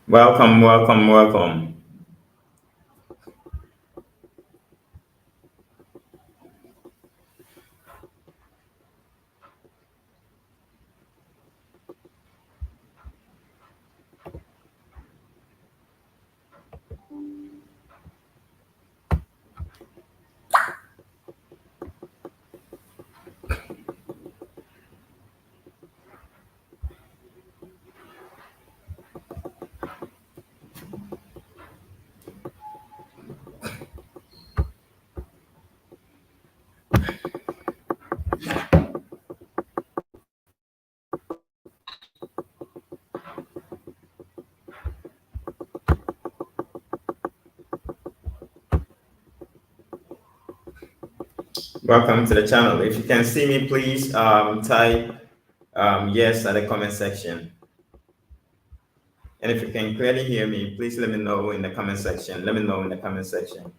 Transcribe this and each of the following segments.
Welcome, welcome, welcome. Welcome to the channel. If you can see me, please type yes at the comment section. And if you can clearly hear me, please let me know in the comment section. Let me know in the comment section.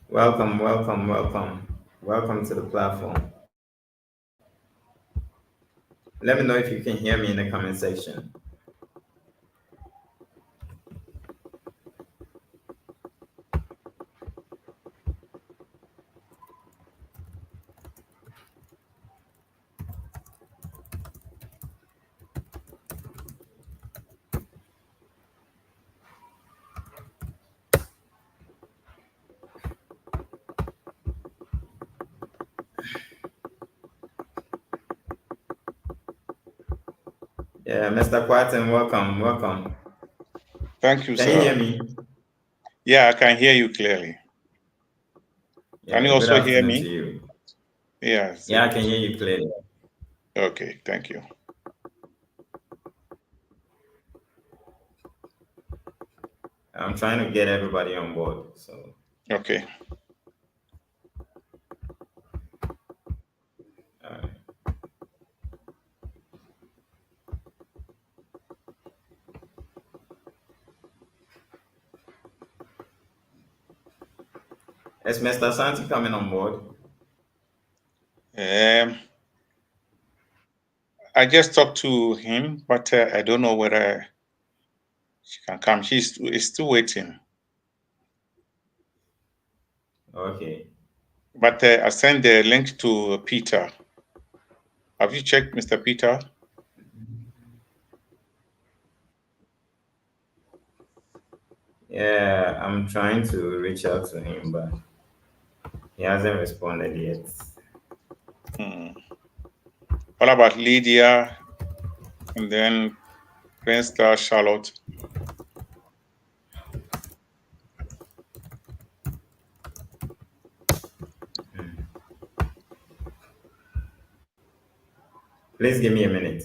Welcome, welcome, welcome. Welcome to the platform. Let me know if you can hear me in the comment section. Yeah, Mr. Quatten, welcome, welcome. Thank you, Can sir. you hear me? Yeah, I can hear you clearly. Yeah, Can you good also hear afternoon me? to you. Yes. Yeah, I can hear you clearly. Okay, thank you. I'm trying to get everybody on board. So Okay. is Mr. Santi coming on board? I just talked to him, but I don't know whether she can come. She's still waiting. Okay. But I sent the link to Peter. Have you checked Mr. Peter? Yeah, I'm trying to reach out to him, but he hasn't responded yet. What about Lydia and then Prince Charlotte? Please give me a minute.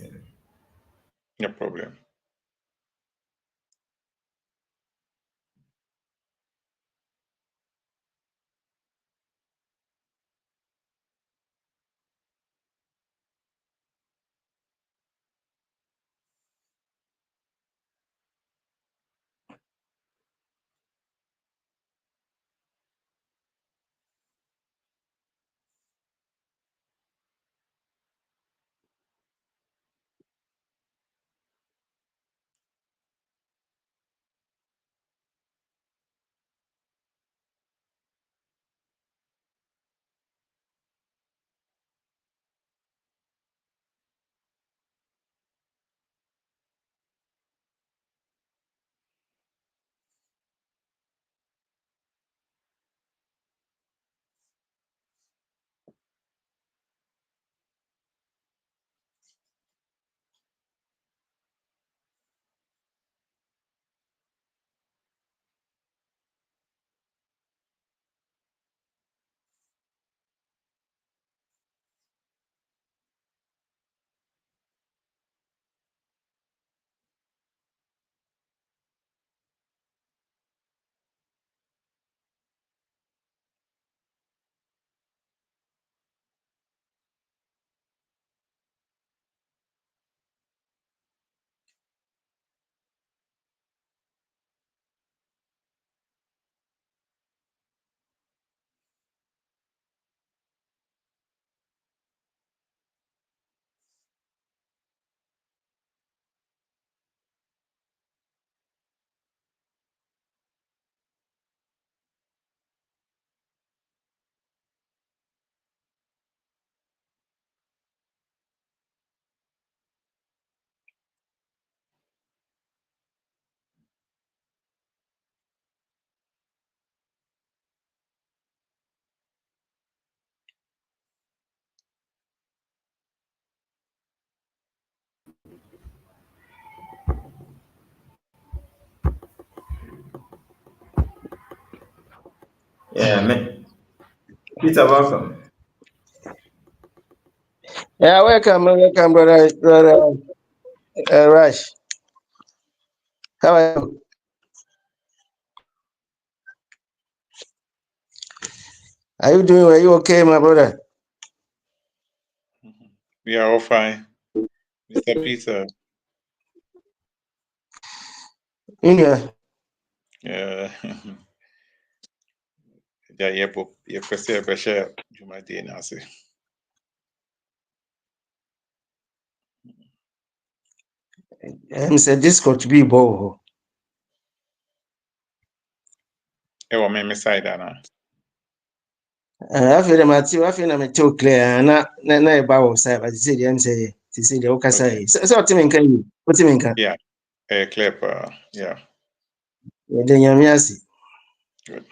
No problem. Peter, welcome. Yeah, welcome, brother Rush. How are you? Are you doing? Are you okay, my brother? We are all fine, Mr. Peter. Yeah. Yeah. Yeah, yeah, but you can say a share Juma Day now. Mr. Discord to be boho. Ewa me side now. I feel I feel I'm too clear. Na about side, but say the answer. To say the Okasai. So what you can you? What you mean? Yeah, clear. Yeah. Then you see. Good.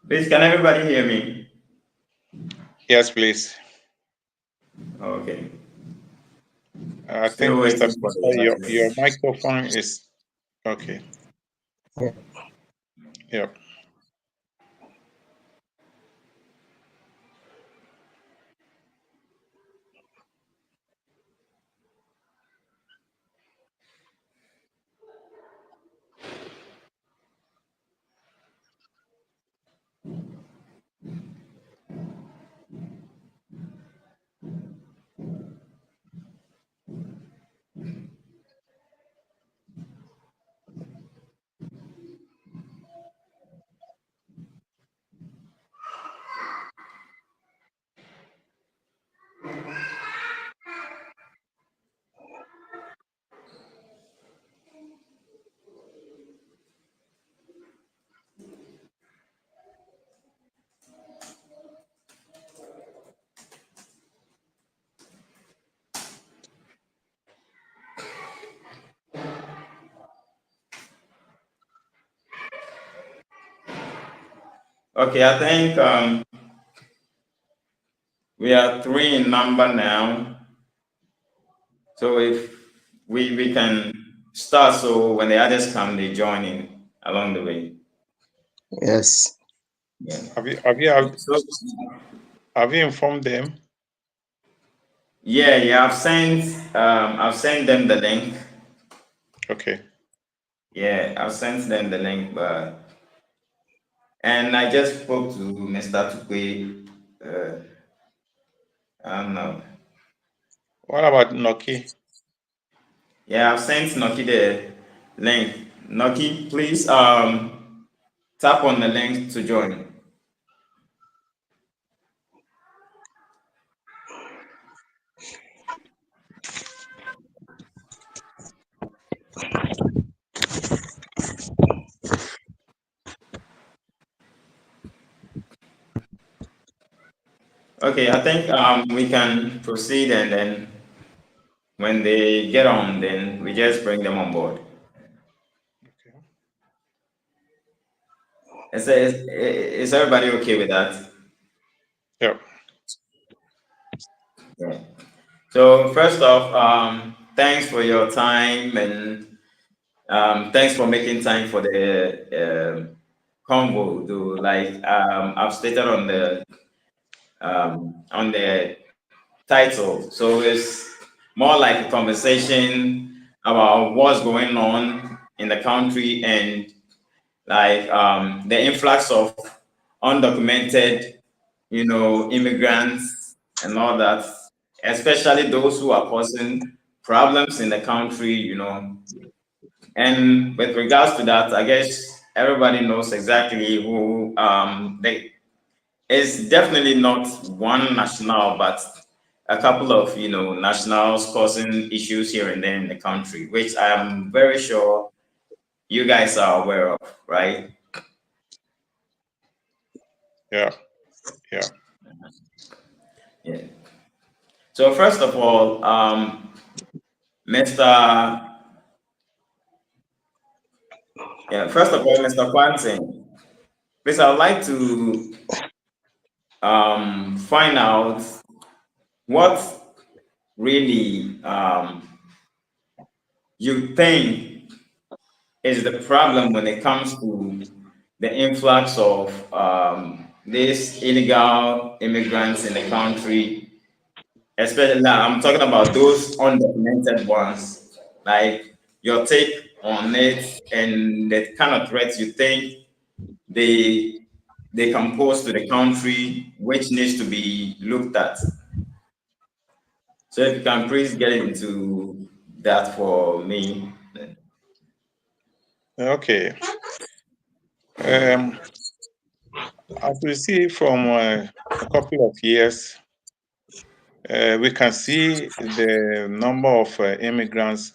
Please, can everybody hear me? Yes, please. Okay. I Still think Mr. waiting for Peter, the your microphone is okay. Yeah. Yep. Okay, I think we are 3 in number now. So if we can start, so when the others come, they join in along the way. Yes. Yeah. Have you informed them? Yeah. I've sent them the link. Okay. Yeah, I've sent them the link, and I just spoke to Mr. Tukwe. I don't know. What about Noki? Yeah, I've sent Noki the link. Noki, please tap on the link to join. Okay, I think we can proceed, and then when they get on, then we just bring them on board. Okay. Is everybody okay with that? Yep. Yeah. So first off, thanks for your time, and thanks for making time for the Convo do. Like I've stated on the title. So it's more like a conversation about what's going on in the country and like the influx of undocumented, immigrants and all that, especially those who are causing problems in the country. And with regards to that, I guess everybody knows exactly who they. It's definitely not one national, but a couple of nationals causing issues here and there in the country, which I am very sure you guys are aware of, right? Yeah, yeah. Yeah. So first of all, Mr. Yeah, first of all, Mr. Quantin, please, I would like to find out what really you think is the problem when it comes to the influx of these illegal immigrants in the country, especially now I'm talking about those undocumented ones. Like your take on it and the kind of threats you think they they can pose to the country, which needs to be looked at. So if you can please get into that for me. Okay. As we see from a couple of years, we can see the number of immigrants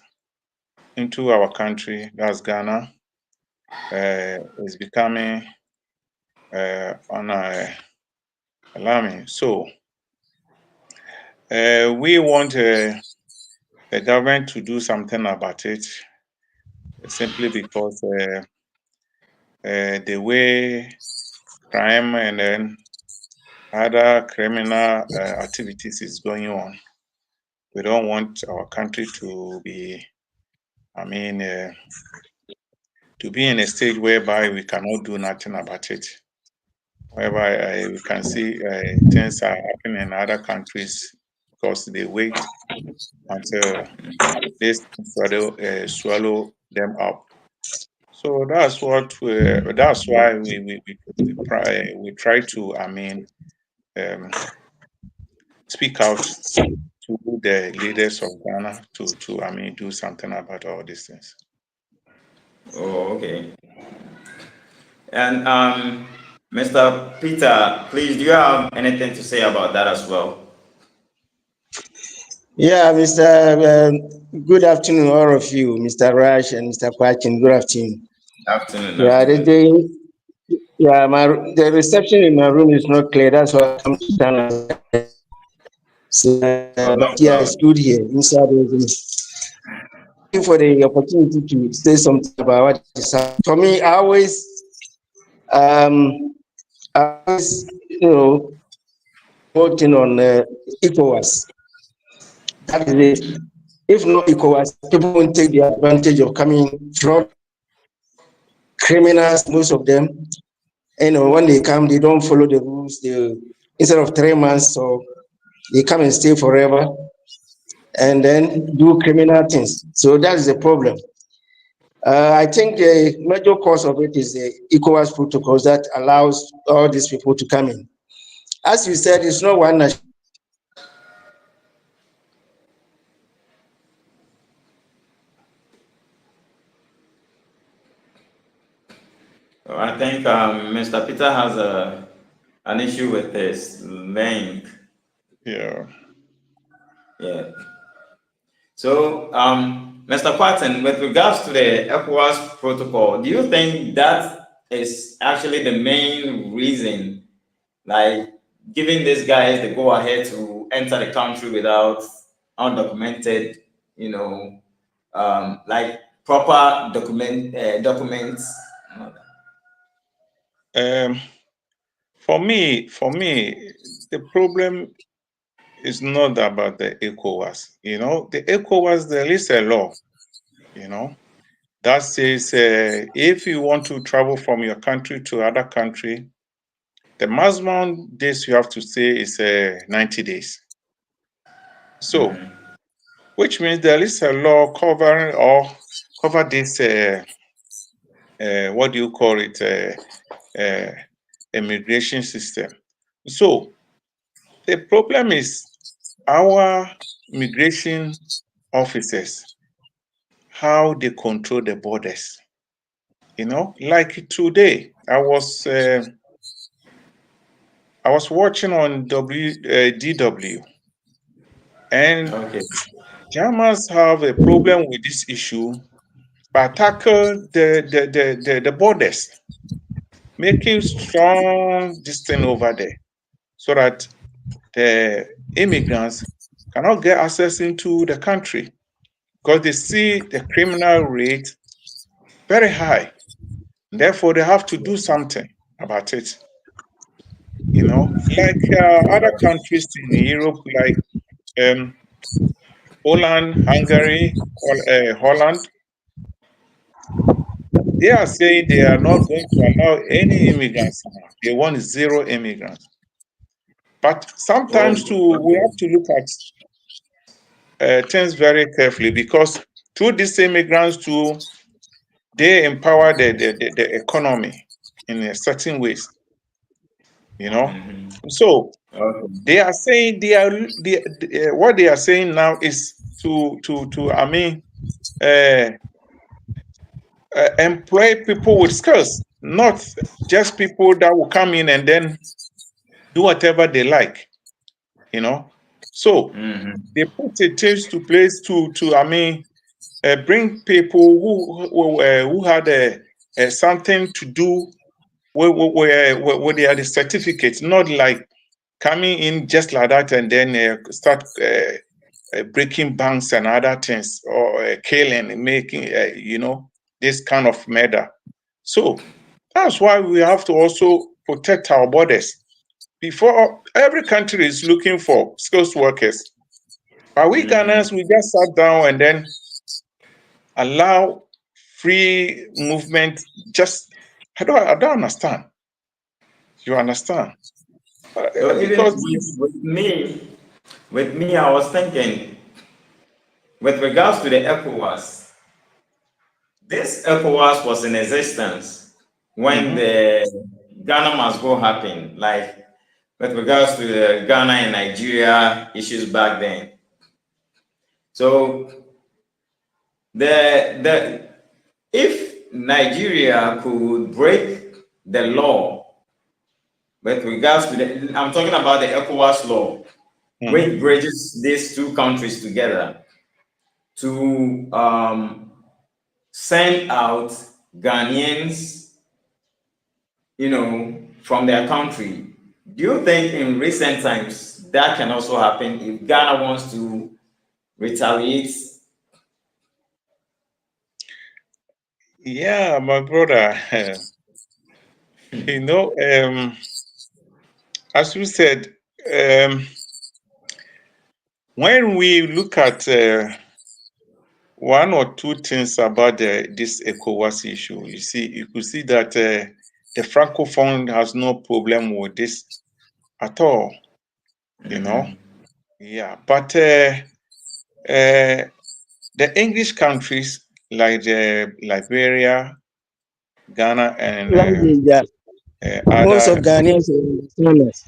into our country, that's Ghana, is becoming alarming. So we want the government to do something about it, simply because the way crime and then other criminal activities is going on, we don't want our country to be, to be in a stage whereby we cannot do nothing about it. Whereby we can see things are happening in other countries because they wait until they swallow them up. So that's what that's why we try to speak out to the leaders of Ghana to do something about all these things. Oh, okay. And Mr. Peter, please, do you have anything to say about that as well? Yeah, Mr. Good afternoon, all of you, Mr. Rash and Mr. Kwachin. Good afternoon. Afternoon, Yeah, afternoon. the reception in my room is not clear. That's why I come to stand. So, Oh, no but yeah, it's problem. good here inside the room. Thank you for the opportunity to say something about what is happening. For me, um, I always, working on ECOWAS. That is it. If not ECOWAS, people won't take the advantage of coming from criminals, most of them. When they come, they don't follow the rules. They, instead of 3 months, so they come and stay forever and then do criminal things. So that is the problem. I think the major cause of it is the ECOWAS protocols that allows all these people to come in. As you said, it's not one nation. I think Mr. Peter has an issue with his link. Yeah. Yeah. So, Mr. Quatten, with regards to the ECOWAS protocol, do you think that is actually the main reason, like giving these guys the go ahead to enter the country without undocumented, like proper documents? For me, the problem is not about the ECOWAS. The ECOWAS, there is a law, that says if you want to travel from your country to other country, the maximum days you have to stay is 90 days. So, which means there is a law covering or cover this, what do you call it, immigration system. So, the problem is our immigration officers, how they control the borders. You know, like today, I was watching on DW, and Okay. Germans have a problem with this issue by tackle the borders, making strong this thing over there, so that the immigrants cannot get access into the country because they see the criminal rate very high. Therefore, they have to do something about it. You know, like other countries in Europe, like Poland, Hungary, Holland, they are saying they are not going to allow any immigrants now. They want zero immigrants. But sometimes too, we have to look at things very carefully, because through these immigrants too, they empower the economy in a certain ways. You know, so they are saying what they are saying now is to employ people with skills, not just people that will come in and then do whatever they like, you know. So they put the things to place to bring people who had something to do with their certificates, not like coming in just like that and then start breaking banks and other things, or killing, making this kind of murder. So that's why we have to also protect our borders. Before, every country is looking for skilled workers, but we Ghanaians, we just sat down and then allow free movement. Just I don't understand. You understand? So even Because this, with me, I was thinking, with regards to the ECOWAS, this ECOWAS was in existence when the Ghana must go happened, like with regards to the Ghana and Nigeria issues back then. So the if Nigeria could break the law with regards to the, I'm talking about the ECOWAS law, which bridges these two countries together to send out Ghanaians, from their country. Do you think in recent times that can also happen if Ghana wants to retaliate? yeah, my brother, as you said, when we look at one or two things about this ECOWAS issue, you could see that the Francophone has no problem with this at all, Yeah, but the English countries like Liberia, Ghana, and Most of other. Ghanaians are understanders,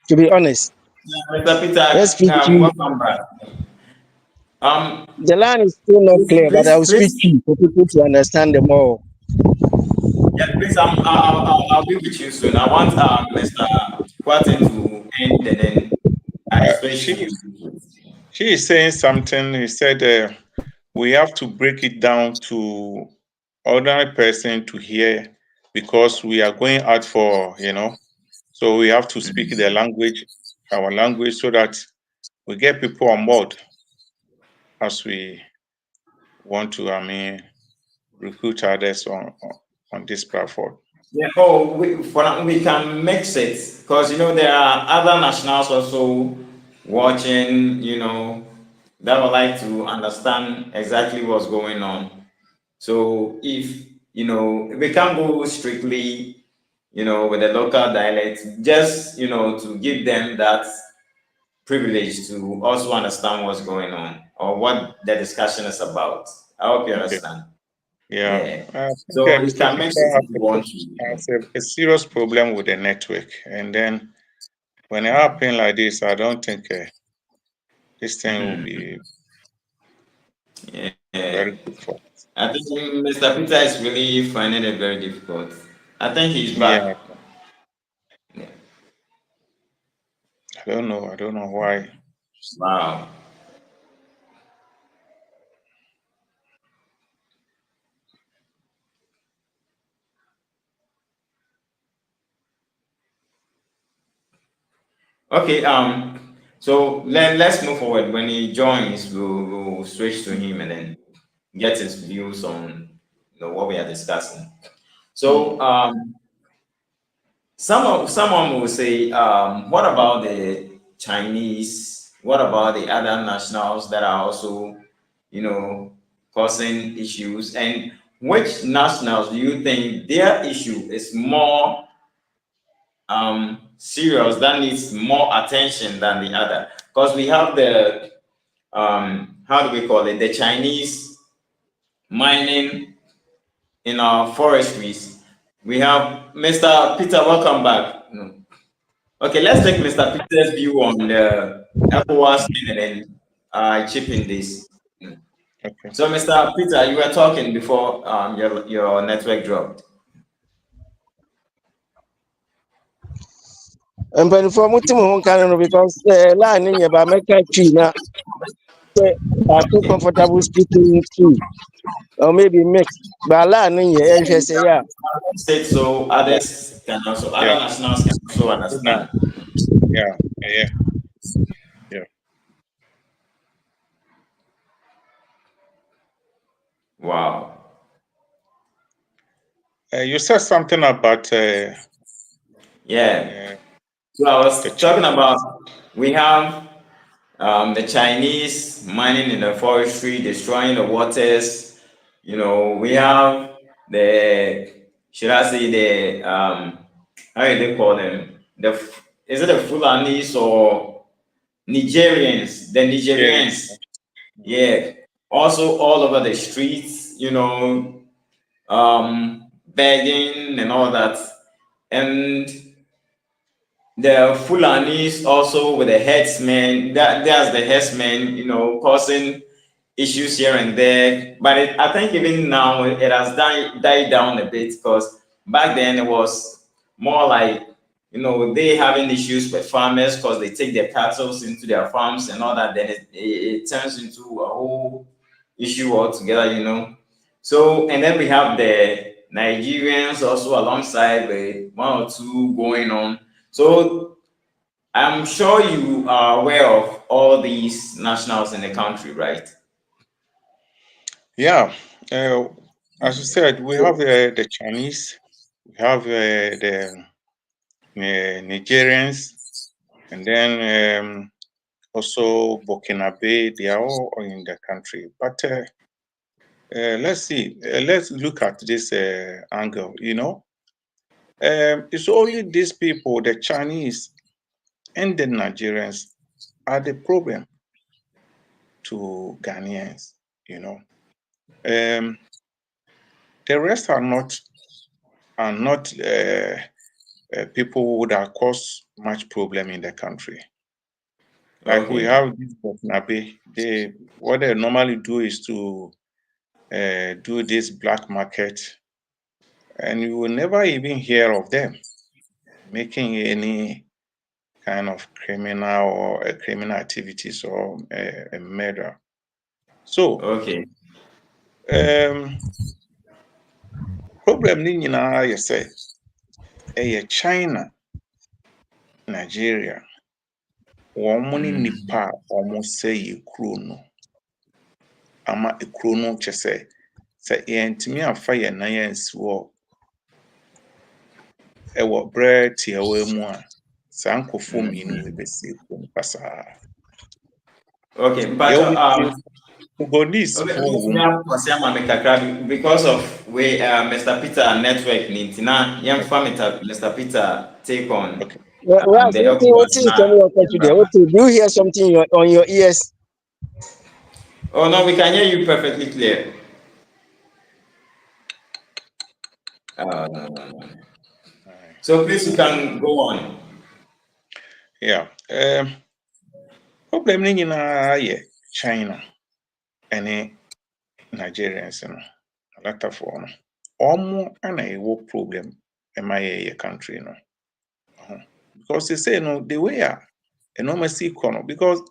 to be honest. Mr. Peter, Let's speak true. welcome back. The line is still not clear, but I will speak true for people to understand them all. Yeah, please, I'll be with you soon. I want Mr. Quatin to end and then I explain. She is saying something. He said we have to break it down to ordinary person to hear, because we are going out for, so we have to speak the language, our language, so that we get people on board as we want to, recruit others on this platform. Yeah, we can mix it because there are other nationals also watching, that would like to understand exactly what's going on. So if we can't go strictly, with the local dialect, just to give them that privilege to also understand what's going on or what the discussion is about. I hope you Okay. understand. Yeah. Yeah. I So think you Mr. can mix it Peter if you want to. has a serious problem with the network, and then when it happens like this, I don't think this thing will be Yeah. very good for us. I think Mr. Peter is really finding it very difficult. I think he's Yeah, back. Yeah. I don't know. I don't know why. Wow. Okay. So let's move forward. When he joins, we'll switch to him and then get his views on what we are discussing. So someone will say, what about the Chinese? What about the other nationals that are also, causing issues? And which nationals do you think their issue is more serious, that needs more attention than the other? Because we have the how do we call it? The Chinese mining in our forestries. We have Mr. Peter. Welcome back. No. Okay, let's take Mr. Peter's view on the ECOWAS thing and then chip in this. Okay. So, Mr. Peter, you were talking before your network dropped. Mpanimfoɔ mote mo ho nka no because line no yɛ ba mɛka twi na sɛ I feel comfortable speaking too or maybe mix but line no yɛ ɛhwɛ sɛ yɛ a Said so others can also, Yeah. other nationals can also understand. Yeah. Yeah. Yeah. Wow. You said something about Yeah. So I was the talking about we have the Chinese mining in the forestry, destroying the waters. We have should I say how do they call them? Is it the Fulanis or Nigerians? The Nigerians, yeah. Also all over the streets, begging and all that. And the Fulanis also with the headsmen, that's the headsmen, causing issues here and there. But I think even now it has died down a bit because back then it was more like, they having issues with farmers because they take their cattle into their farms and all that. Then it turns into a whole issue altogether. So, and then we have the Nigerians also alongside with one or two going on. So I'm sure you are aware of all these nationals in the country, right? Yeah. As you said, we have the Chinese, we have the Nigerians, and then also Burkinabe. They are all in the country. But let's see. Let's look at this angle. It's only these people, the Chinese and the Nigerians, are the problem to Ghanaians. The rest are not people that cause much problem in the country. Like we Okay. have this Burkinabe. What they normally do is to do this black market, and you will never even hear of them making any kind of criminal or criminal activities or a murder. So Okay. problem ni nyinaa yɛ sɛ ɛyɛ China, Nigeria, wɔn ne nipa a wɔn sɛe kuro no ama kuro no kyɛ sɛ yɛntumi afa yɛn nan ansi hɔ ɛwɔ berɛ tiawa mu a saa nkurɔfoɔ mmienu yi bɛsi kuro no pasaa. Okay, Yeah, but Ugandese because of where Mr. Peter network needs now. Young Mr. Peter take on. Okay. Well, The what is your country there? Do you hear something on your ears? Oh no, we can hear you perfectly clear. No. So please, you can go on. Yeah. Problem in China and Nigerians, a lot of one. Almost an problem in my country, because they say no, the way enormous economy because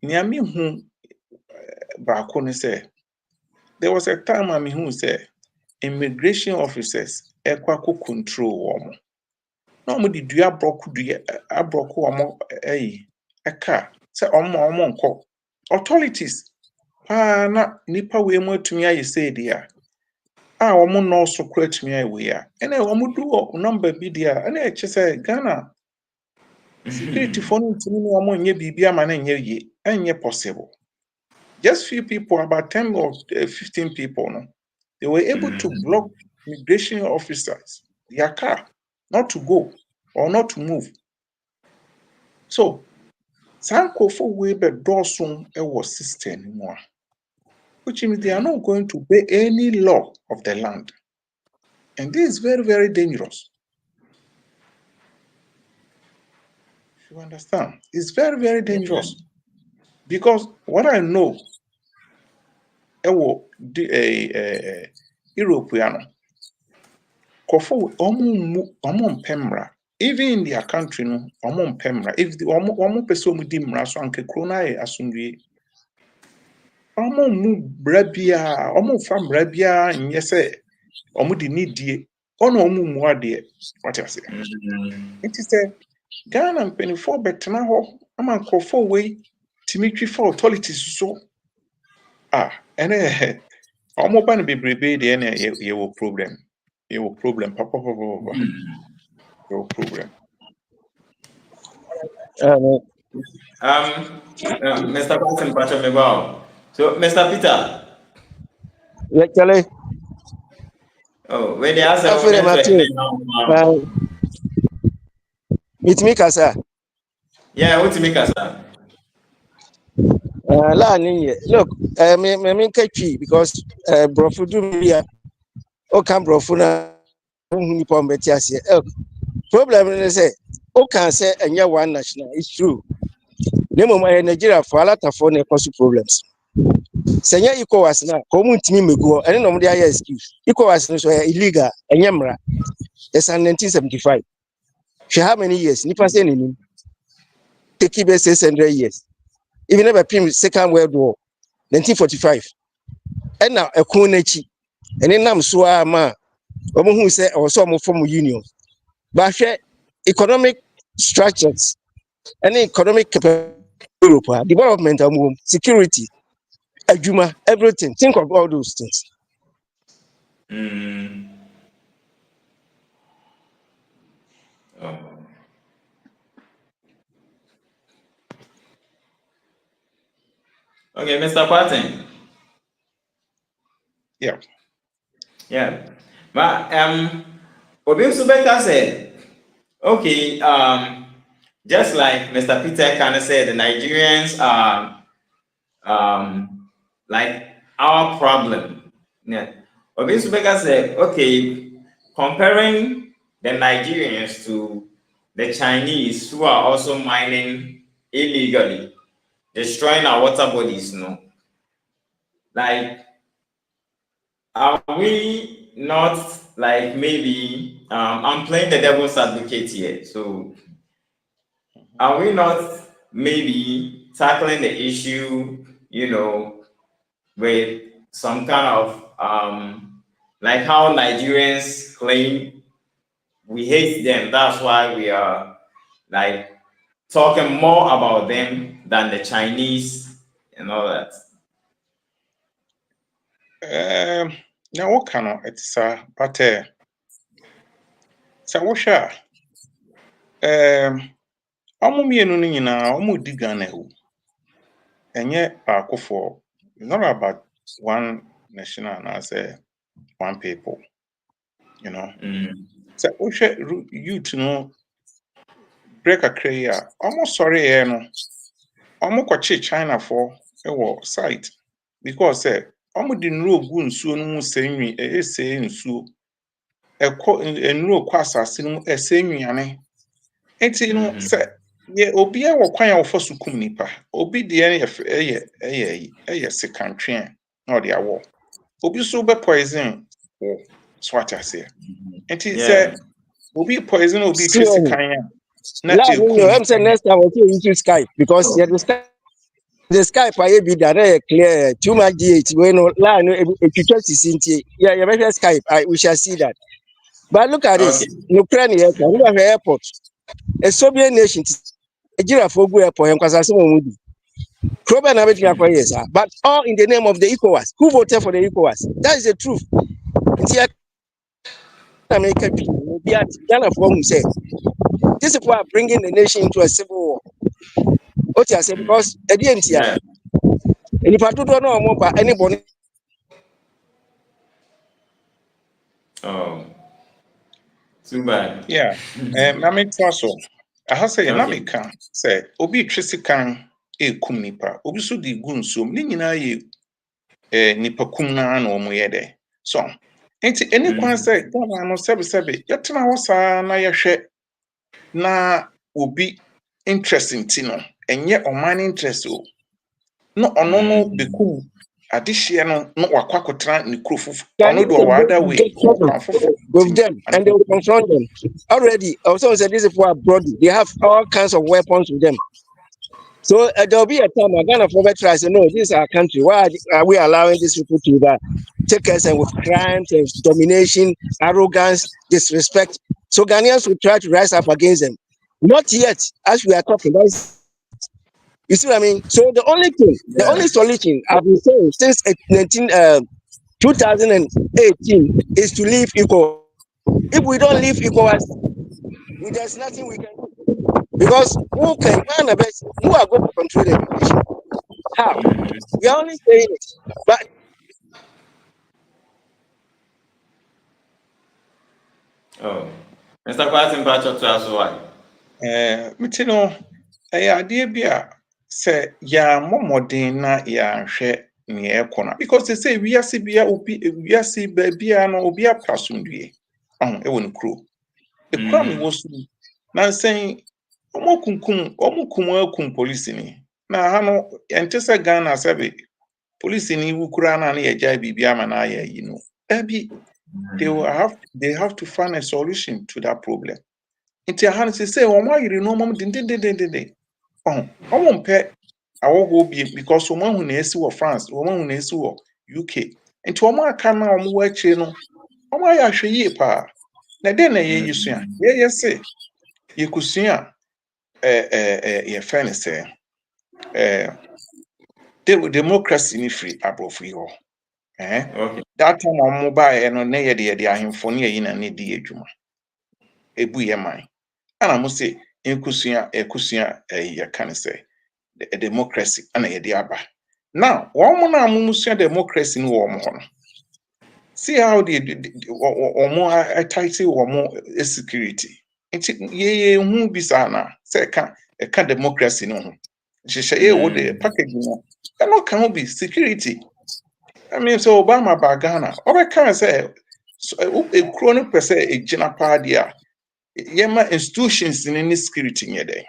near me who back say there was a time I mean who say immigration officers equal control no mo di dua abroko omo eka say omo nko authorities na nipa we mo atumi aye say dia omo no so kura atumi aye we a ene omo du number bi dia ene eche say Ghana security for no ntumi no omo nye bibia ma na nye ye enye possible. Just few people, about 10 or 15 people, no, they were able to block immigration officers, their car, not to go or not to move. So, Sanko for Weber Dawson was system anymore, which means they are not going to obey any law of the land. And this is very, very dangerous. You understand? It's very, very dangerous. Because what I know, European, even in their country, no, if the omo person with them so anke krona e asundue. Omo mu brabia, omo fam brabia nye se omo di nidie. Ono omo mu ade. What you say? It is a Ghana mpenifo betena ho ama nkrofo we timitwi for authorities so ene omo ba no bebrebe de ene ye wo problem. Ye wo problem papa. Your problem. Mr. Patton, so Mr. Peter. Yeah, Charlie. Oh, where they ask I feel network. It's me, Kasa. Yeah, what to make us? Look, me catchy because brofu do me can brofu na uniform betiasia. Problem is say can say and yeah one national. It's true. Name Nigeria for a lot of phone problems. Senya ECOWAS na community me go and no dey excuse. ECOWAS no so illegal enyemra. It's in 1975. She how many years? Nipa say ni take it 600 years. Even never pim Second World War 1945. And now a kunechi and then nam so ma omo hu say or so form union. But economic structures and economic Europe development security adwuma everything think of all those things. Okay, Mr. Patton. Yeah. But Obi Subeka said, okay, just like Mr. Peter kind of said, the Nigerians are like our problem. Yeah. Obi Subeka said, okay, comparing the Nigerians to the Chinese who are also mining illegally, destroying our water bodies, like, are we not like maybe I'm playing the devil's advocate here, so are we not maybe tackling the issue, with some kind of like how Nigerians claim we hate them, that's why we are like talking more about them than the Chinese and all that? Now what kind of it's but so what sure omo mienu no nyina omo di Ghana hu enye paakofo not about one nation and I say one people, you know. So you to know break a career almost sorry no almost kwache China for a site because almost the no gun so no say saying so enro kwa asase no esenwiane enti no se ye obi a wo kwan a wo fa sukum nipa obi de eye secantwe na ode awo obi so be poison wo swat ase enti se obi poison obi twe Surely. sekan na Last thing you I'm saying next time we'll use Skype because the Skype I be that clear too much DH when line if you trust is yeah you better Skype we shall see that. But look at this Ukraine look at the airport. A Soviet nation Nigeria for go airport and because I see one Krober na betin akwa yes but all in the name of the ECOWAS. Who voted for the ECOWAS? That is the truth. America people be at Ghana for who say this is why bringing the nation into a civil war. What you say because at the end here, and if I don't know more about anybody. Oh, too bad. yeah na me traso aha say na me kan say obi twese kan kum nipa obi so di gu nsom ni nyina ye nipa kum na na omo ye de so enti eni kwan say Ghana no sebe yetena wo saa na yehwe na obi interesting ti no enye oman interest o no ono no bekum adehye no no wakwakotra ni krofufu ono do wada we With them and they will confront them already. Also said this is for abroad. They have all kinds of weapons with them. So there will be a time Ghana for try say no, this is our country. Why are we allowing these people to take us and with crimes and domination, arrogance, disrespect? So Ghanaians will try to rise up against them. Not yet, as we are talking. You see what I mean? So the only solution I've been saying since 2018 is to leave ECOWAS. If we don't leave ECOWAS, there's nothing we can do. Because who are going to control the nation? How? We are only saying it. But Oh, Mr. Kwasim Bacho to us why? mitino ade bia se ya momodin na ya hwe ne ekona because they say we are bia obi we are bia no obi aprasundue e won kro e kra me wosu na sen omokum police ni na ha no ente se Ghana sebe police ni wukura na ya jai bibia ma na ya yi no abi they have to find a solution to that problem. Inti ahan say omo yiri no mom din omo mpe awogo bi because omo hu na esi wo France omo hu na esi wo UK inti omo aka na omo wa chi no omo ya hwe yi pa na den na ye yisua ye say ye kusua ye fene say democracy ni free abrofu ho that time omo ba no na ye de ahemfo ne yi na ne di adwuma ebu ye man ana mo say ekusia ya kan say the democracy ana ye de aba now one na amumusua democracy ni wo mo ho see how the omo title omo security ye hu bisa na say ka democracy no ho hyehyɛ ye wo the package no no can be security. I mean so Obama ba Ghana obeka say ekuro no pese egina pa dia yema institutions in any security near there.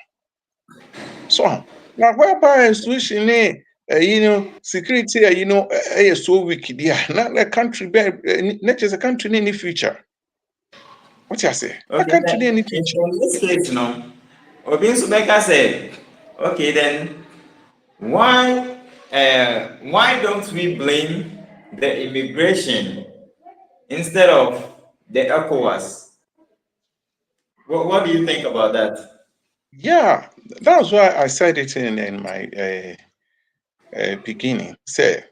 So now whereby institution security so weak there. Not the country not just a country in the future. What you say? A country in the future. In this case, no. Obin Subeka said, okay then why don't we blame the immigration instead of the ECOWAS? What do you think about that? Yeah, that's why I said it in my beginning. Say,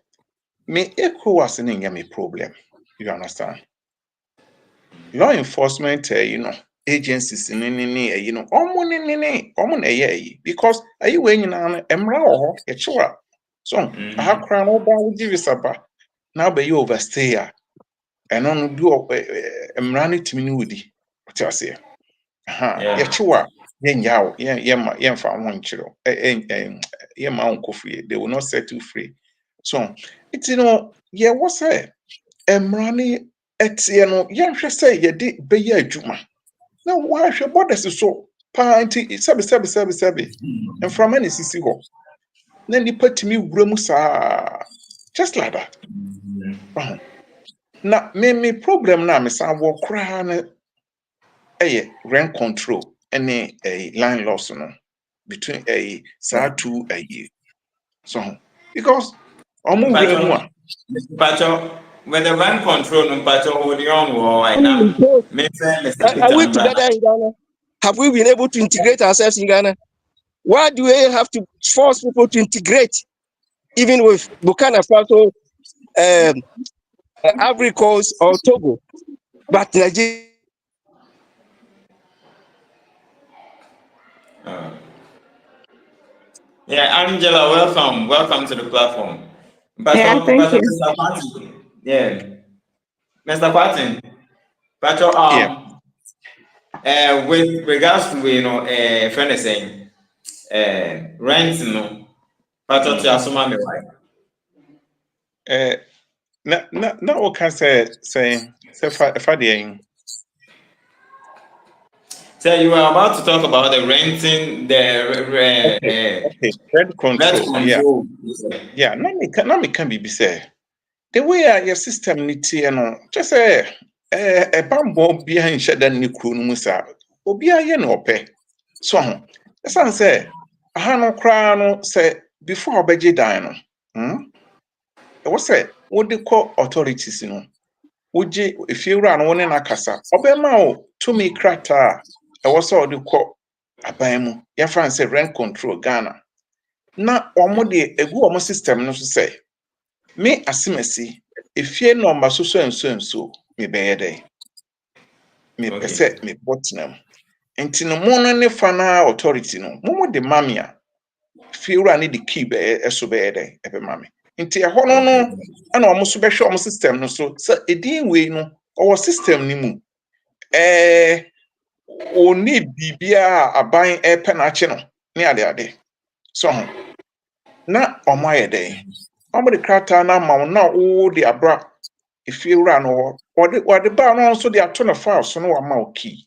me ECOWAS in me problem. You understand? Law enforcement, agencies omo na ye because ayi we nyina no emra wo ho ye chewa So I have crown over with visa ba. Now be you overstay and on do run it to me woody. What I say? Yeah, chua. Yeah, for one chiro. Yeah, my uncle free. They will not set you free. So it's yeah, what's that? Emrani etieno yɛnhwɛ sɛ yɛde bɛyɛ adwuma na wɔahwɛ borders so paa nti sɛbe mframa ne sisi hɔ na nipa tumi wura mu saa just like that. Na me problem na me san wɔ koraa no ɛyɛ rent control ɛne land loss no between saa two so because ɔmo wura mu a when the rent control holding on right now. Are we together in Ghana? Have we been able to integrate ourselves in Ghana? Why do we have to force people to integrate, even with Burkina Faso, Ivory Coast, or Togo? But Nigeria. Yeah, Angela, welcome to the platform. Yeah, thank you. Yeah, Mr. Patton, with regards to friend is saying, rent, to assume me why. Na what can say So you were about to talk about the renting, okay. Rent control. Yeah. Now me can be say the way your system need to just say a bamboo behind shed and nikru musa obia ye no pe so ho say aha no kra no say before obeje dan no e say wo de call authorities no woje if you run one na kasa obema o to me krata e say wo de call aban mu ya fan say rent control Ghana na omo de egu omo system no so say me asimesi efie number so me beyede me pese me botnam enti no mo no ne fana authority no mo de mamia fie wura ne de key be eso beyede ebe mame enti e hono no ana omo so behwe omo system no so edin we no our system ni mu oni bibia aban epe na ache no ne ade so ho na omo ayede omo de krata na ma na wo de abra if you run or the bar also the attorney file so no amount key.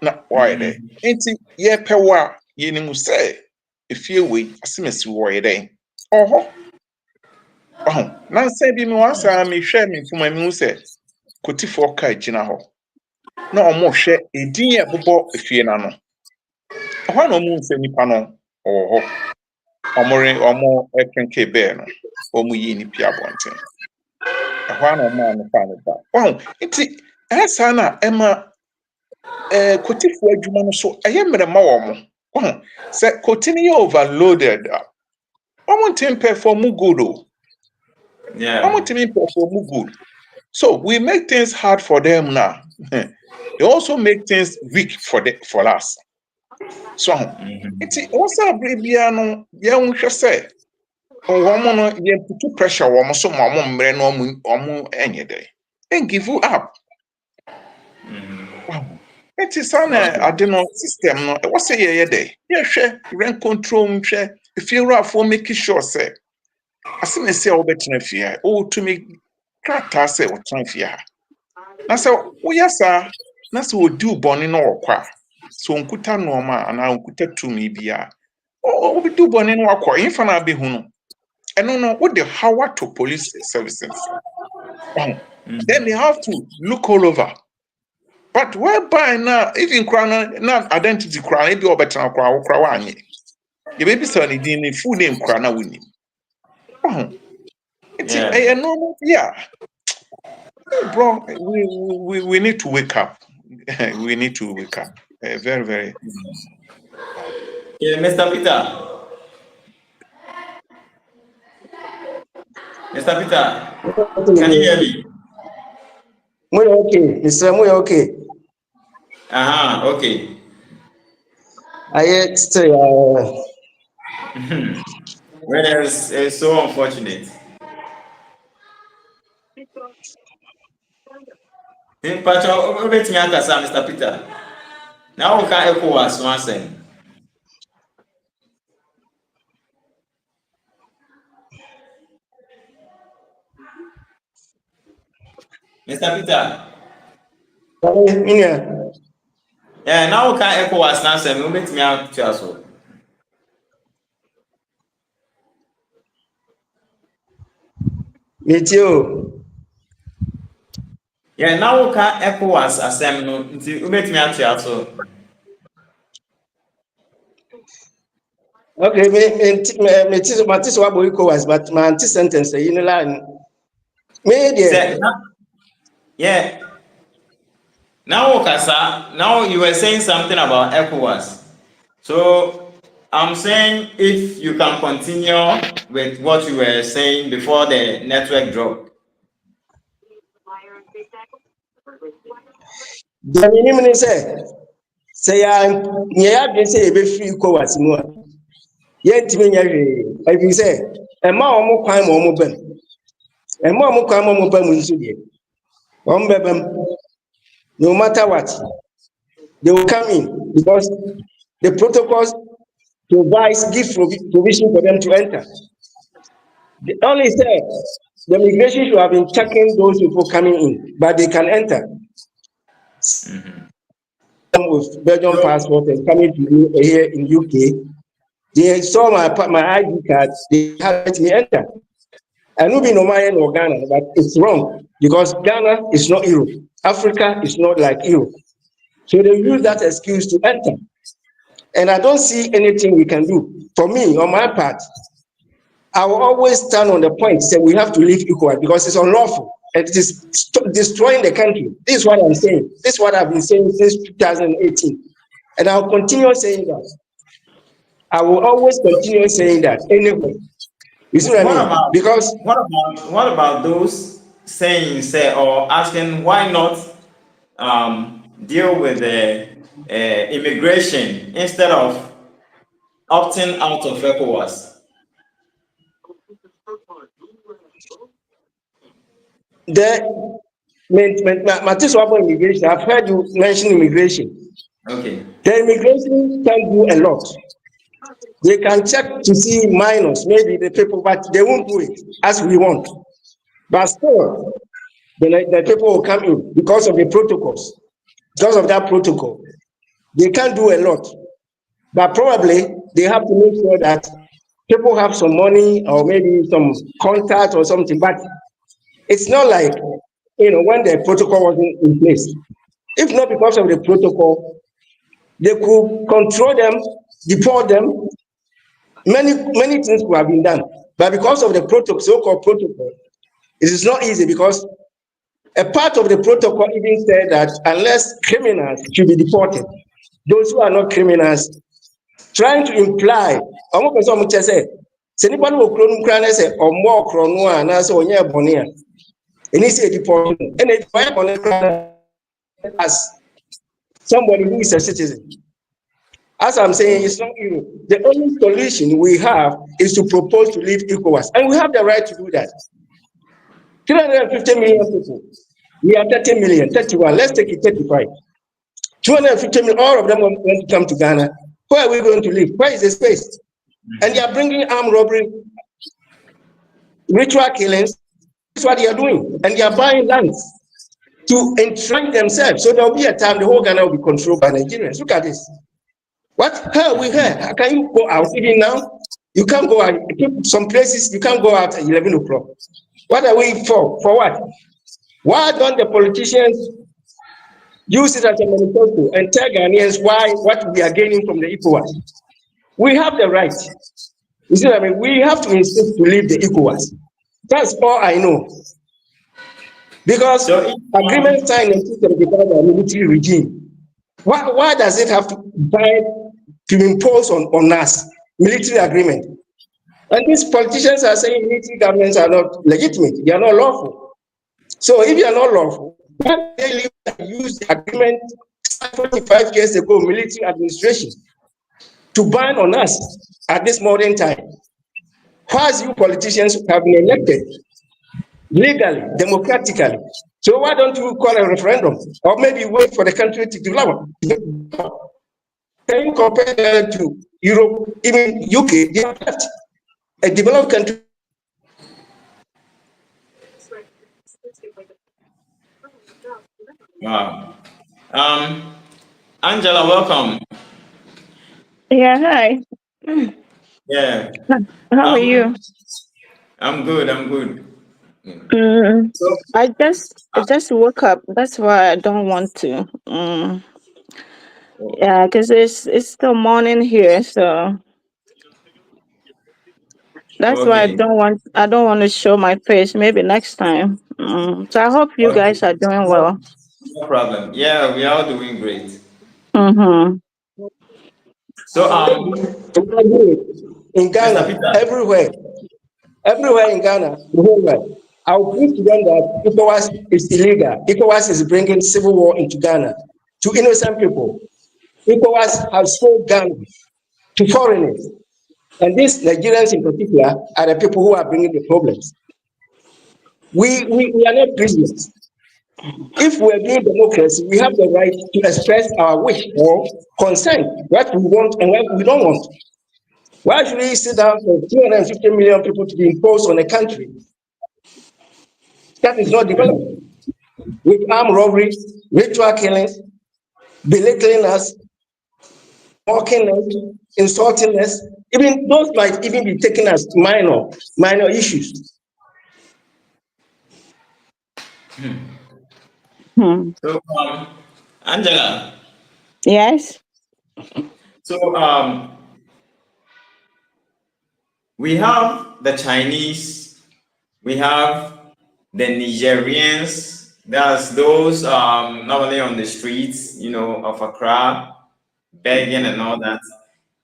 Na why there? Ain't ye pewa ye nimu say if you wait asimesi why there? Oh nan say bi me wan say me hwe me fuma me say koti for kai gina ho. Na omo hwe edin e bobo efie na no. Ho na omo nse nipa no ho. Omo ekenke be no. Omo yi ni pia bonten. Ahwana man fa no ba. Wow, iti esa na ema kotifo adwuma no so ayemre ma wo mo. Wow, se kotini you overloaded. Omo tim perform good o. Yeah. Omo tim perform good. So we make things hard for them now. They also make things weak for us. So iti osa brebia no ye nhwe se woman no ye put pressure woman so mo mre no omo enye dey and give you up. Wow. It is an adeno system no what say ye dey ye hwe rent control nhwe if you are for making sure say asime say obetina fia o to me krata say o tran fia na say wo yesa na say odi boni no okwa so nkuta no ma ana nkuta tumi bia o bi do boni no akwa infa na be hu no eno no what the how to police services. Then they have to look all over. But whereby now, even crown now identity crown, maybe or better crown or crown. The baby son is full name crown winning. It's a normal, yeah. Bro, we need to wake up. We need to wake up. Very, very. Yeah, Mr. Peter. Mr. Peter, can you hear me? Muy okay, Mr. Muy okay. Okay. I Well, it's so unfortunate. In fact, Mr. Peter. Now we can ECOWAS one thing. Mr. Peter. Yeah, now we can ECOWAS now say we make me out to us. Me too. Yeah, now we can ECOWAS asem no nti we make me out to us. Okay, me tis what ECOWAS, but my anti sentence in line. Me there. Yeah. Now, Kasa, now you were saying something about ECOWAS. So I'm saying if you can continue with what you were saying before the network dropped. The minimum say ya say be free ECOWAS mu a. Ye ntimi nya hwe. Abi say e ma omo kwan ma omo bam. E ma omo kwan ma omo bam nso de. Omo bebam. No matter what, they will come in because the protocols give provision for them to enter. The only say the migration should have been checking those people coming in, but they can enter. With Belgian passport and coming to here in UK, they saw my ID card, they had let me enter. I know be no man or Ghana, but it's wrong because Ghana is not Europe. Africa is not like Europe. So they use that excuse to enter. And I don't see anything we can do. For me, on my part, I will always stand on the point, say we have to leave ECOWAS because it's unlawful. And it is destroying the country. This is what I'm saying. This is what I've been saying since 2018. And I'll continue saying that. I will always continue saying that anyway. You see what I mean? Because what about those saying or asking why not deal with the immigration instead of opting out of ECOWAS? Immigration. I've heard you mention immigration. Okay. The immigration can do a lot. They can check to see minors, maybe the people, but they won't do it as we want. But still, the people will come in because of the protocols. Because of that protocol, they can't do a lot. But probably they have to make sure that people have some money or maybe some contact or something. But it's not like, when the protocol wasn't in place. If not because of the protocol, they could control them, deport them. Many things could have been done. But because of the protocol, so-called protocol, it is not easy because a part of the protocol even said that unless criminals should be deported, those who are not criminals, trying to imply, say anybody will cry and say, or more chrono, and I say, oh, yeah, Bonia. And he said, deportation. And if as somebody who is a citizen, as I'm saying, it's not Europe. The only solution we have is to propose to leave ECOWAS. And we have the right to do that. 350 million people. We are 30 million, 31. Let's take it 35. 250 million, all of them want to come to Ghana. Where are we going to live? Where is the space? And they are bringing armed robbery, ritual killings. That's what they are doing. And they are buying lands to entrench themselves. So there will be a time the whole Ghana will be controlled by Nigerians. Look at this. What? How we here? How can you go out even now? You can't go out. Some places you can't go out at 11 o'clock. What are we for? For what? Why don't the politicians use it as a manifesto and tell Ghanaians what we are gaining from the ECOWAS? We have the right. You see what I mean? We have to insist to leave the ECOWAS. That's all I know. Because agreement signed in 1975 by the military regime. Why does it have to impose on us military agreement? And these politicians are saying military governments are not legitimate, they are not lawful. So if you are not lawful, why they use the agreement 45 years ago, military administration, to ban on us at this modern time? Past you politicians have been elected legally, democratically. So why don't you call a referendum? Or maybe wait for the country to develop. Can you compare that to Europe, even UK? They have left. A developed country. Wow. Angela, welcome. Yeah, hi. Yeah. How are you? I'm good. I'm good. So, I just woke up. That's why I don't want to. Yeah, because it's still morning here, so that's why okay. I don't want to show my face. Maybe next time. So I hope you Okay. guys are doing No, well. no problem. Yeah, we are doing great. Mm-hmm. So, In Mr. Ghana, Peter. everywhere in Ghana, the whole world, I'll prove to them that ECOWAS is illegal. ECOWAS is bringing civil war into Ghana to innocent people. ECOWAS has sold Ghana to foreigners. And these Nigerians in particular are the people who are bringing the problems. We are not prisoners. If we're doing democracy, we have the right to express our wish or consent, what we want and what we don't want. Why should we sit down for 250 million people to be imposed on a country that is not developed with armed robbery, ritual killings, belittling us, mocking us, insulting us? Even those might even be taken as minor issues. So, Angela. Yes. So, we have the Chinese, we have the Nigerians. That's those normally on the streets, of Accra, begging and all that.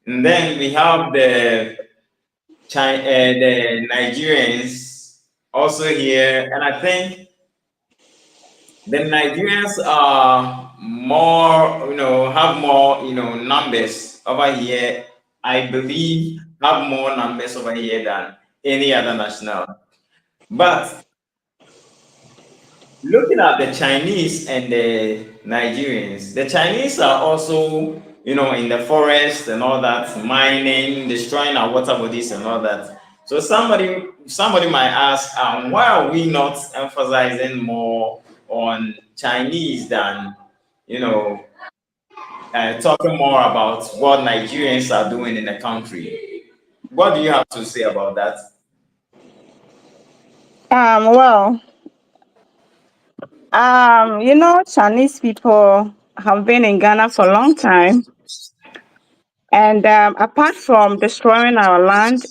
And then we have the Nigerians also here, and I think the Nigerians are more, have more, numbers over here. I believe have more numbers over here than any other national. But looking at the Chinese and the Nigerians, the Chinese are also, in the forest and all that, mining, destroying our water bodies and all that. So somebody might ask, why are we not emphasizing more on Chinese than, talking more about what Nigerians are doing in the country? What do you have to say about that? Well, Chinese people have been in Ghana for a long time. And apart from destroying our land,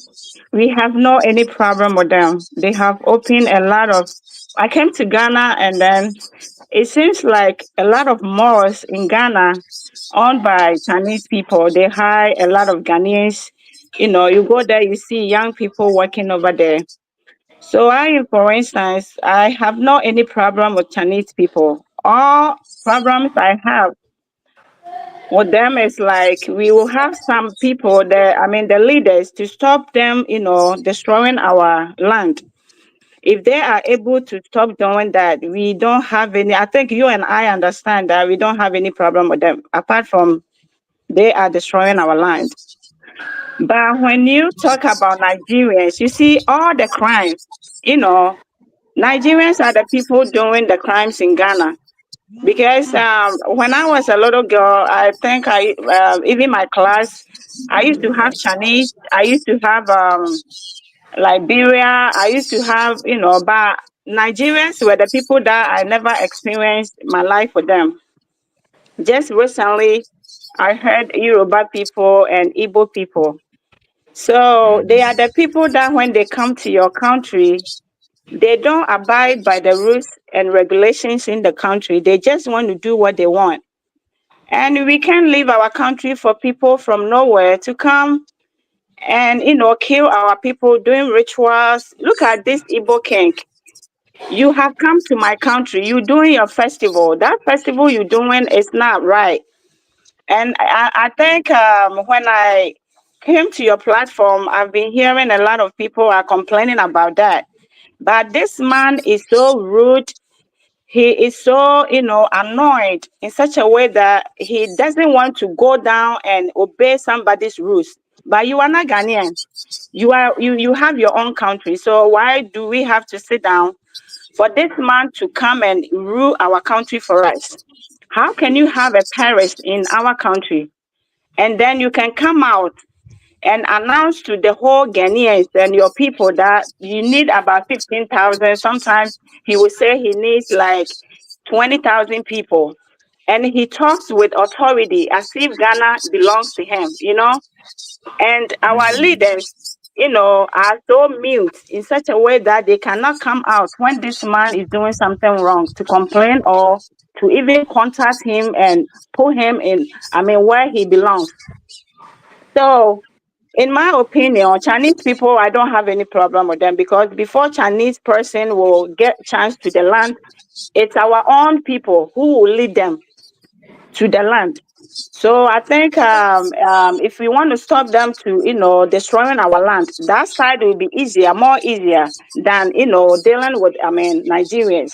we have no any problem with them. They have opened a lot of. I came to Ghana, and then it seems like a lot of malls in Ghana owned by Chinese people. They hire a lot of Ghanaians. You go there, you see young people working over there. So for instance, I have no any problem with Chinese people. All problems I have with them is like we will have some people the leaders to stop them, destroying our land. If they are able to stop doing that, we don't have any. I think you and I understand that we don't have any problem with them, apart from they are destroying our land. But when you talk about Nigerians, you see all the crimes, Nigerians are the people doing the crimes in Ghana. Because when I was a little girl, I think even my class, I used to have Chinese, I used to have Liberia, I used to have, but Nigerians were the people that I never experienced my life with them. Just recently, I heard Yoruba people and Igbo people. So they are the people that when they come to your country, they don't abide by the rules and regulations in the country. They just want to do what they want. And we can't leave our country for people from nowhere to come and, kill our people doing rituals. Look at this Igbo king. You have come to my country. You're doing your festival. That festival you're doing is not right. And I think when I came to your platform, I've been hearing a lot of people are complaining about that. But this man is so rude. He is so, annoyed in such a way that he doesn't want to go down and obey somebody's rules. But you are not Ghanaian. You have your own country. So why do we have to sit down for this man to come and rule our country for us? How can you have a parish in our country and then you can come out and announce to the whole Ghanaians and your people that you need about 15,000? Sometimes he will say he needs like 20,000 people. And he talks with authority as if Ghana belongs to him, And our leaders, are so mute in such a way that they cannot come out when this man is doing something wrong to complain or to even contact him and put him in, where he belongs. So, in my opinion, Chinese people, I don't have any problem with them because before Chinese person will get chance to the land, it's our own people who will lead them to the land. So I think if we want to stop them to, destroying our land, that side will be more easier than, dealing with, Nigerians.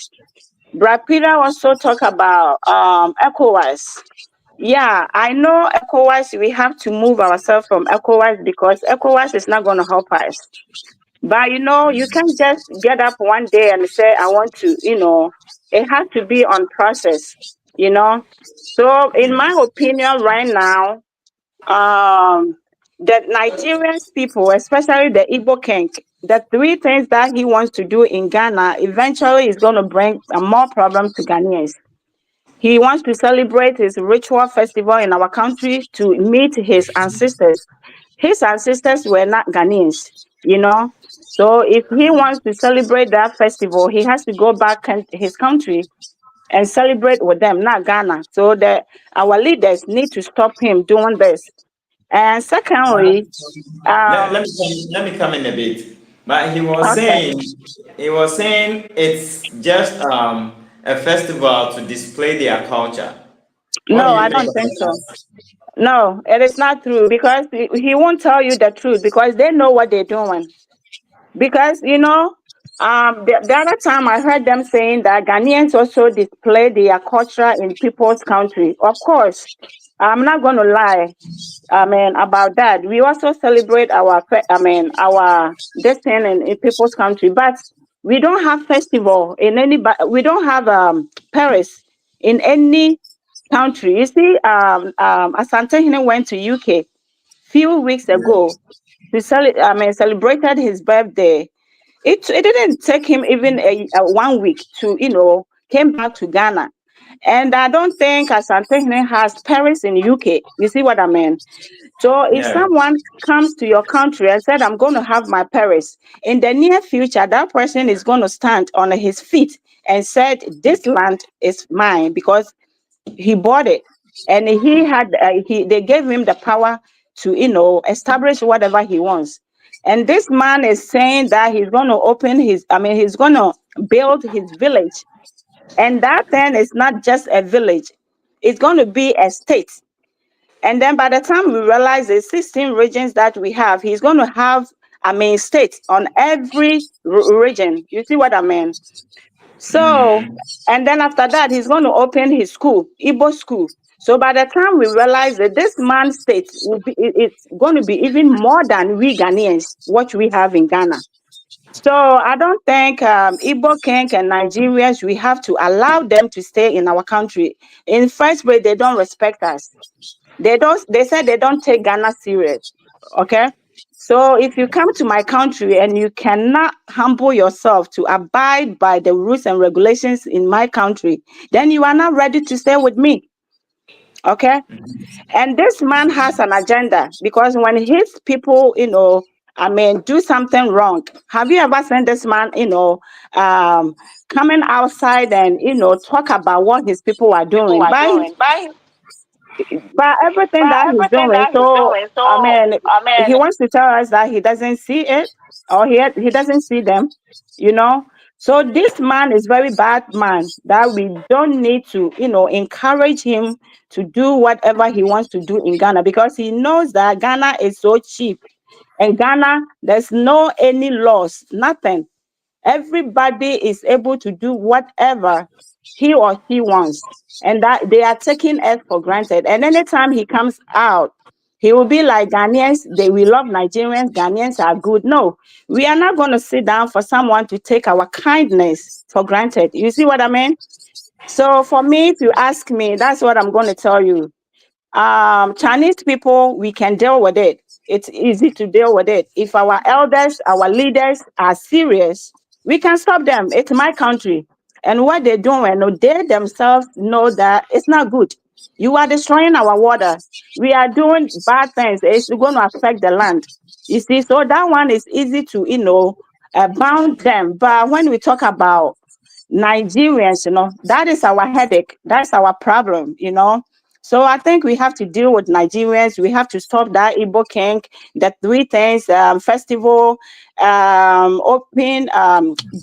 Brad Peter also talk about ECOWAS. Yeah, I know ECOWAS, we have to move ourselves from ECOWAS because ECOWAS is not going to help us. But, you can't just get up one day and say, I want to, it has to be on process, So in my opinion right now, the Nigerian people, especially the Igbo king, the three things that he wants to do in Ghana eventually is going to bring more problems to Ghanaians. He wants to celebrate his ritual festival in our country to meet his ancestors. His ancestors were not Ghanaians, So if he wants to celebrate that festival, he has to go back to his country and celebrate with them, not Ghana. So our leaders need to stop him doing this. And secondly, let me come in a bit. But he was saying it's just a festival to display their culture. What do no, you I think don't about think so. that? No, it is not true because he won't tell you the truth because they know what they're doing. Because, the other time I heard them saying that Ghanaians also display their culture in people's country. Of course, I'm not going to lie. About that, we also celebrate our destiny in people's country, but we don't have festival in any. We don't have Paris in any country. You see, Asante Hene went to UK few weeks ago to celebrated his birthday. It didn't take him even a 1 week to came back to Ghana, and I don't think Asante Hene has Paris in UK. You see what I mean? So if someone comes to your country and said, I'm going to have my Paris, in the near future, that person is going to stand on his feet and said, this land is mine because he bought it. And they gave him the power to, establish whatever he wants. And this man is saying that he's going to he's going to build his village. And that then is not just a village. It's going to be a state. And then by the time we realize the 16 regions that we have, he's going to have, states on every region. You see what I mean? So, and then after that, he's going to open his school, Igbo school. So by the time we realize that this man's state it's going to be even more than we Ghanaians, what we have in Ghana. So I don't think Igbo King and Nigerians, we have to allow them to stay in our country. In first place, they don't respect us. They said they don't take Ghana serious. Okay. So if you come to my country and you cannot humble yourself to abide by the rules and regulations in my country, then you are not ready to stay with me. Okay. And this man has an agenda because when his people, do something wrong. Have you ever seen this man, coming outside and, talk about what his people are doing? But everything that he's doing, so he wants to tell us that he doesn't see it or he doesn't see them, So this man is very bad man that we don't need to, encourage him to do whatever he wants to do in Ghana, because he knows that Ghana is so cheap. And Ghana, there's no any laws, nothing. Everybody is able to do whatever he or she wants, and that they are taking us for granted. And anytime he comes out, he will be like, Ghanaians, we love Nigerians, Ghanaians are good. No, we are not going to sit down for someone to take our kindness for granted. You see what I mean? So for me, if you ask me, that's what I'm going to tell you. Chinese people, we can deal with it. It's easy to deal with it. If our elders, our leaders are serious, we can stop them. It's my country. And what they're doing, they themselves know that it's not good. You are destroying our water. We are doing bad things. It's going to affect the land. You see, so that one is easy to, bound them. But when we talk about Nigerians, that is our headache. That's our problem. So I think we have to deal with Nigerians. We have to stop that Igbo King, the 3 things, festival,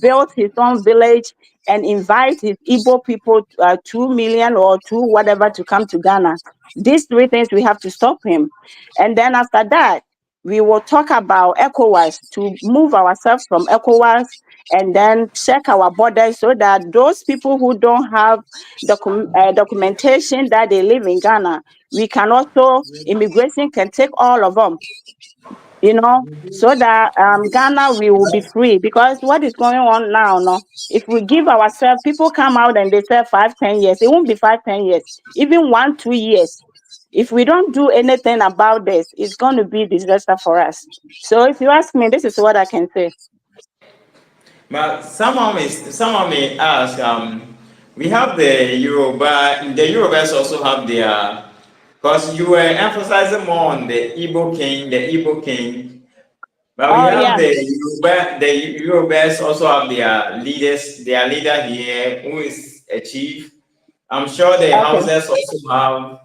built his own village and invite his Igbo people, 2 million or 2 whatever, to come to Ghana. These 3 things, we have to stop him. And then after that, we will talk about ECOWAS, to move ourselves from ECOWAS and then check our borders, so that those people who don't have documentation that they live in Ghana, we can also, immigration can take all of them, so that Ghana, we will be free. Because what is going on now, no? If we give ourselves, people come out and they say 5-10 years, it won't be 5-10 years, even 1-2 years. If we don't do anything about this, it's going to be disaster for us. So if you ask me, this is what I can say. But someone may ask, we have the Yoruba, the Yorubas also have their, because you were emphasizing more on the Igbo King, but we have the Yorubas also have their leader here, who is a chief. I'm sure the houses also have,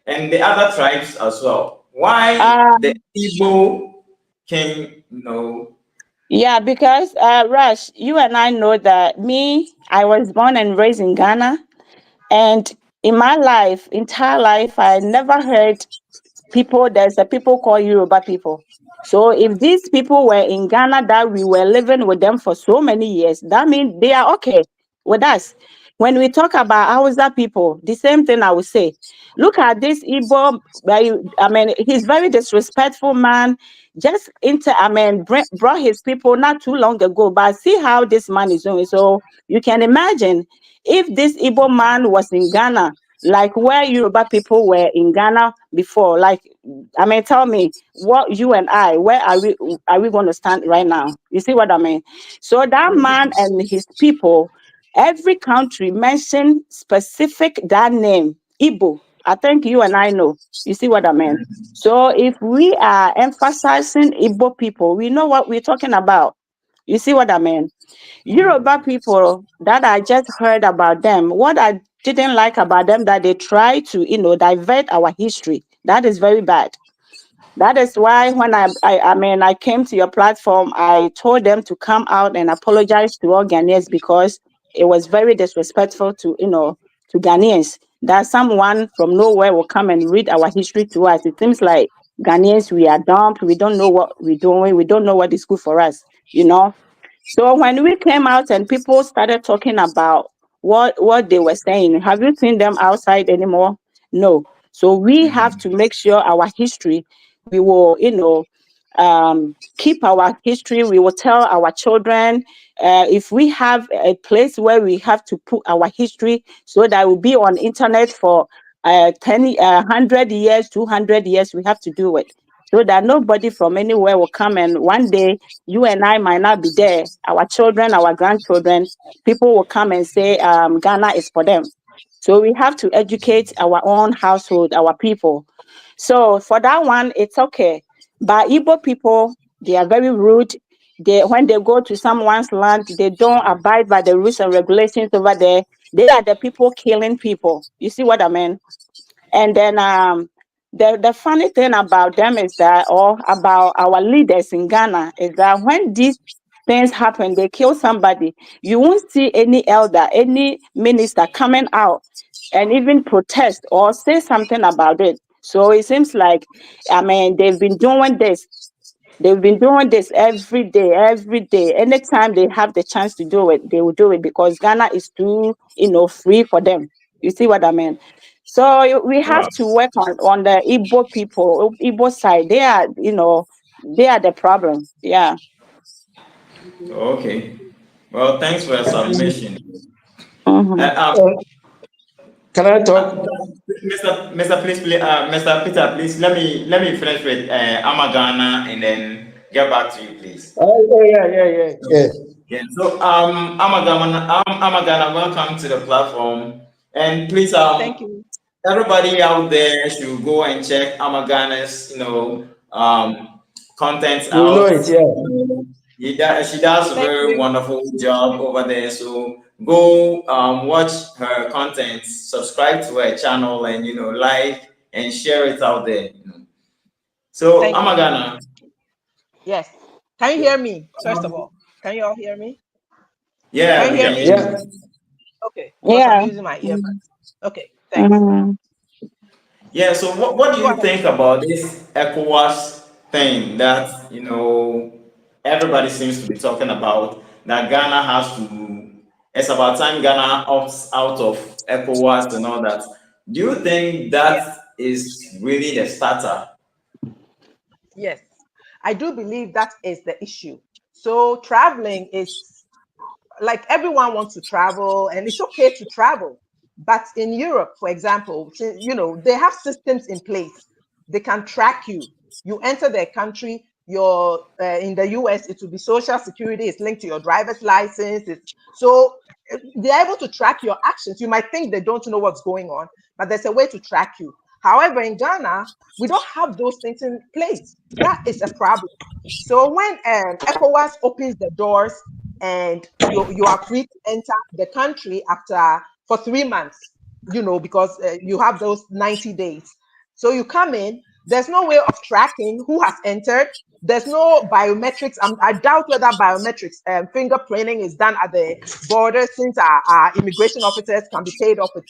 and the other tribes as well. Why the Igbo King, Yeah, because Rush, you and I know that I was born and raised in Ghana, and in my entire life, I never heard there's a people called Yoruba people. So if these people were in Ghana, that we were living with them for so many years, that means they are okay with us. When we talk about Hausa people, the same thing I would say. Look at this Igbo, he's very disrespectful man. Just brought his people not too long ago, but see how this man is doing. So you can imagine if this Igbo man was in Ghana, like where Yoruba people were in Ghana before. Tell me, what you and I, where are we going to stand right now? You see what I mean? So that man and his people, every country mentioned specific that name, Igbo. I think you and I know. You see what I mean? So if we are emphasizing Igbo people, we know what we're talking about. You see what I mean? Yoruba people that I just heard about them, what I didn't like about them, that they try to, divert our history. That is very bad. That is why when I came to your platform, I told them to come out and apologize to all Ghanaians, because it was very disrespectful to Ghanaians, that someone from nowhere will come and read our history to us. It seems like Ghanaians, we are dumb. We don't know what we're doing. We don't know what is good for us, So when we came out and people started talking about what they were saying, have you seen them outside anymore? No. So we have to make sure our history, we will, keep our history. We will tell our children, if we have a place where we have to put our history, so that will be on internet for 100 years, 200 years, we have to do it, so that nobody from anywhere will come, and one day you and I might not be there. Our children, our grandchildren, people will come and say, Ghana is for them. So we have to educate our own household, our people. So for that one, it's okay. But Igbo people, they are very rude. When they go to someone's land, they don't abide by the rules and regulations over there. They are the people killing people. You see what I mean? And then the funny thing about them is that, or about our leaders in Ghana, is that when these things happen, they kill somebody, you won't see any elder, any minister coming out and even protest or say something about it. So it seems like, I mean, they've been doing this. They've been doing this every day, every day. Anytime they have the chance to do it, they will do it because Ghana is too, free for them. You see what I mean? So we have to work on the Igbo people, Igbo side. They are, they are the problem. Yeah. Okay. Well, thanks for your submission. Mhm. Can I talk? Mr. Please, Mr. Peter, please let me finish with Amagana and then get back to you, please. Oh, yeah. Yeah. So Amagana, welcome to the platform, and please Thank you. everybody out there should go and check Amagana's contents You out. know it, yeah. She does a very wonderful job over there. So go watch her content, subscribe to her channel, and like and share it out there. So Thank you. Amagana. Yes. Can you hear me? First of all, can you all hear me? Yeah, can you hear me? Yeah. Okay. Because Yeah. I'm using my earbuds. Okay. Thanks. Mhm. Yeah. So what do you think about this ECOWAS thing that everybody seems to be talking about, that Ghana has to? It's about time Ghana opts out of ECOWAS and all that. Do you think that is really the starter? Yes. I do believe that is the issue. So traveling is like everyone wants to travel and it's okay to travel. But in Europe, for example, they have systems in place. They can track you. You enter their country, you're in the US, it will be social security, it's linked to your driver's license. So they're able to track your actions. You might think they don't know what's going on, but there's a way to track you. However, in Ghana, we don't have those things in place. That is a problem. So when ECOWAS opens the doors and you are free to enter the country for 3 months, because you have those 90 days. So you come in, there's no way of tracking who has entered. There's no biometrics. I doubt whether biometrics fingerprinting is done at the border, since our immigration officers can be paid off with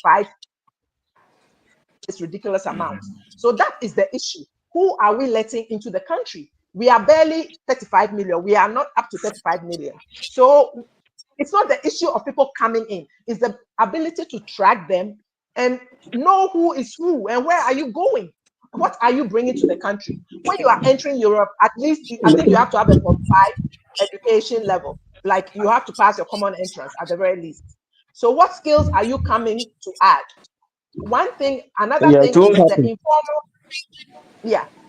this ridiculous amount. So that is the issue. Who are we letting into the country? We are barely 35 million. We are not up to 35 million. So it's not the issue of people coming in. It's the ability to track them and know who is who and where are you going. What are you bringing to the country? When you are entering Europe, at least I think you have to have a Form 5 education level. Like you have to pass your common entrance at the very least. So what skills are you coming to add? One thing, another thing is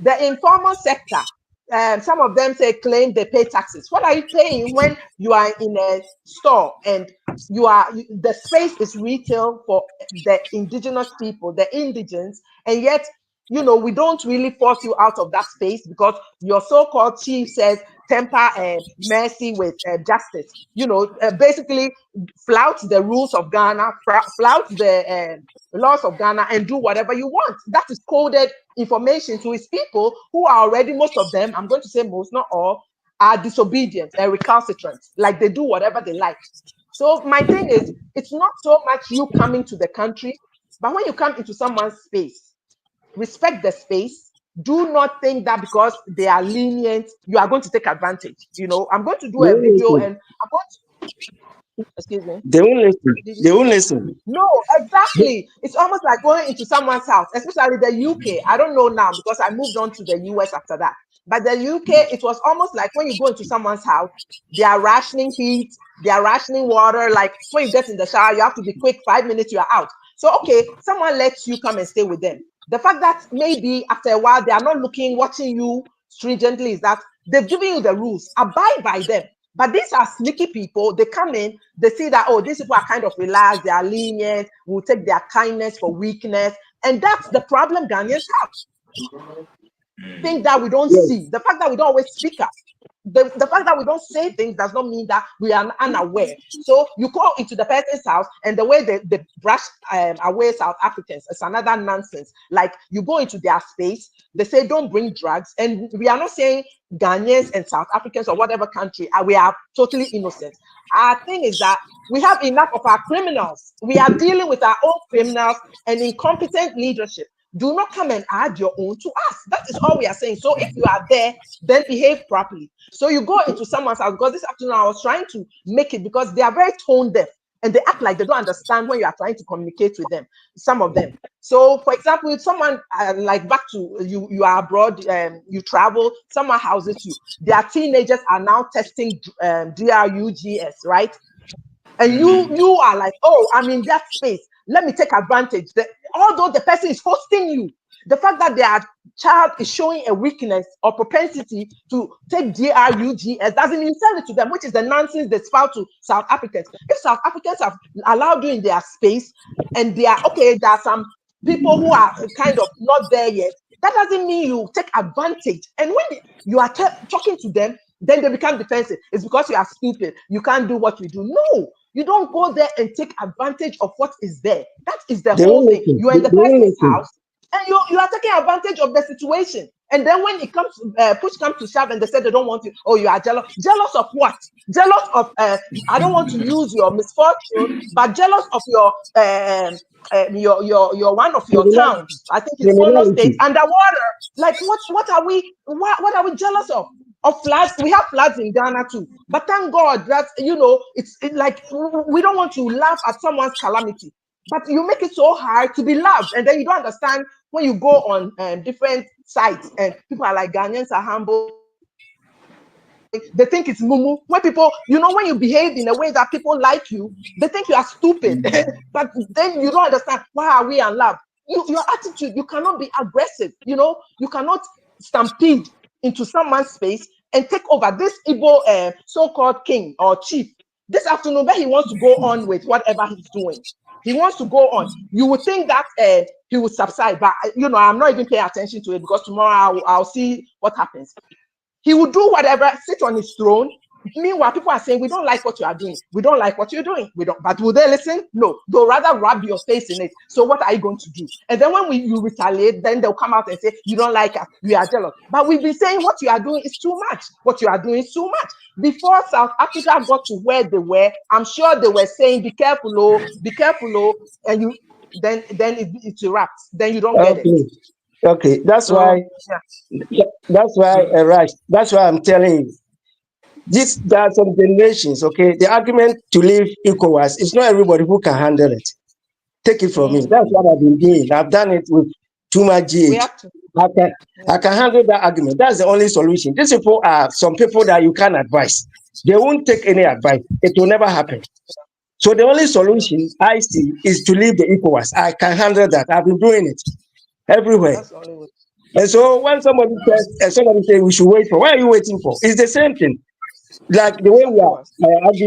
the informal sector. Some of them claim they pay taxes. What are you paying when you are in a store and the space is retail for the indigenous people, the indigents, and yet we don't really force you out of that space because your so-called chief says temper mercy with justice. Basically flout the rules of Ghana, flout the laws of Ghana, and do whatever you want. That is coded information to his people who are already, most of them, I'm going to say most, not all, are disobedient and recalcitrant. Like they do whatever they like. So my thing is, it's not so much you coming to the country, but when you come into someone's space, respect the space. Do not think that because they are lenient, you are going to take advantage. I'm going to do a video and I'm going to, excuse me. They won't listen. They won't listen. No, exactly. It's almost like going into someone's house, especially the UK. I don't know now because I moved on to the US after that. But the UK, it was almost like when you go into someone's house, they are rationing heat, they are rationing water. Like when you get in the shower, you have to be quick, 5 minutes, you are out. So, okay, someone lets you come and stay with them. The fact that maybe after a while, they are not watching you stringently is that they've given you the rules. Abide by them. But these are sneaky people. They come in, they see that, oh, these people are kind of relaxed, they are lenient, will take their kindness for weakness. And that's the problem Ghanaians have. Thing that we don't see. The fact that we don't always speak up. the fact that we don't say things does not mean that we are unaware. So you go into the person's house, and the way they brush away South Africans is another nonsense. Like, you go into their space, they say don't bring drugs, and we are not saying Ghanaians and South Africans or whatever country we are totally innocent. Our thing is that we have enough of our criminals. We are dealing with our own criminals and incompetent leadership. Do not come and add your own to us. That is all we are saying. So if you are there, then behave properly. So you go into someone's house, because this afternoon I was trying to make it, because they are very tone deaf and they act like they don't understand when you are trying to communicate with them, some of them. So for example, if someone like back to you are abroad, you travel, someone houses you, their teenagers are now testing drugs, right? And you are like, oh, I'm in that space, let me take advantage. Although the person is hosting you, the fact that their child is showing a weakness or propensity to take drugs doesn't mean sell it to them, which is the nonsense they spout to South Africans. If South Africans have allowed you in their space, and they are okay, there are some people who are kind of not there yet, that doesn't mean you take advantage. And when you are talking to them, then they become defensive. It's because you are stupid, you can't do what we do. No, you don't go there and take advantage of what is there. That is the whole thing. You are in the person's house, and you are taking advantage of the situation. And then when it comes, push comes to shove, and they say they don't want you, oh, you are jealous. Jealous of what? Jealous of, I don't want to use your misfortune, but jealous of your one of your towns. I think it's Mono State underwater. Like, what are we jealous of? Of floods. We have floods in Ghana too, but thank God that, it's like we don't want to laugh at someone's calamity, but you make it so hard to be loved, and then you don't understand when you go on different sites and people are like, Ghanaians are humble. They think it's mumu. When people, when you behave in a way that people like you, they think you are stupid. But then you don't understand, why are we unloved? Your attitude, you cannot be aggressive. You cannot stampede into someone's space and take over. This Igbo so-called king or chief, this afternoon, but he wants to go on with whatever he's doing. He wants to go on. You would think that he would subside, but I'm not even paying attention to it, because tomorrow I'll see what happens. He will do whatever, sit on his throne. Meanwhile, people are saying, we don't like what you are doing. We don't like what you're doing. We don't. But will they listen? No. They'll rather rub your face in it. So what are you going to do? And then when you retaliate, then they'll come out and say, you don't like us. You are jealous. But we've been saying what you are doing is too much. What you are doing is too much. Before South Africa got to where they were, I'm sure they were saying, be careful, oh, and then it erupts. Then you don't get it. Okay, that's why Raj, that's why I'm telling you. There are some generations, okay? The argument to leave ECOWAS, it's not everybody who can handle it. Take it from me. That's what I've been doing. I've done it with too much GH. I can handle that argument. That's the only solution. These people are some people that you can't advise. They won't take any advice. It will never happen. So the only solution I see is to leave the ECOWAS. I can handle that. I've been doing it everywhere. And so when somebody says we should wait for, what are you waiting for? It's the same thing. Like the way we are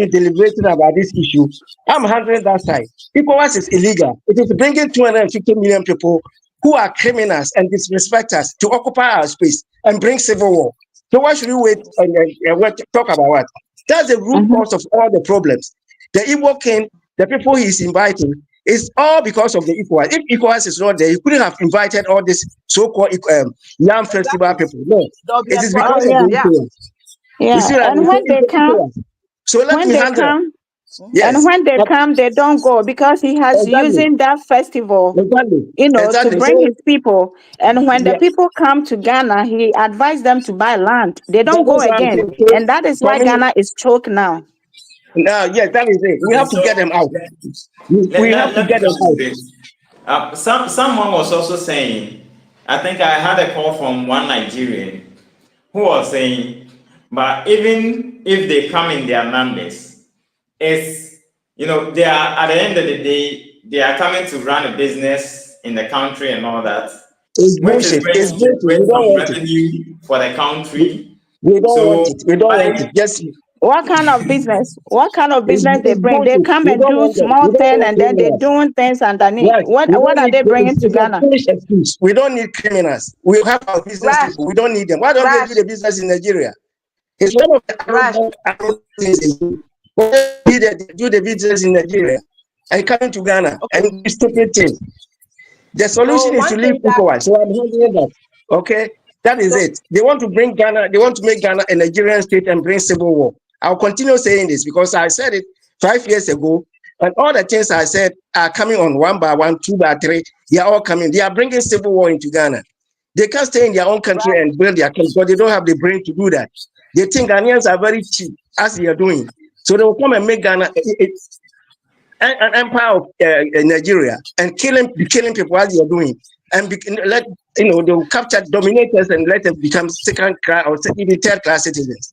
deliberating about this issue, I'm handling that side. ECOWAS is illegal. It is bringing 250 million people who are criminals and disrespect us to occupy our space and bring civil war. So why should we wait and talk about what? That's the root cause of all the problems. The Igbo king, the people he's inviting, is all because of the ECOWAS. If ECOWAS is not there, he couldn't have invited all these so-called Yam Festival people. No, it is because of the ECOWAS. Yeah, and when they come, when they come, they don't go, because he has using that festival, to bring his people. And when the people come to Ghana, he advised them to buy land. They don't go again, and that is why Ghana is choked now. No, yes, that is it. We have to get them out. We have to get them out. Someone was also saying, I think I had a call from one Nigerian who was saying, but even if they come in their numbers, it's, they are, at the end of the day, they are coming to run a business in the country and all that. It's bullshit. It's bullshit. We don't want revenue for the country. We don't want it. We don't want it. Yes. What kind of business? What kind of business they bring? They come and do small things, and then they're doing things underneath. Right. What are they bringing to Ghana? We don't need criminals. We have our business people. We don't need them. Why don't they do the business in Nigeria? It's one of the Right. arrogant things they do. Do the business in Nigeria and coming to Ghana Okay. and do stupid things. The solution So is to one leave thing that ECOWAS. So I'm handling that. Okay, that is it. They want to bring Ghana. They want to make Ghana a Nigerian state and bring civil war. I'll continue saying this because I said it 5 years ago, and all the things I said are coming on one by one, two by three. They are all coming. They are bringing civil war into Ghana. They can't stay in their own country and build their country because they don't have the brain to do that. They think Ghanaians are very cheap, as they are doing. So they will come and make Ghana an empire of Nigeria and be killing people as they are doing. And let they will capture dominators and let them become second class or even third class citizens.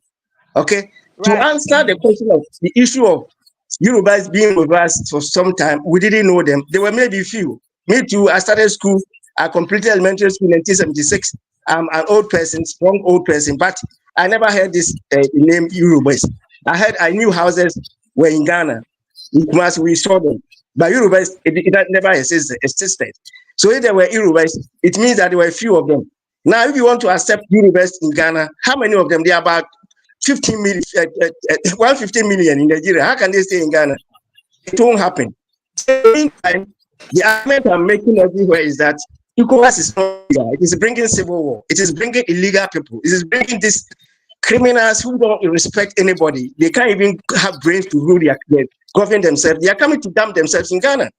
Okay. To answer the question of the issue of Yorubas being with us for some time, we didn't know them. There were maybe few. Me too. I started school. I completed elementary school in 1976. I'm an old person, strong old person, but I never heard this name Yorubas. I knew houses were in Ghana. We saw them. But Yorubas, it never existed. So if there were Yorubas, it means that there were a few of them. Now, if you want to accept Yorubas in Ghana, how many of them? There are about 15 million, 115 million in Nigeria. How can they stay in Ghana? It won't happen. Meantime, the argument I'm making everywhere is that ECOWAS is not illegal. It is bringing civil war. It is bringing illegal people. It is bringing these criminals who don't respect anybody. They can't even have brains to rule their govern themselves. They are coming to dump themselves in Ghana.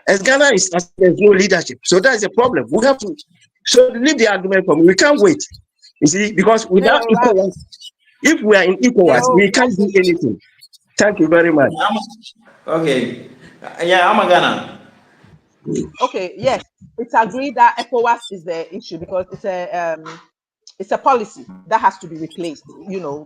As Ghana there's no leadership. So that's a problem. We have to leave the argument from we can't wait. You see, because without ECOWAS, if we are in ECOWAS, we can't do anything. Thank you very much. Okay. Yeah, I'm a Ghana. Okay, yes, it's agreed that ECOWAS is the issue because it's a policy that has to be replaced,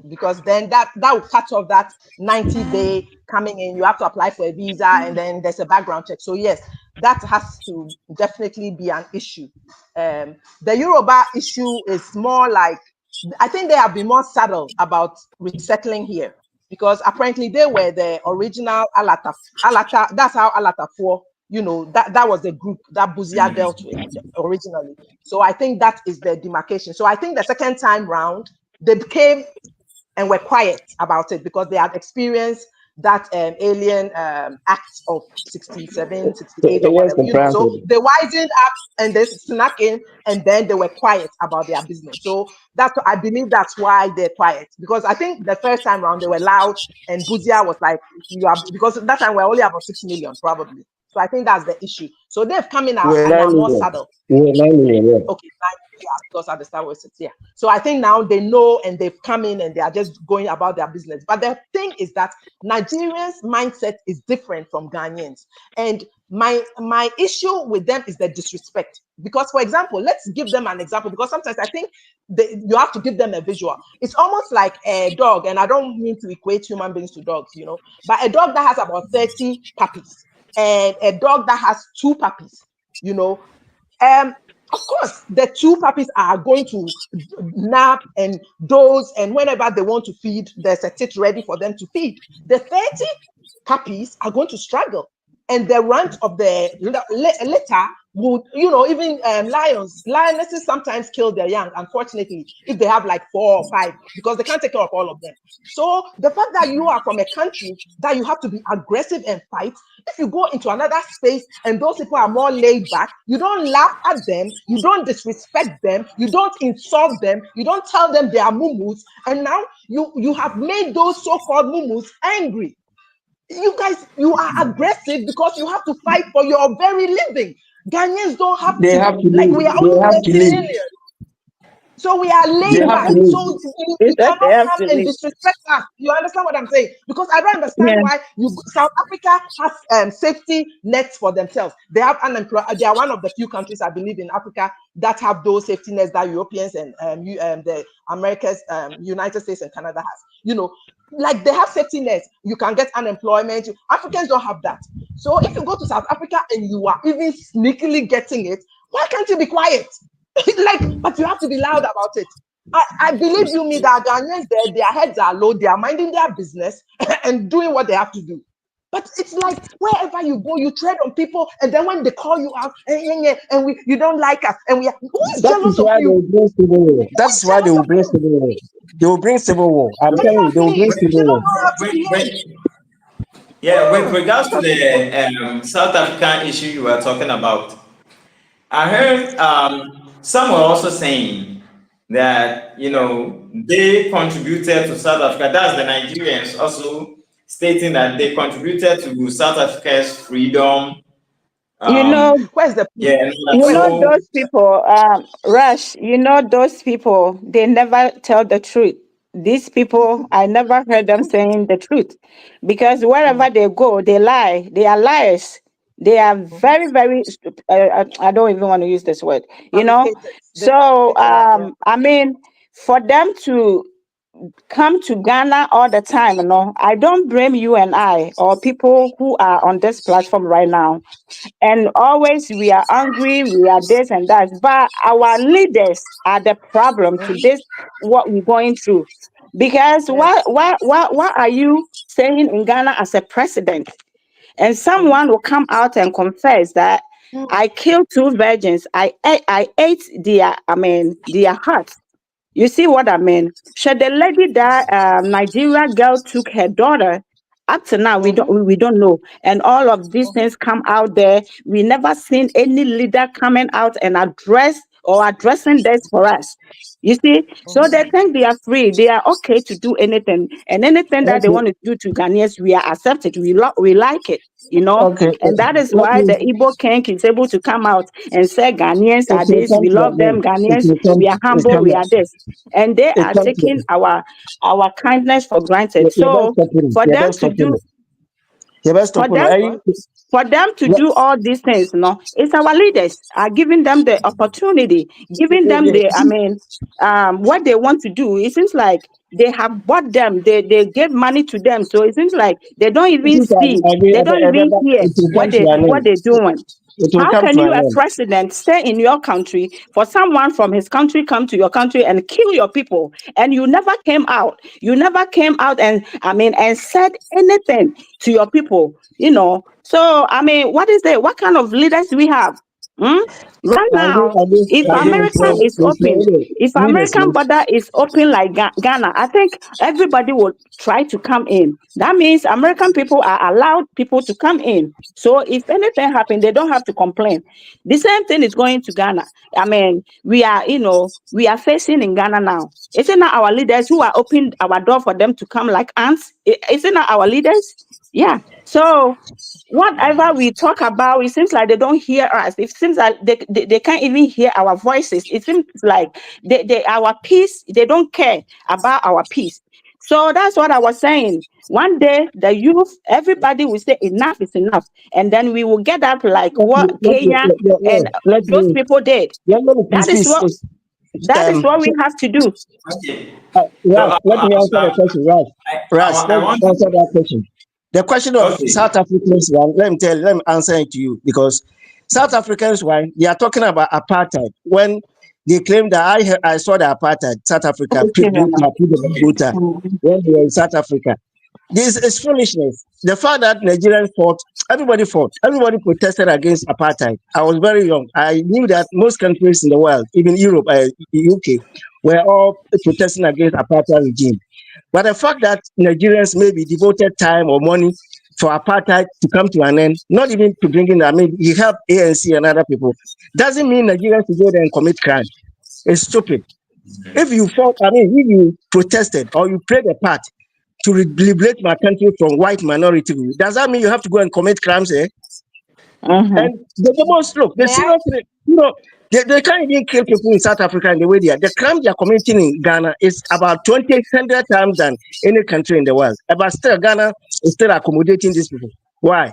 because then that will cut off that 90-day coming in. You have to apply for a visa and then there's a background check. So yes, that has to definitely be an issue. The Yoruba issue is more like, I think they have been more subtle about resettling here because apparently they were the original Alata. That's how Alata 4. That was the group that Buzia dealt with originally. So I think that is the demarcation. So I think the second time round, they became and were quiet about it because they had experienced that alien act of 67, 68 or whatever. So they wisened up and they snuck in and then they were quiet about their business. So I believe that's why they're quiet, because I think the first time around they were loud and Buzia was like, because that time we're only about 6 million probably. So I think that's the issue. So they've come in out and are more subtle. Okay, 9 million, because at the start was it, yeah. So I think now they know and they've come in and they are just going about their business. But the thing is that Nigerians' mindset is different from Ghanaians. And my issue with them is the disrespect. Because, for example, let's give them an example, because sometimes I think you have to give them a visual. It's almost like a dog, and I don't mean to equate human beings to dogs, but a dog that has about 30 puppies and a dog that has 2 puppies, of course, the 2 puppies are going to nap and doze, and whenever they want to feed, there's a tit ready for them to feed. The 30 puppies are going to struggle, and the runt of the litter would, even lionesses sometimes kill their young, unfortunately, if they have like 4 or 5, because they can't take care of all of them. So the fact that you are from a country that you have to be aggressive and fight, if you go into another space and those people are more laid back, you don't laugh at them, you don't disrespect them, you don't insult them, you don't tell them they are mumus, and now you have made those so-called mumus angry. You guys, you are aggressive because you have to fight for your very living. Ghanaians don't have they to. Have to like leave. we are They only have to 30 leave. million. So we are laid back. So you cannot come and disrespect us. You understand what I'm saying? Because I don't understand why South Africa has safety nets for themselves. They have unemployment. They are one of the few countries, I believe, in Africa that have those safety nets that Europeans and the Americas, United States and Canada has. Like they have safety nets. You can get unemployment. Africans don't have that. So if you go to South Africa and you are even sneakily getting it, why can't you be quiet? But you have to be loud about it. I believe you me that Ghanaians, their heads are low, they are minding their business and doing what they have to do. But it's like wherever you go, you tread on people, and then when they call you out, and you don't like us, and who is That is jealous of why they you? will bring civil war. Who That's is why they jealous will of bring you? civil war. They will bring civil war. I'm telling you, they will bring Exactly. civil You war. don't know how to behave. Yeah, with regards to the South African issue you were talking about, I heard some were also saying that they contributed to South Africa. That's the Nigerians also stating that they contributed to South Africa's freedom. You know, Where's the proof? Yeah, and all that. You Where's know the So proof? those people, Rush, those people, they never tell the truth. These people, I never heard them saying the truth because wherever they go, they lie. They are liars. They are very, very, I don't even want to use this word, Fabricated. They So, fabricate a lot. Yeah. I mean, for them to come to Ghana all the time, I don't blame you and I or people who are on this platform right now, and always we are angry, we are this and that. But our leaders are the problem to this, what we're going through. Because Yes. what are you saying in Ghana as a president? And someone will come out and confess that I killed two virgins. I ate their hearts. You see what I mean? Should the lady that Nigeria girl took her daughter, up to now we don't know, and all of these things come out there. We never seen any leader coming out and addressing this for us. You see, so they think they are free, they are okay to do anything, and anything that they Okay, want to do to Ghanaians, we are accepted. We like it, okay. and that is Let why me. the Igbo king is able to come out and say Ghanaians It are will this, come we to love an end. them, It Ghanaians, will come. we are It humble, come. we are this, and they It are comes to. taking our kindness for granted. Your best So stopping. for Your them best to stopping. do Your best for stopping. them for them to do all these things, it's our leaders are giving them the opportunity, giving them what they want to do. It seems like they have bought them, they gave money to them. So it seems like they don't This even is see, they don't even hear it will what come to an what end. they're doing. It will How come can to you, an a end. president, stay in your country for someone from his country come to your country and kill your people, and you never came out? You never came out and and said anything to your people. So what kind of leaders we have? Hmm? Right now, if America is open, if American Seriously, border is open like Ghana, I think everybody will try to come in. That means American people are allowed people to come in. So if anything happens, they don't have to complain. The same thing is going to Ghana. We are facing in Ghana now. Is it not our leaders who are opening our door for them to come like ants? Is it not our leaders? Yeah. So whatever we talk about, it seems like they don't hear us. It seems like they can't even hear our voices. It seems like our peace, they don't care about our peace. So that's what I was saying. One day, the youth, everybody will say enough is enough. And then we will get up like what Kenya and let those me people did. let me That is please. what that is what we have to do. okay. So Raj, let me answer the question. Raj, I let me want answer that question. The question of okay. South Africans one, let me answer it to you, because South Africans one, they are talking about apartheid when they claim that I saw the apartheid South Africa Okay, my people Okay. voter when they were in South Africa. This is foolishness. The fact that Nigerians fought, everybody protested against apartheid. I was very young. I knew that most countries in the world, even Europe, UK, were all protesting against apartheid regime. But the fact that Nigerians maybe devoted time or money for apartheid to come to an end, not even to bring in, you have ANC and other people, doesn't mean Nigerians should go there and commit crime. It's stupid. If you fought, if you protested or you played a part to liberate my country from white minority, does that mean you have to go and commit crimes? And the most look, they May I? seriously, they can't even kill people in South Africa in the way they are. The crime they are committing in Ghana is about 100 times than any country in the world. But still, Ghana is still accommodating these people. Why?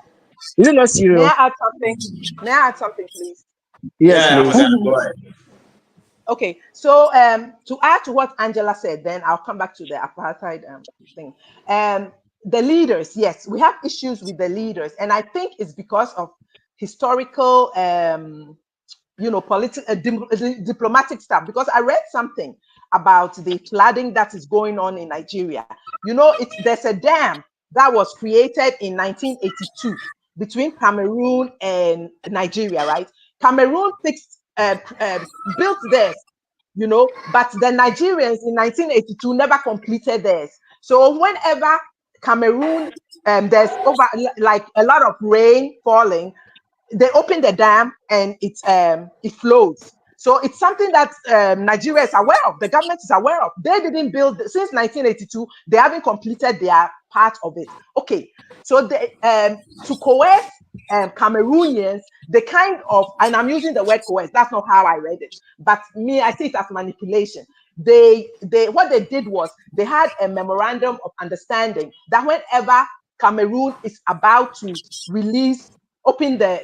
Is it not May serious? I add something? May I add something, please? Yes, Yeah, please. go ahead. Okay, so to add to what Angela said, then I'll come back to the apartheid thing. The leaders, yes, we have issues with the leaders, and I think it's because of historical, diplomatic stuff. Because I read something about the flooding that is going on in Nigeria. There's a dam that was created in 1982 between Cameroon and Nigeria, right? Cameroon built theirs, you know, but the Nigerians in 1982 never completed theirs. So whenever Cameroon, there's like a lot of rain falling, they open the dam and it flows. So it's something that Nigeria is aware of. The government is aware of. They didn't build since 1982. They haven't completed their part of it. Okay, so they to coerce Cameroonians, the kind of, and I'm using the word coerce. That's not how I read it, but me, I see it as manipulation. What they did was they had a memorandum of understanding that whenever Cameroon is about to open the,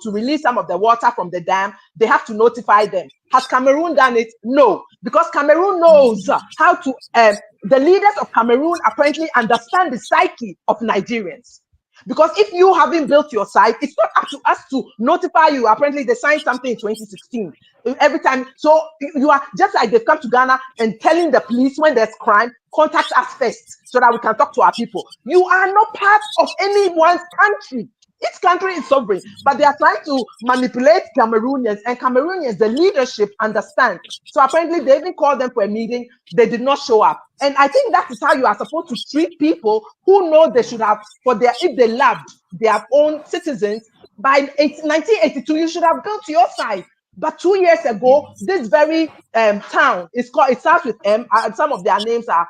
to release some of the water from the dam, they have to notify them. Has Cameroon done it? No, because Cameroon knows how to, the leaders of Cameroon apparently understand the psyche of Nigerians. Because if you haven't built your site, it's not up to us to notify you. Apparently, they signed something in 2016. Every time, so you are just like they've come to Ghana and telling the police when there's crime, contact us first so that we can talk to our people. You are not part of anyone's country. Each country is sovereign, but they are trying to manipulate Cameroonians, and Cameroonians, the leadership, understand. So apparently, they even called them for a meeting. They did not show up, and I think that is how you are supposed to treat people who know they should have, if they loved their own citizens. By 1982, you should have built your side. But 2 years ago, this very town it starts with M. Some of their names are.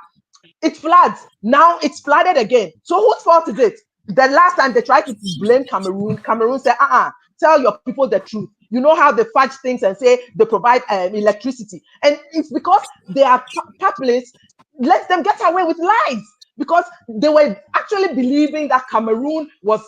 It floods. Now it's flooded again. So whose fault is it? The last time they tried to blame Cameroon said, tell your people the truth. You know how they fudge things and say they provide electricity. And it's because they are populace, let them get away with lies. Because they were actually believing that Cameroon was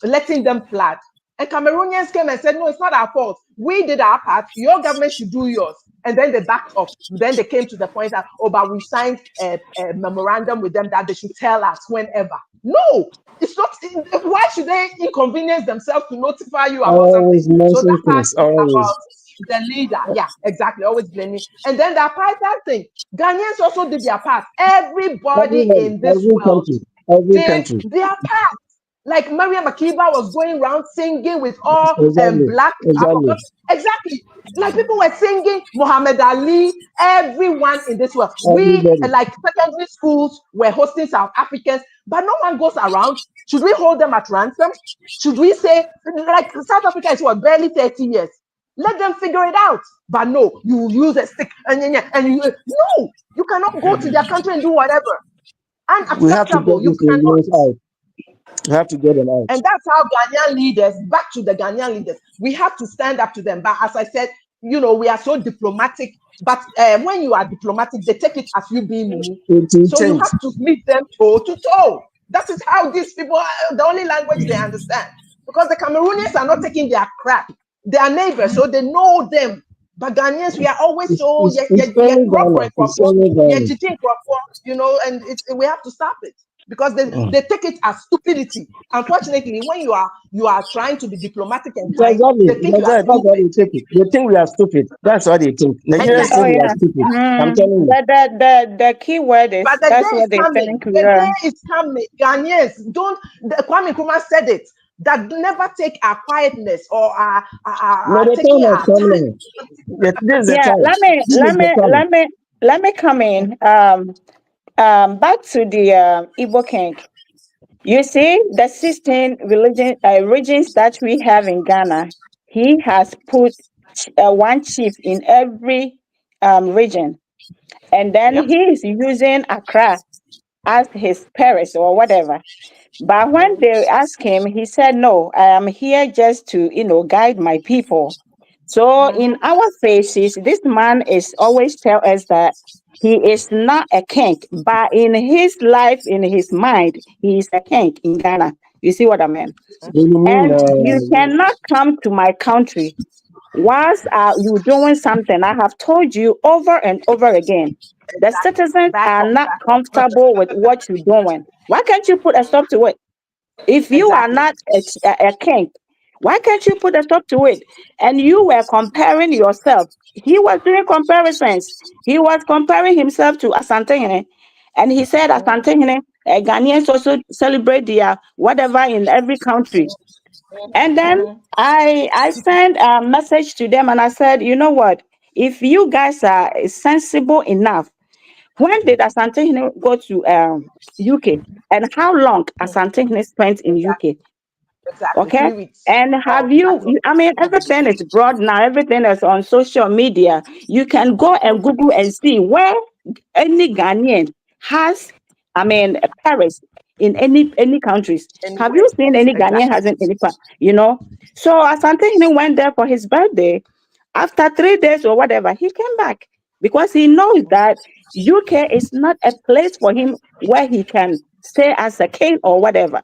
letting them flood. And Cameroonians came and said, no, it's not our fault. We did our part. Your government should do yours. And then they backed off. Then they came to the point that, but we signed a memorandum with them that they should tell us whenever. No, it's not. Why should they inconvenience themselves to notify you about something? So that part is about the leader. Yeah, exactly. Always blaming. And then the apartheid thing. Ghanaians also did their part. Everybody in this world did their part. Like Maria Makiba was going around singing with all black people. Exactly. Like people were singing Muhammad Ali, everyone in this world. Like secondary schools were hosting South Africans, but no one goes around. Should we hold them at ransom? Should we say, like South Africa is what, barely 30 years? Let them figure it out. But no, you use a stick and you cannot go to their country and do whatever. Unacceptable. You cannot. You have to get them out. And that's how Ghanaian leaders, back to the Ghanaian leaders, we have to stand up to them. But as I said, we are so diplomatic. But when you are diplomatic, they take it as you being me. So you have to meet them toe to toe. That is how these people, the only language they understand. Because the Cameroonians are not taking their crap. They are neighbors, so they know them. But Ghanaians, we are always so, and we have to stop it. Because they take it as stupidity. Unfortunately, when you are trying to be diplomatic and kind, they think they think we are stupid. That's what they think. Nigerians think we are stupid. I'm telling you. The key word is that's what they think. The day is coming. Ghanaians Kwame Nkrumah said it. That never take our quietness or our taking our time. Let me come in. Back to the Igbo King. You see, the 16 regions that we have in Ghana, he has put one chief in every region. And then he is using Accra as his parish or whatever. But when they asked him, he said, no, I am here just to, guide my people. So in our faces, this man is always tell us that he is not a king, but in his life, in his mind, he is a king in Ghana. You see what I mean? And you cannot come to my country whilst you doing something. I have told you over and over again. The citizens are not comfortable with what you're doing. Why can't you put a stop to it? If you are not a king, why can't you put a stop to it? And you were comparing yourself. He was doing comparisons. He was comparing himself to Asante Hene. And he said, Asante Hene, Ghanaians also celebrate their whatever in every country. And then I sent a message to them and I said, you know what? If you guys are sensible enough, when did Asante go to UK? And how long Asante spent in UK? Exactly. Okay. 3 weeks. And have you, I mean, everything is broad now, everything is on social media. You can go and Google and see where any Ghanaian has, I mean, Paris in any countries. Have Anywhere. you seen any Ghanaian Exactly. hasn't any, you know? So Asante went there for his birthday. After 3 days or whatever, he came back because he knows that UK is not a place for him where he can stay as a king or whatever.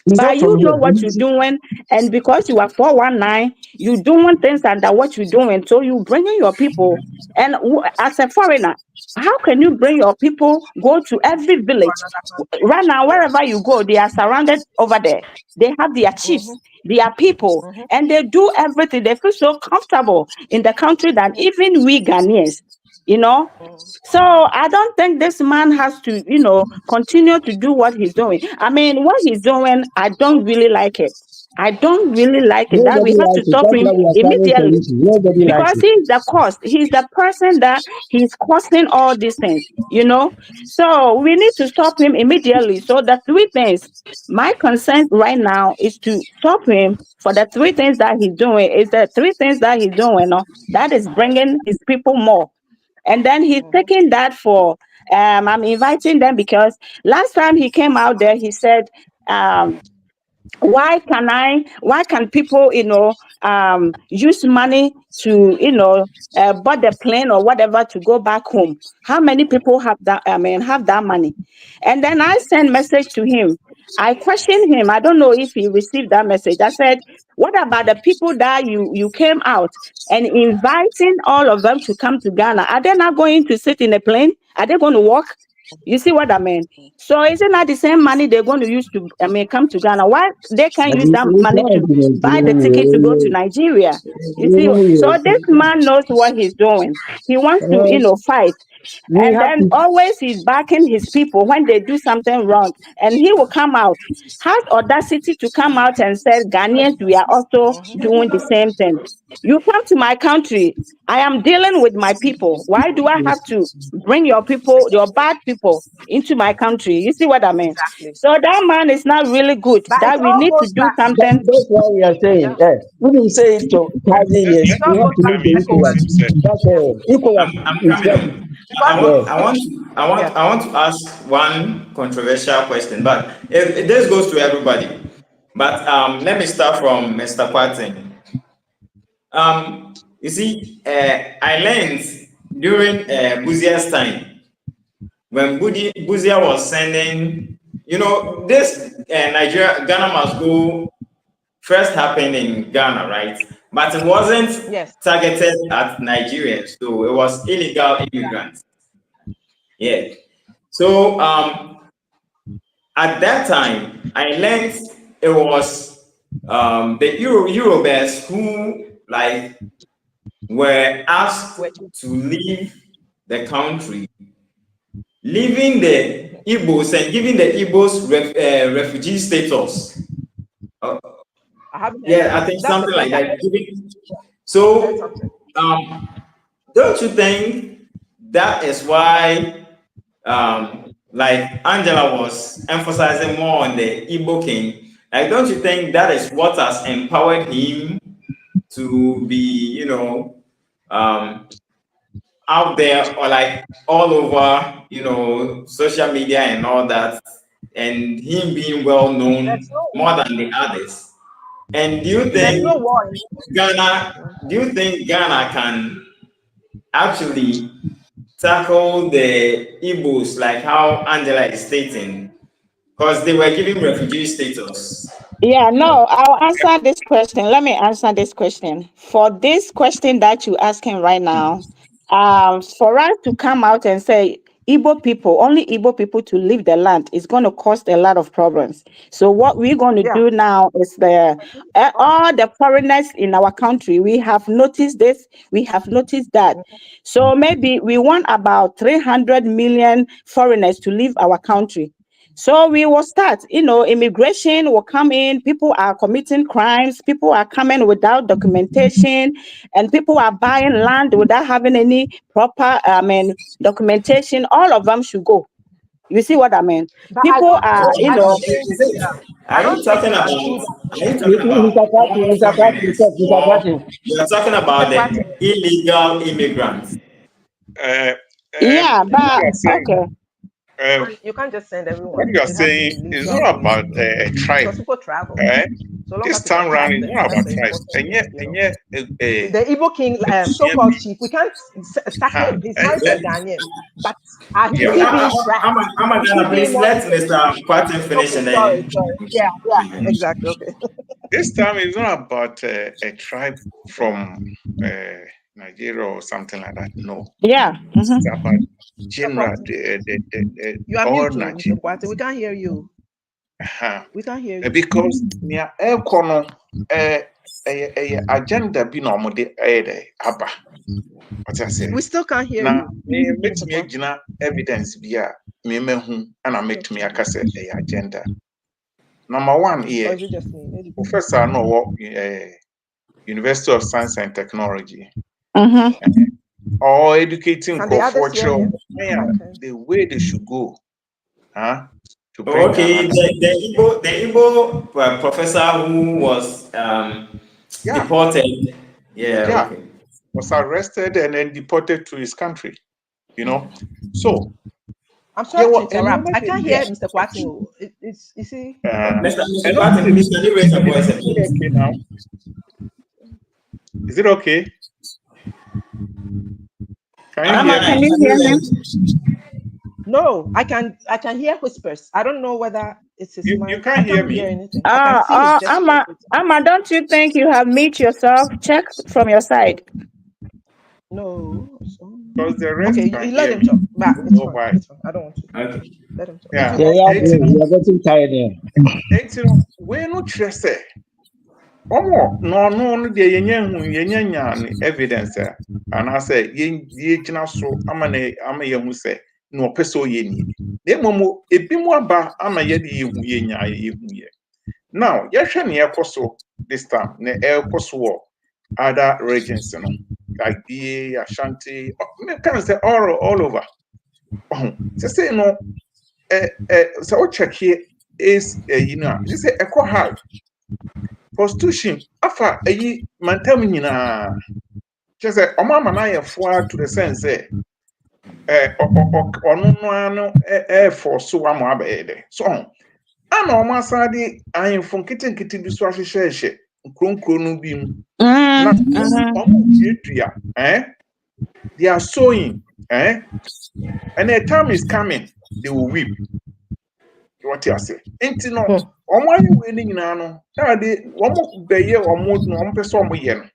He's But not from you know what here. you're doing, and because you are 419, you doing things under what you're doing. So you bringing your people, and as a foreigner, how can you bring your people go to every For village? another Right country. now, Yes. wherever you go, they are surrounded over there. They have their chiefs, their people, and they do everything. They feel so comfortable in the country than even we Ghanaians, you know. So I don't think this man has to, continue to do what he's doing. I mean, what he's doing, I don't really like it. I don't really like it. That we Nobody have to likes it. stop That's him why we are standing for immediately it. Nobody likes because it. he's the cause. He's the person that he's causing all these things. So we need to stop him immediately. So the three things, my concern right now is to stop him for the three things that he's doing. Is the three things that he's doing, that is bringing his people more. And then he's taking that for, I'm inviting them because last time he came out there, he said, um, why can people, use money to, board the plane or whatever to go back home? How many people have that, have that money? And then I sent message to him. I questioned him. I don't know if he received that message. I said, what about the people that you came out and inviting all of them to come to Ghana? Are they not going to sit in a plane? Are they going to walk? You see what I mean? So is it not the same money they're going to use to, come to Ghana? Why they can't And use that it's money not to argument. buy the ticket to go to Nigeria? You see, so this man knows what he's doing. He wants to, fight. We And have then to. always he's backing his people when they do something wrong. And he will come out, has audacity to come out and say, Ghanaians, we are also doing the same thing. You come to my country, I am dealing with my people. Why do I have to bring your people, your bad people, into my country? You see what I mean? Exactly. So that man is not really good. But it That we all need to goes do back. something. That's why we are saying, we didn't say it to 1,000 years. It all We have goes to back make to the Let me ECOWAS. ECOWAS. say, That's all. ECOWAS I'm is coming what. in. Because I want to ask one controversial question, but this goes to everybody. But let me start from Mr. Quatin. You see, I learned during Buzia's time when Buzia was sending, this Ghana must go first happened in Ghana, right? But it wasn't yes. targeted at Nigerians, so it was illegal immigrants. Yeah. So at that time, I learned it was the Eurobers who were asked to leave the country, leaving the Igbos and giving the Igbos refugee status. I haven't heard Yeah, that. I think That's the something like first I that. heard. Heard So, something. don't you think that is why, like Angela was emphasizing more on the Igbo king? Like, don't you think that is what has empowered him to be, out there or like all over, social media and all that, and him being well known There's no more war. than the others? And do you There's no think war. Ghana can actually tackle the Igbos like how Angela is stating? Because they were given refugee status. Yeah, no, I'll answer this question. Let me answer this question. For this question that you're asking right now, for us to come out and say Igbo people, only Igbo people to leave the land is going to cause a lot of problems. So what we're going to Yeah. do now is all the foreigners in our country, we have noticed this, we have noticed that. So maybe we want about 300 million foreigners to leave our country. So we will start, immigration will come in, people are committing crimes, people are coming without documentation, and people are buying land without having any proper, documentation. All of them should go. You see what I mean? But People are, I don't think Is it? I Are don't you think talking we about? should do that. Are you talking about Mr. Kraken, Mr. or Kraken. you're talking about Mr. the Kwati, illegal immigrants? yeah, What but you are saying, okay. you can't just send what everyone. you are It has to be saying is legal not about a tribe. because people travel. So long This as it's a time round tribe, is then not that's about the tribes. important thing. The Igbo king, so-called chief, we can't sack him. He's married to a Ghanaian. But yeah. is he being tracked? I'm Is he gonna being please let monitored? Mr. Quatin finish Okay, and sorry. then. Yeah, exactly. Okay. This time is not about a tribe from Nigeria or something like that. No, Yeah. it's Mm-hmm. about Mr. general Kwati, the you are all mute too, Mr. Nigerian. Kwati. We can't hear you. We can't hear you. Because near aircon agenda be no more the aba. What I say. We still can't hear Now, you. me Mr. me Kwati. gina evidence be me mehu and I met me akase agenda. Number one Or here, is it just me? Maybe. Professor no work University of Science and Technology Mm-hmm. or educating Can the others hear cultural him? Okay. the way they should go, to bring Okay, Ghana. the Igbo professor who was Yeah, deported. Yeah, yeah, okay. was arrested and then deported to his country. So I'm sorry to and you interrupt. I can't hear yeah, Mr. Kwati. It's you see. Mr. and Quatin, also please can you raise your voice a bit? okay now. Is it okay? Can you hear Can me? you hear him? No, I can hear whispers. I don't know whether it's his You mic. can't I hear can't hear me? anything. I can see his gesture. Amma, don't you think you have mute yourself? Check from your side. No. Because the rest Okay, can you let hear him me. talk. But it's fine. Nobody. It's fine. I don't want to. Okay. Let him talk. Yeah. Yeah, It's we are getting tired here. we no trust Omo no de yenya evidence and I say ye gina so ama ye hu say no person ye ni na emomo ebi mu aba ama ye de ye hu ye nya ye hu ye now ye hwe ne ekoso this time na ekoso other regions no like the Ashanti me can say all over say no so check here is this say eco hard prostitution afa mantam nyinaa kyerɛ sɛ ɔmo ama no ayɛ foa to the sense sɛ ɔno noa no ɛɛfɔ so ama abɛyɛ dɛ so ana ɔmo asan de ahemfo nketenkete bi so ahyehyɛhyɛ nkuro no bi mu na ɔmo duadua they are sowing and a time is coming they will weep what you say nti no ɔmo ayɛ wei no nyinaa no ɛde ɔmo bɛyɛ ɔmo no ɔmo pɛ sɛ ɔmo yɛ no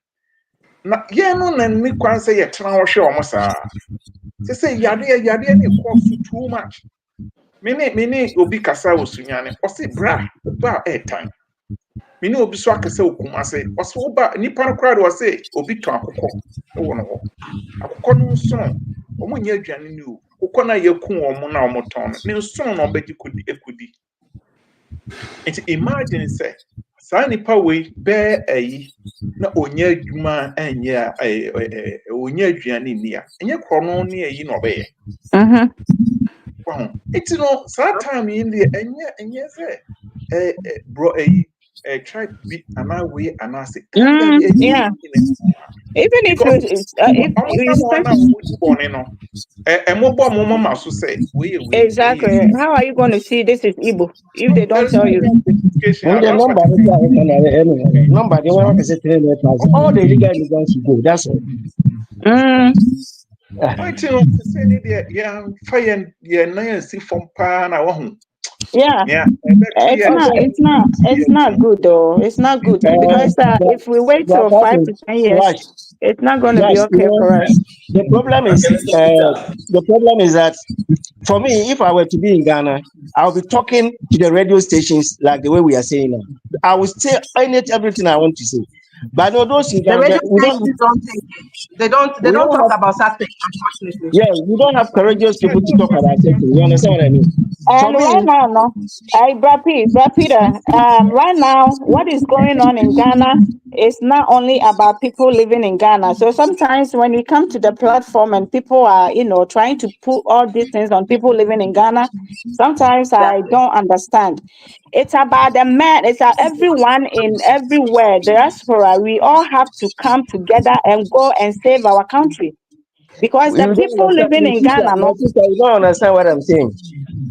na yɛn no na ne kwan sɛ yɛtena hɔ hwɛ ɔmo saa sɛ yadeɛ ne cost too much mene obi kasa wɔ sunyane ɔse bra ba airtime mene obi so akasa wɔ Kumase ɔse woba nipa no koraa de ɔse obi tɔn akokɔ wɔ no hɔ akokɔ no nsono ɔmo nyɛ aduane ni o akokɔ na yɛku ɔmo na ɔmo tɔn no ne nsono na ɔbɛgye ekudi nti imagine sɛ saa nipa wei bɛɛ ayi na onye adwuma anya onye aduane ni a enye krono ne ayi na ɔbɛyɛ iti no saa time yi de enye sɛ bro ayi try bi ana wei ana se Yeah. Even if you spend exactly, how are you going to see this is Igbo if they don't tell you? And the number they want to say 300,000. All the illegal immigrants should go. That's all. Yeah, it's not good though. It's not good because if we wait for 5 to 10 years, it's not going to be okay for us. The problem is that for me, if I were to be in Ghana, I'll be talking to the radio stations like the way we are saying now. I will say everything I want to say. But no, those in Ghana, they don't talk about such things, unfortunately. Yeah, we don't have courageous people to talk about it. You understand what I mean? And right now, no, Peter, right now, what is going on in Ghana is not only about people living in Ghana. So sometimes when we come to the platform and people are, trying to put all these things on people living in Ghana, sometimes I don't understand. It's about the man, it's everyone in everywhere, diaspora. We all have to come together and go and save our country. Because the You don't people understand, living in Ghana, my no, sister, you don't understand what I'm saying.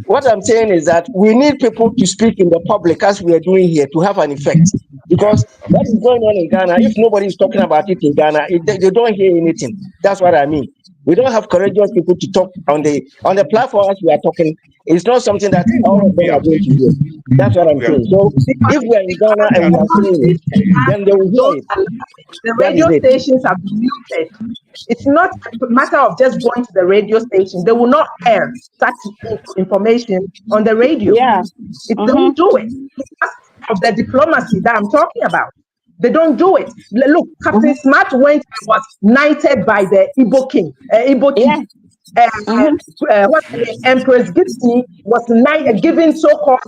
What I'm saying is that we need people to speak in the public as we are doing here to have an effect. Because what is going on in Ghana, if nobody is talking about it in Ghana, they don't hear anything. That's what I mean. We don't have courageous people to talk on the platform as we are talking. It's not something that all of them are going to hear. That's what I'm saying. So if we are in Ghana and we are saying it, then they will hear Don't it. allow it. The That is radio it. stations have been muted. It's not a matter of just going to the radio station. They will not air such information on the radio. yeah. They don't do it because of the diplomacy that I'm talking about. They don't do it. Look, Captain Smart went and was knighted by the Igbo king, Igbo chief. Yeah. What Empress Gibson was given so-called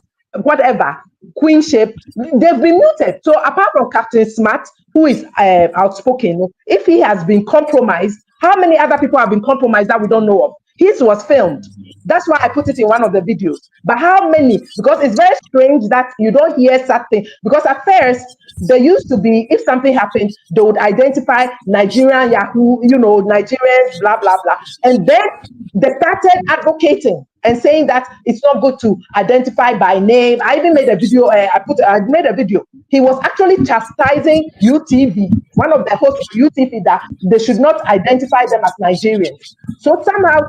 whatever queenship. They've been muted. So apart from Captain Smart, who is outspoken, if he has been compromised, how many other people have been compromised that we don't know of? His was filmed. That's why I put it in one of the videos. But how many? Because it's very strange that you don't hear something. Because at first, there used to be, if something happened, they would identify Nigerian Yahoo, Nigerians, blah, blah, blah. And then they started advocating and saying that it's not good to identify by name. I even made a video. I made a video. He was actually chastising UTV, one of the hosts of UTV, that they should not identify them as Nigerians. So somehow,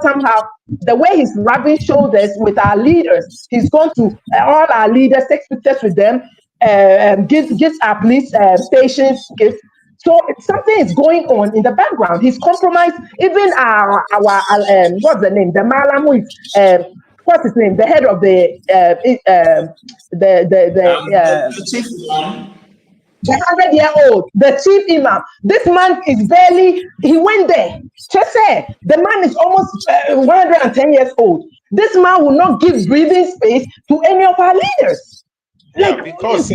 the way he's rubbing shoulders with our leaders, he's gone to all our leaders, takes pictures with them, gives our police stations gifts. So something is going on in the background. He's compromised even our what's the name? The Malam who is what's his name? The head of the 100-year-old, the chief imam. This man is he went there. Just say the man is almost 110 years old. This man will not give breathing space to any of our leaders. Yeah, because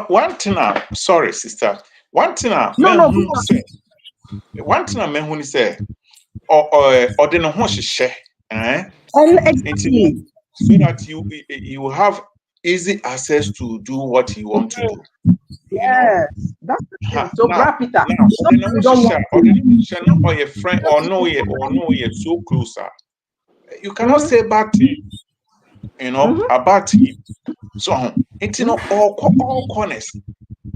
one thing, sorry, sister. One thing, one thing, men say, or the no share, exactly. so that you have easy access to do what you want to do. Yes, that's the thing. So wrap it up. Or your friend, or no, you're so closer. You cannot say bad thing, about him. So it's all corners.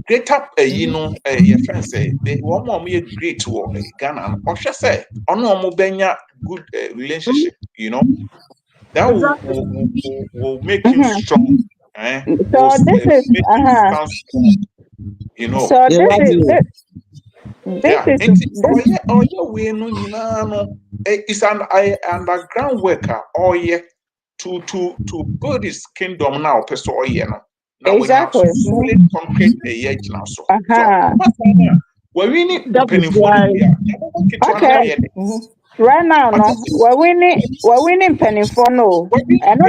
Great up, your friends say one more great to Ghana. Or should say, no benya good relationship. That will make him strong. So this is So it's an underground worker to build his kingdom now. Exactly. Concrete now. So we need okay. Right now, no, we're winning penny for no. And no,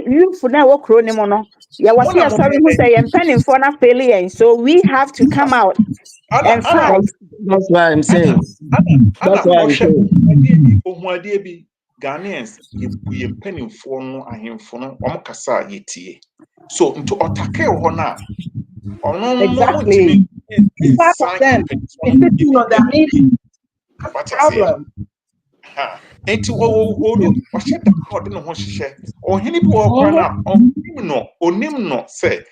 you for now work no. Yeah, was here sorry who say I'm penny for na failure. So we have to come out and fight. That's why I'm saying. That's why I'm saying. Ghanaians, you penny for no ahemfo no kasa yetie. So into otake hona. Exactly. It's part of them. It's sitting on their meeting. That's the problem. Enti share that God no ho hyehyɛ ɔhene bi wɔ kwan na onim no say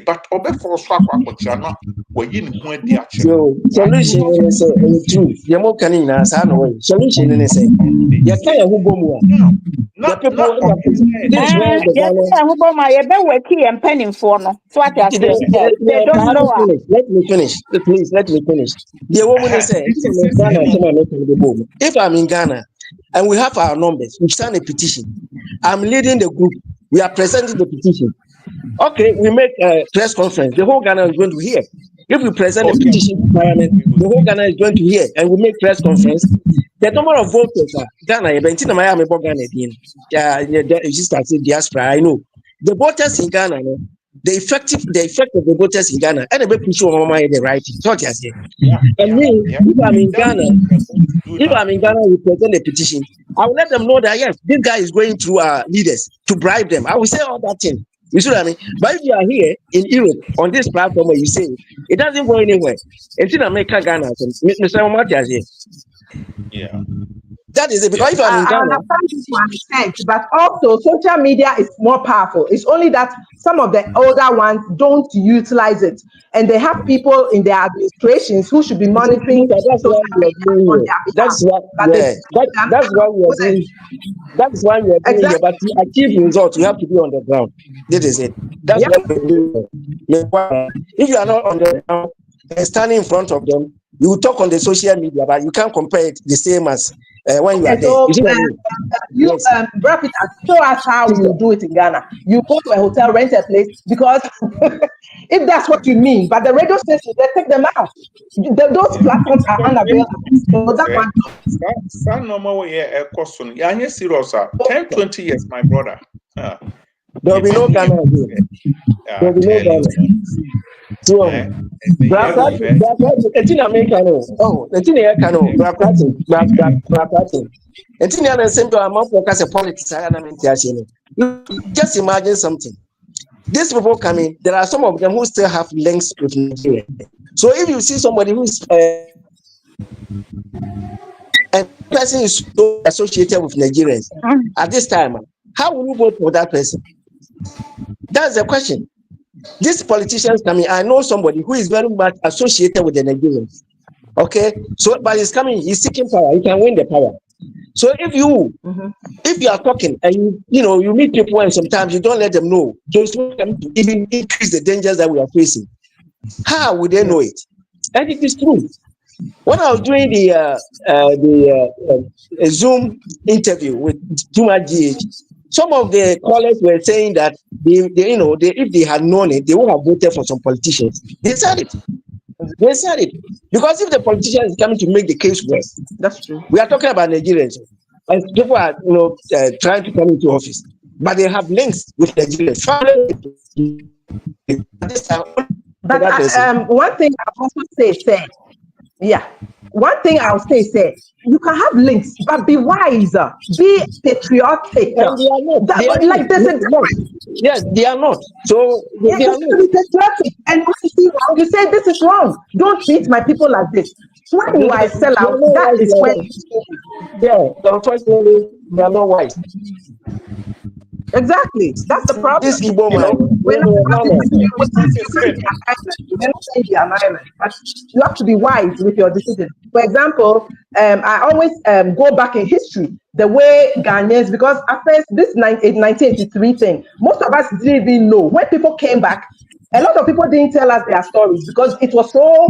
but ɔbɛfɔ so akɔkyia na wɔyi ne ho adi akyerɛ so solution is true ye mo kan nyina sa na way solution is say ye kan ya hubo mu the people this way the Ghana hubo ma ye be worki and penning for no so what they don't know. Let me finish please, let me finish. The woman say if I'm in Ghana and we have our numbers, we sign a petition. I'm leading the group. We are presenting the petition. Okay, we make a press conference. The whole Ghana is going to hear. If we present a Okay. petition to Parliament, the whole Ghana is going to hear, and we make press conference. The number of voters are Ghana. You start saying diaspora. I know the voters in Ghana. The effect of the voters in Ghana, and the push on the right. So what I say. And me, if I'm in Ghana, we present a petition. I will let them know that yes, this guy is going through our leaders to bribe them. I will say all that thing. You see what I mean? But if you are here in Europe on this platform where you say it doesn't go anywhere, until America Ghana, Mr. Omar here. Yeah. That is it. Because if I'm in I Ghana, understand you to an extent, but also social media is more powerful. It's only that some of the older ones don't utilize it, and they have people in their administrations who should be monitoring that's social why we are media doing on here. their behalf. That's why, But yeah. That's why we are doing. That's why we are doing here. But to achieve results, you have to be on the ground. This is it. That's what we're doing. If you are not on the ground and standing in front of them, you will talk on the social media, but you can't compare it the same as when you are there. So, You see what I mean? yes. Brad, show us how you do it in Ghana. You go to a hotel, rent a place, because if that's what you mean, but the radio stations, they take them out. Those platforms are unavailable. So that one. Some normal way, question. Yeah, I'm serious. 10, 20 years, my brother. There will be no Ghana again. There will be no Ghana. So, it's in America. Oh, it's in America. It's in the same time. I'm focused on politics. Just imagine something. These people coming, there are some of them who still have links with Nigeria. So if you see somebody who's a person is so associated with Nigerians at this time, how will you vote for that person? That's the question. These politicians coming, I know somebody who is very much associated with the Nigerians. Okay, so but he's coming, he's seeking power, he can win the power. So if you are talking and you meet people and sometimes you don't let them know, those who come to even increase the dangers that we are facing, how would they know it? And it is true. When I was doing the Zoom interview with Juma GH, some of the callers were saying that if they had known it, they would have voted for some politicians. They said it. Because if the politician is coming to make the case worse, that's true. We are talking about Nigerians, and people are trying to come into office, but they have links with Nigerians. But one thing I also say, one thing I'll say, you can have links, but be wise, be patriotic. And they are not. There's a difference. Yes, they are not. So they are not. Be patriotic. And when you see wrong, you say this is wrong. Don't treat my people like this. When you are sell out, that is when. Unfortunately, they are not wise. Exactly. That's the problem. This Igbo man, we're not saying they are an island, but you have to be wise with your decision. For example, I always go back in history, the way Ghanaians, because at first this 1983 thing, most of us didn't even know. When people came back, a lot of people didn't tell us their stories because it was so,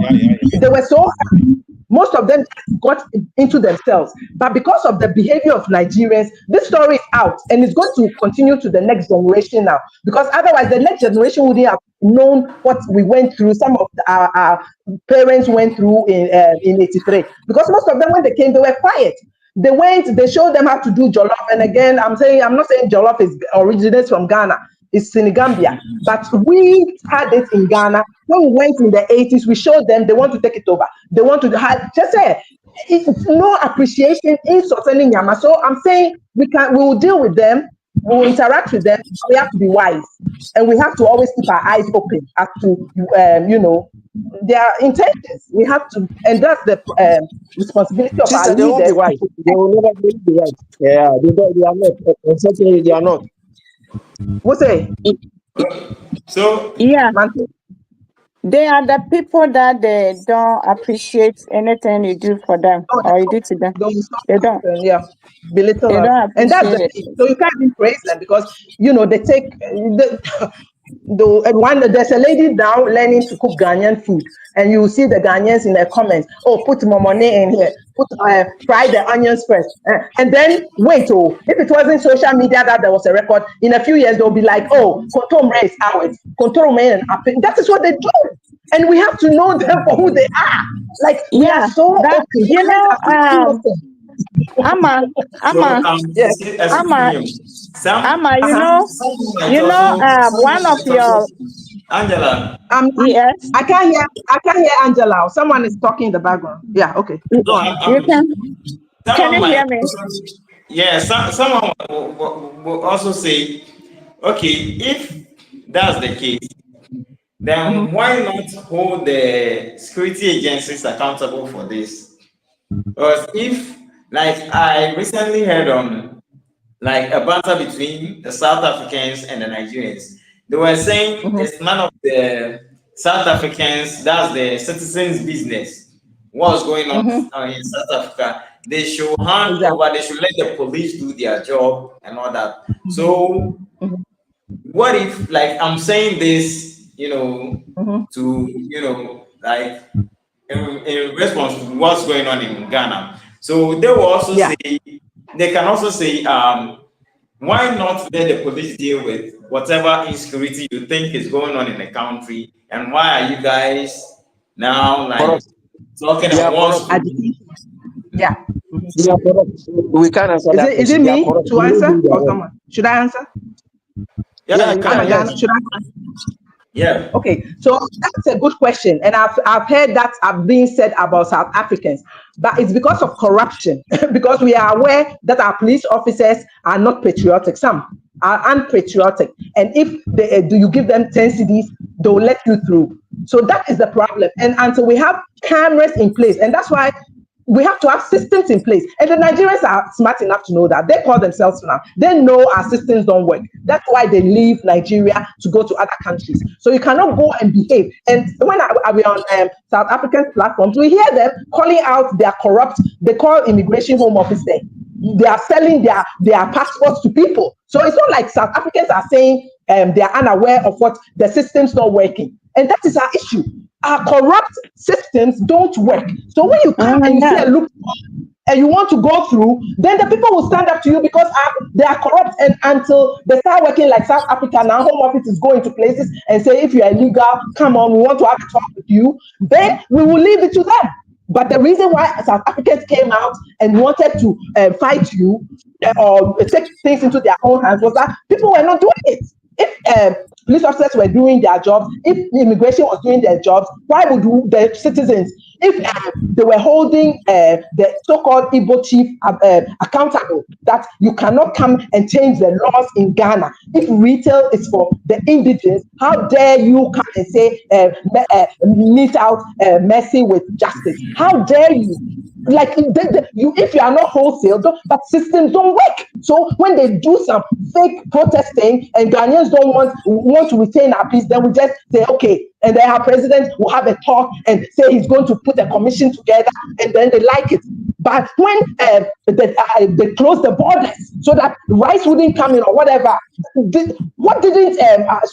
they were so happy. Most of them got into themselves. But because of the behavior of Nigerians, this story is out and it's going to continue to the next generation now. Because otherwise, the next generation wouldn't have known what we went through. Some of our parents went through in 83. Because most of them, when they came, they were quiet. They went, they showed them how to do jollof. And again, I'm not saying jollof originates from Ghana. It's Senegambia. But we had it in Ghana. When we went in the 80s, we showed them they want to take it over. They want to just say it's no appreciation in Soteni Nyama. So I'm saying we will deal with them, we will interact with them. We have to be wise. And we have to always keep our eyes open as to their intentions. We have to, and that's the responsibility of our leaders. They won't be wise. They will never be wise. Yeah, they are not. Unfortunately, they are not. What's it? So yeah, they are the people that they don't appreciate anything you do for them or you do to them. They don't. Yeah, belittle they don't and that's the thing. So you can't even praise them because they take there's a lady now learning to cook Ghanaian food, and you see the Ghanaians in their comments. Oh, put more money in here. Fry the onions first, and then wait. Oh, if it wasn't social media that there was a record, in a few years they'll be like, oh, control is ours. Control man. That is what they do. and we have to know them for who they are. Like we Yeah, are so that open. you know, Innocent. Ama, So, Yes. excuse Ama, me. Some, Ama, Uh-huh. someone might also, one of your Angela. yes, I can't hear Angela. Someone is talking in the background. Yeah, okay. Go No, on. you can someone you hear might me? also, yeah, someone will also say, okay, if that's the case, then Mm-hmm. why not hold the security agencies accountable for this? Because if, like, I recently heard on like a banter between the South Africans and the Nigerians. They were saying Mm-hmm. it's none of the South Africans, that's the citizens' business. What's going on Mm-hmm. in South Africa? They should hand Exactly. over, they should let the police do their job and all that. So, Mm-hmm. what if, like, I'm saying this, Mm-hmm. to, like, in response to what's going on in Ghana. So they will also Yeah. say, they can also say, why not let the police deal with whatever insecurity you think is going on in the country? And why are you guys now like Corrupt. talking They at are corrupt. once? Agitation. Yeah. Mm-hmm. They are corrupt. We can't answer Is that it question. They are me corrupt. to They don't answer do their or own. someone? Should I answer? Yeah, Yeah, you you I'm a can. can. Ghana. Yes. Should I? Yeah. Okay, so that's a good question, and I've heard that being said about South Africans, but it's because of corruption. Because we are aware that our police officers are not patriotic. Some are unpatriotic, and if they do, you give them 10 CDs, they'll let you through. So that is the problem, and until we have cameras in place, and that's why we have to have systems in place. And the Nigerians are smart enough to know that. They call themselves now. They know our systems don't work. That's why they leave Nigeria to go to other countries. So you cannot go and behave. And when we are on South African platforms, we hear them calling out their corrupt, they call immigration home office there. They are selling their passports to people. So it's not like South Africans are saying they are unaware of what the system's not working. And that is our issue. Our corrupt systems don't work. So when you come and you see Yeah. a loophole and you want to go through, then the people will stand up to you because they are corrupt. And until they start working like South Africa now, Home Office is going to places and say, if you are illegal, come on, we want to have a talk with you. Then we will leave it to them. But the reason why South Africans came out and wanted to fight you or take things into their own hands was that people were not doing it. If police officers were doing their jobs, if immigration was doing their jobs, why would the citizens, if they were holding the so-called Igbo chief accountable, that you cannot come and change the laws in Ghana? If retail is for the indigents, how dare you come and say meet out mercy with justice? How dare you? Like if you are not wholesale, but systems don't work. So when they do some fake protesting and Ghanaians don't want to retain our peace, then we just say okay, and then our president will have a talk and say he's going to put a commission together, and then they like it. But when they close the borders so that rice wouldn't come in or whatever, what didn't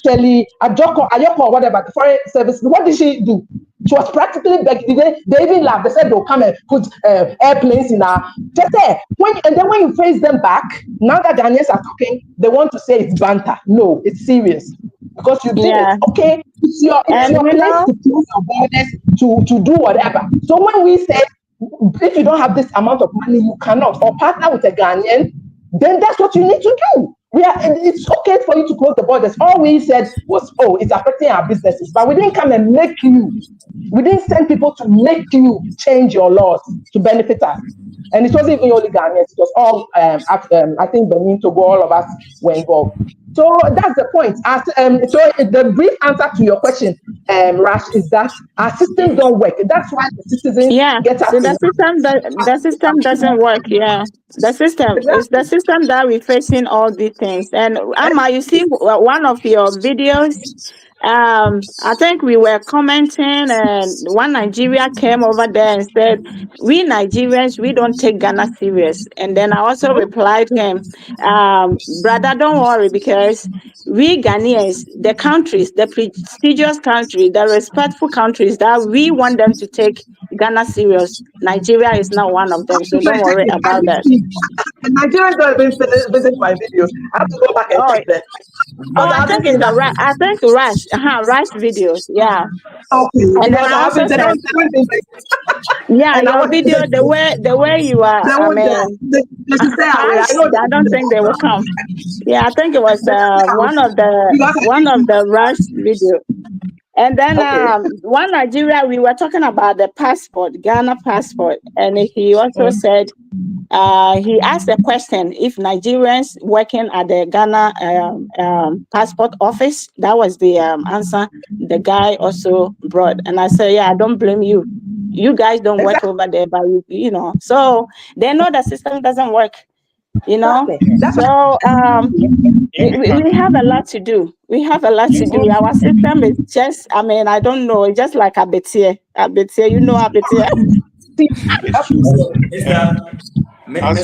Shirley Ayoko or whatever, the foreign service, what did she do? She was practically begging. They even laughed. They said they'll come and put airplanes in our. Just say and then when you face them back, now that Ghanaians are talking, they want to say it's banter. No, it's serious because you did Yeah. it. Okay, it's your And place to close your borders to do whatever. So when we say if you don't have this amount of money, you cannot, or partner with a Ghanaian, then that's what you need to do. It's okay for you to close the borders. All we said was, oh, it's affecting our businesses, but we didn't come and make you. We didn't send people to make you change your laws to benefit us. And it wasn't even only Ghanaians, it was all, I think Benin, Togo, all of us were involved. So that's the point. So the brief answer to your question, Rash, is that our systems don't work. That's why the citizens get so us. the system doesn't work. Yeah. The system is the system that we're facing all these things. And Amma, you see one of your videos. I think we were commenting, and one Nigeria came over there and said, "We Nigerians, we don't take Ghana serious." And then I also replied him, "Brother, don't worry, because because we Ghanaians, the countries, the prestigious countries, the respectful countries that we want them to take Ghana serious, Nigeria is not one of them. So don't worry about that. Nigerians don't even visit my videos. I have to go back and check them. I think it's a Rush. I think Rush. Rush videos. Yeah. Okay. And then I also said, yeah, your video, the way you are. I mean, I don't think they will come. Yeah, I think it was one of the Rush video. And then one Nigeria, we were talking about the passport, Ghana passport, and he also said he asked a question if Nigerians working at the Ghana passport office. That was the answer the guy also brought, and I said, yeah, I don't blame you. You guys don't work over there, but you know, so they know the system doesn't work. You know, so we have a lot to do. We have a lot to do. Our system is just, I mean, I don't know, it's just like Abetia, you know, Abetia. As you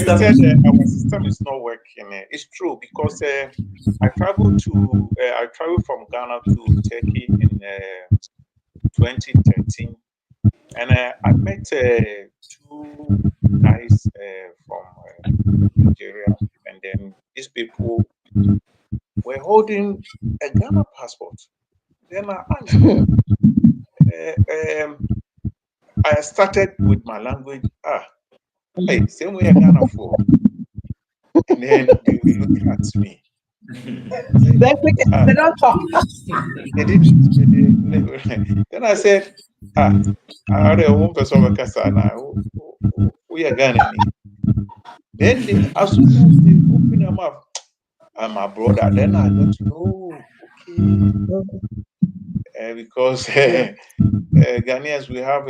said, our system is not working. It's true because I traveled from Ghana to Turkey in 2013, and I met two guys from Nigeria, and then these people were holding a Ghana passport. Then I asked I started with my language. Hey, same way Ghana for. And then they look at me. They don't talk. They didn't. Then I said, I already one person of Kasa now. We are Ghana. Then they, as soon as they open them up, I'm my brother. Then I got to know, okay, because Ghanaians, we have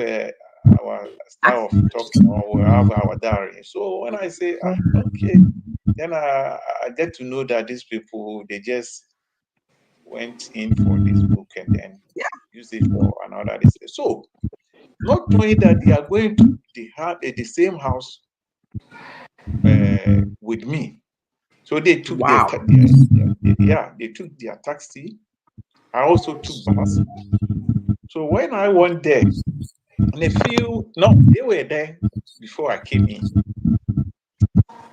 our style of talking, or we have our diary. So when I say, okay, then I get to know that these people, they just went in for this book and then use it for another. So not knowing that they are going to the same house with me. So they took they took their taxi. I also took bus. So when I went there, and they were there before I came in.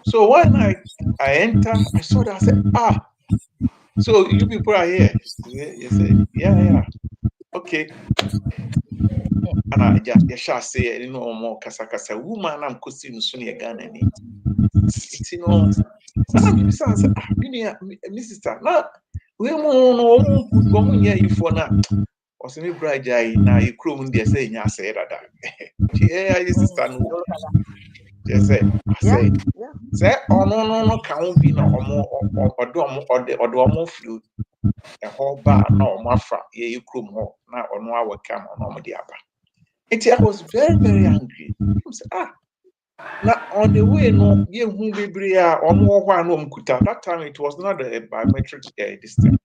So when I entered, I saw that, I said, so you people are here. You said, yeah. Okay. And I just say, you know, more kasa woman, I'm cousin Sunia Ghana. It's, you know, and I said, Mrs. Now, we won't hear you for now. Or say, bride, now you cruel, they say, yeah, say that. Yeah, sister, no. Yes, I say, oh, no, can't be no more flu. A whole bar, no, my friend, you cruel more. Now, or no, I will come on the upper. I was very, very angry. Now on the way, no, you who be bria or more one kuta. That time it was not a biometric distance.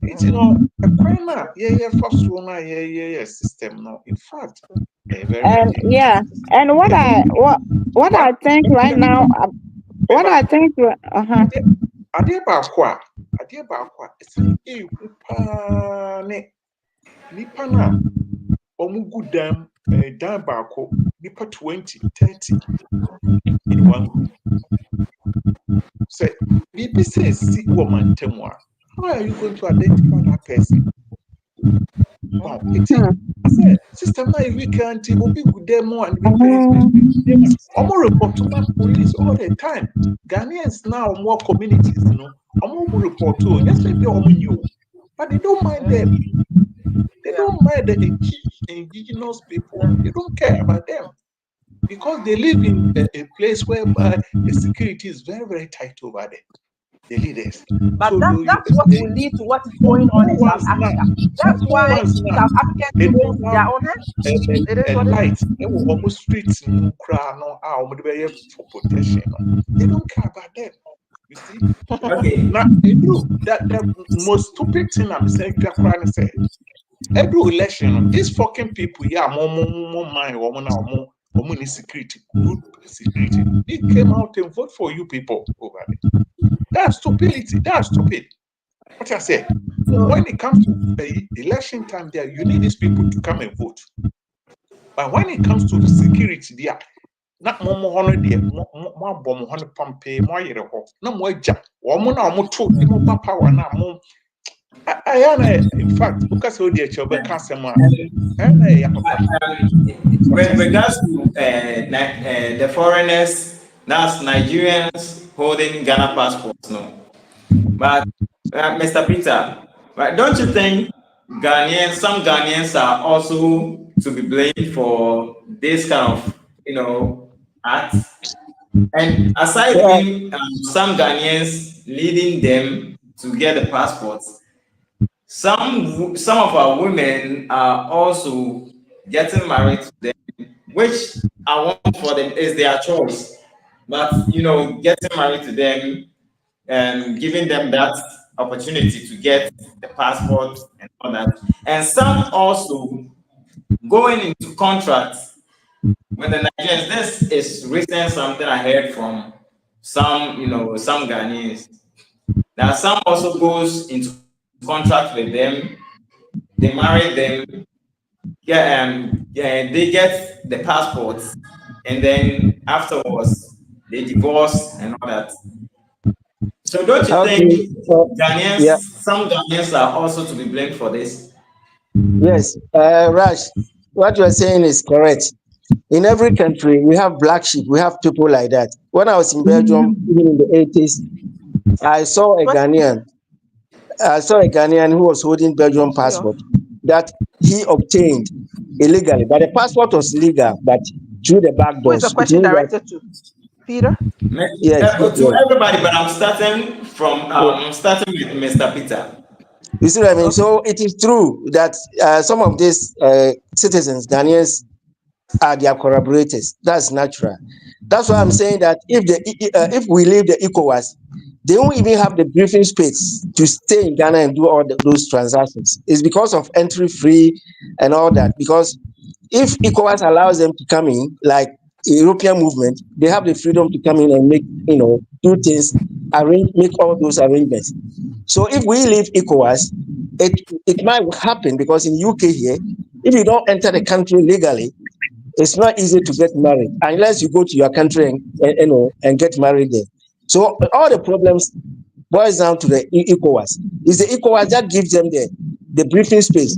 It's you know a corner, first one, system. No, in fact, very and what I think right now, what I think, Adebakwa, it's Nipana, Omugu dam, Bako, Nipa 20, 30 in one group. Say, BP says, see woman, Temwa. How are you going to identify that person? Wow, I said, system now we can't be good demo and be more report to my police all the time. Ghanaians now more communities, you know, more report to yes, maybe you, but they don't mind them. They don't mind the indigenous people. They don't care about them because they live in a place where the security is very, very tight over there. The leaders. But so that's what will lead to what is going on in South Africa. That's why South Africans they don't have their own hands. A light. They will almost streets no crown for protection. They don't care about them. You see? Okay. Now they do that the most stupid thing I'm saying say every election, these fucking people, more mind, woman is security, good security. They came out and vote for you people over there. That's stupidity. That's stupid. What I said. When it comes to election time, there you need these people to come and vote. But when it comes to the security, there, not more honor there, more bomb honor pump, more year ho. No more jump. Woman or more two, more power now more. I am in fact because of the HB cancer man. With regards to the foreigners, that's Nigerians holding Ghana passports, no. But Mr. Peter, right, don't you think some Ghanaians are also to be blamed for this kind of, acts? And aside Yeah. being some Ghanaians leading them to get the passports, some of our women are also getting married to them, which I want for them is their choice. But getting married to them and giving them that opportunity to get the passport and all that. And some also going into contracts with the Nigerians. This is recent something I heard from some Ghanaians. That some also goes into contract with them. They marry them. They get the passports, and then afterwards they divorce and all that. So don't you Okay. think So, yeah. some Ghanaians are also to be blamed for this? Yes. Raj, what you are saying is correct. In every country, we have black sheep. We have people like that. When I was in Belgium, even in the 80s, I saw a Ghanaian. Who was holding Belgian passport that he obtained illegally, but the passport was legal, but through the back Who is the doors. question directed to? Peter? Yes. To everybody, but I'm starting with Mr. Peter. You see what I mean? So it is true that some of these citizens, Ghanaians, are their collaborators. That's natural. That's why I'm saying that if we leave the ECOWAS, they won't even have the briefing space to stay in Ghana and do all those transactions. It's because of entry free and all that. Because if ECOWAS allows them to come in, like European movement, they have the freedom to come in and make, do things, make all those arrangements. So if we leave ECOWAS, it might happen because in UK here, if you don't enter the country legally, it's not easy to get married unless you go to your country and get married there. So all the problems boils down to the ECOWAS. It's the ECOWAS that gives them the briefing space,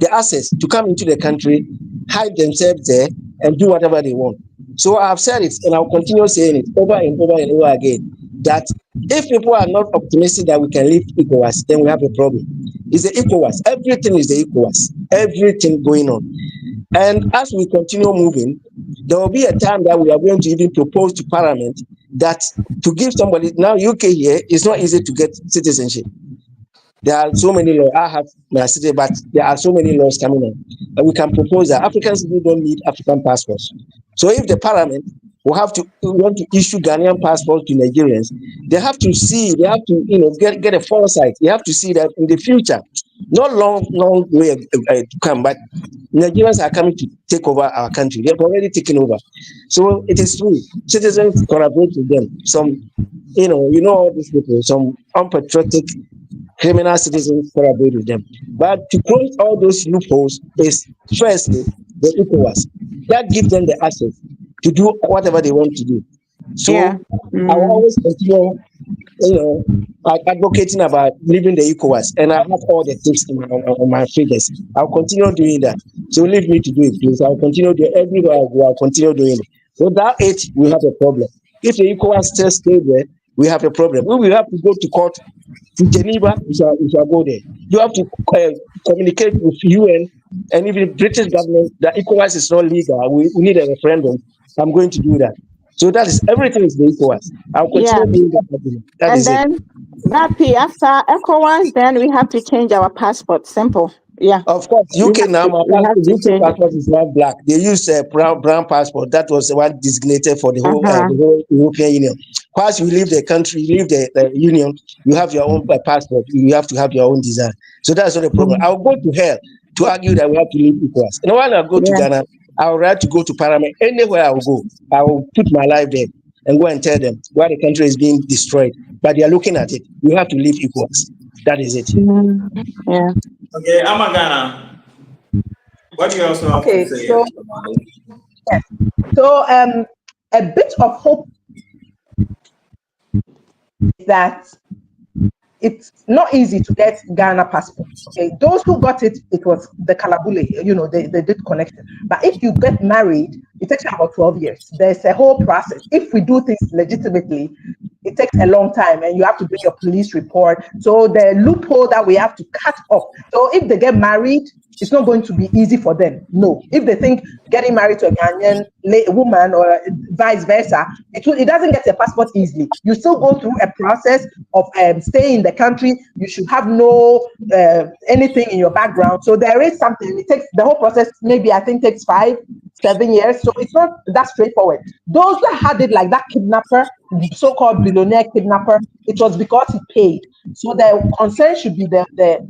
the access to come into the country, hide themselves there, and do whatever they want. So I've said it, and I'll continue saying it over and over and over again, that if people are not optimistic that we can leave ECOWAS, then we have a problem. It's the ECOWAS. Everything is the ECOWAS. Everything going on. And as we continue moving, there will be a time that we are going to even propose to Parliament that to give somebody, now UK here, it's not easy to get citizenship. There are so many laws. I have my city, but there are so many laws coming on. And we can propose that Africans don't need African passports. So if the Parliament want to issue Ghanaian passports to Nigerians, they have to get a foresight. They have to see that in the future, not long way to come, but Nigerians are coming to take over our country. They've already taken over. So it is true. Citizens collaborate with them. Some, all these people, some unpatriotic criminal citizens collaborate with them. But to close all those loopholes is firstly the ECOWAS that gives them the access to do whatever they want to do. So I will always continue, advocating about leaving the ECOWAS, and I have all the tips on my figures. I'll continue doing that. So leave me to do it, please. I'll continue doing it everywhere I go. I'll continue doing it. Without it, we have a problem. If the ECOWAS still stay there, we have a problem. We will have to go to court to Geneva. We shall go there. You have to communicate with UN and even British government that ECOWAS is not legal. We need a referendum. I'm going to do that. So that is everything is the ECOWAS. I'll continue doing that. And then after ECOWAS, then we have to change our passport. Simple. Yeah. Of course, UK now, UK passport is not black. They use a brown passport. That was the one designated for the whole European Union. Once you leave the country, you leave the union, you have your own passport. You have to have your own design. So that's not a problem. I'll go to hell to argue that we have to leave ECOWAS. And when I go to Ghana, I'll right to go to Parliament. Anywhere I will go, I will put my life there and go and tell them why the country is being destroyed. but they are looking at it. We have to leave ECOWAS. That is it. Yeah. Okay, Amagana, what do you also have Okay, to say so about it? yes. So a bit of hope is that it's not easy to get Ghana passport. Okay, those who got it, it was the Kalabule, they did connection. But if you get married, it takes about 12 years. There's a whole process. If we do things legitimately, it takes a long time and you have to bring your police report. So the loophole that we have to cut off. So if they get married, it's not going to be easy for them. No. If they think getting married to a Ghanaian woman or vice versa, it doesn't get a passport easily. You still go through a process of staying in the country. You should have no anything in your background. So there is something. It takes the whole process. Maybe I think takes 5-7 years. So it's not that straightforward. Those that had it like that kidnapper, so-called billionaire kidnapper, it was because he paid. So the concern should be the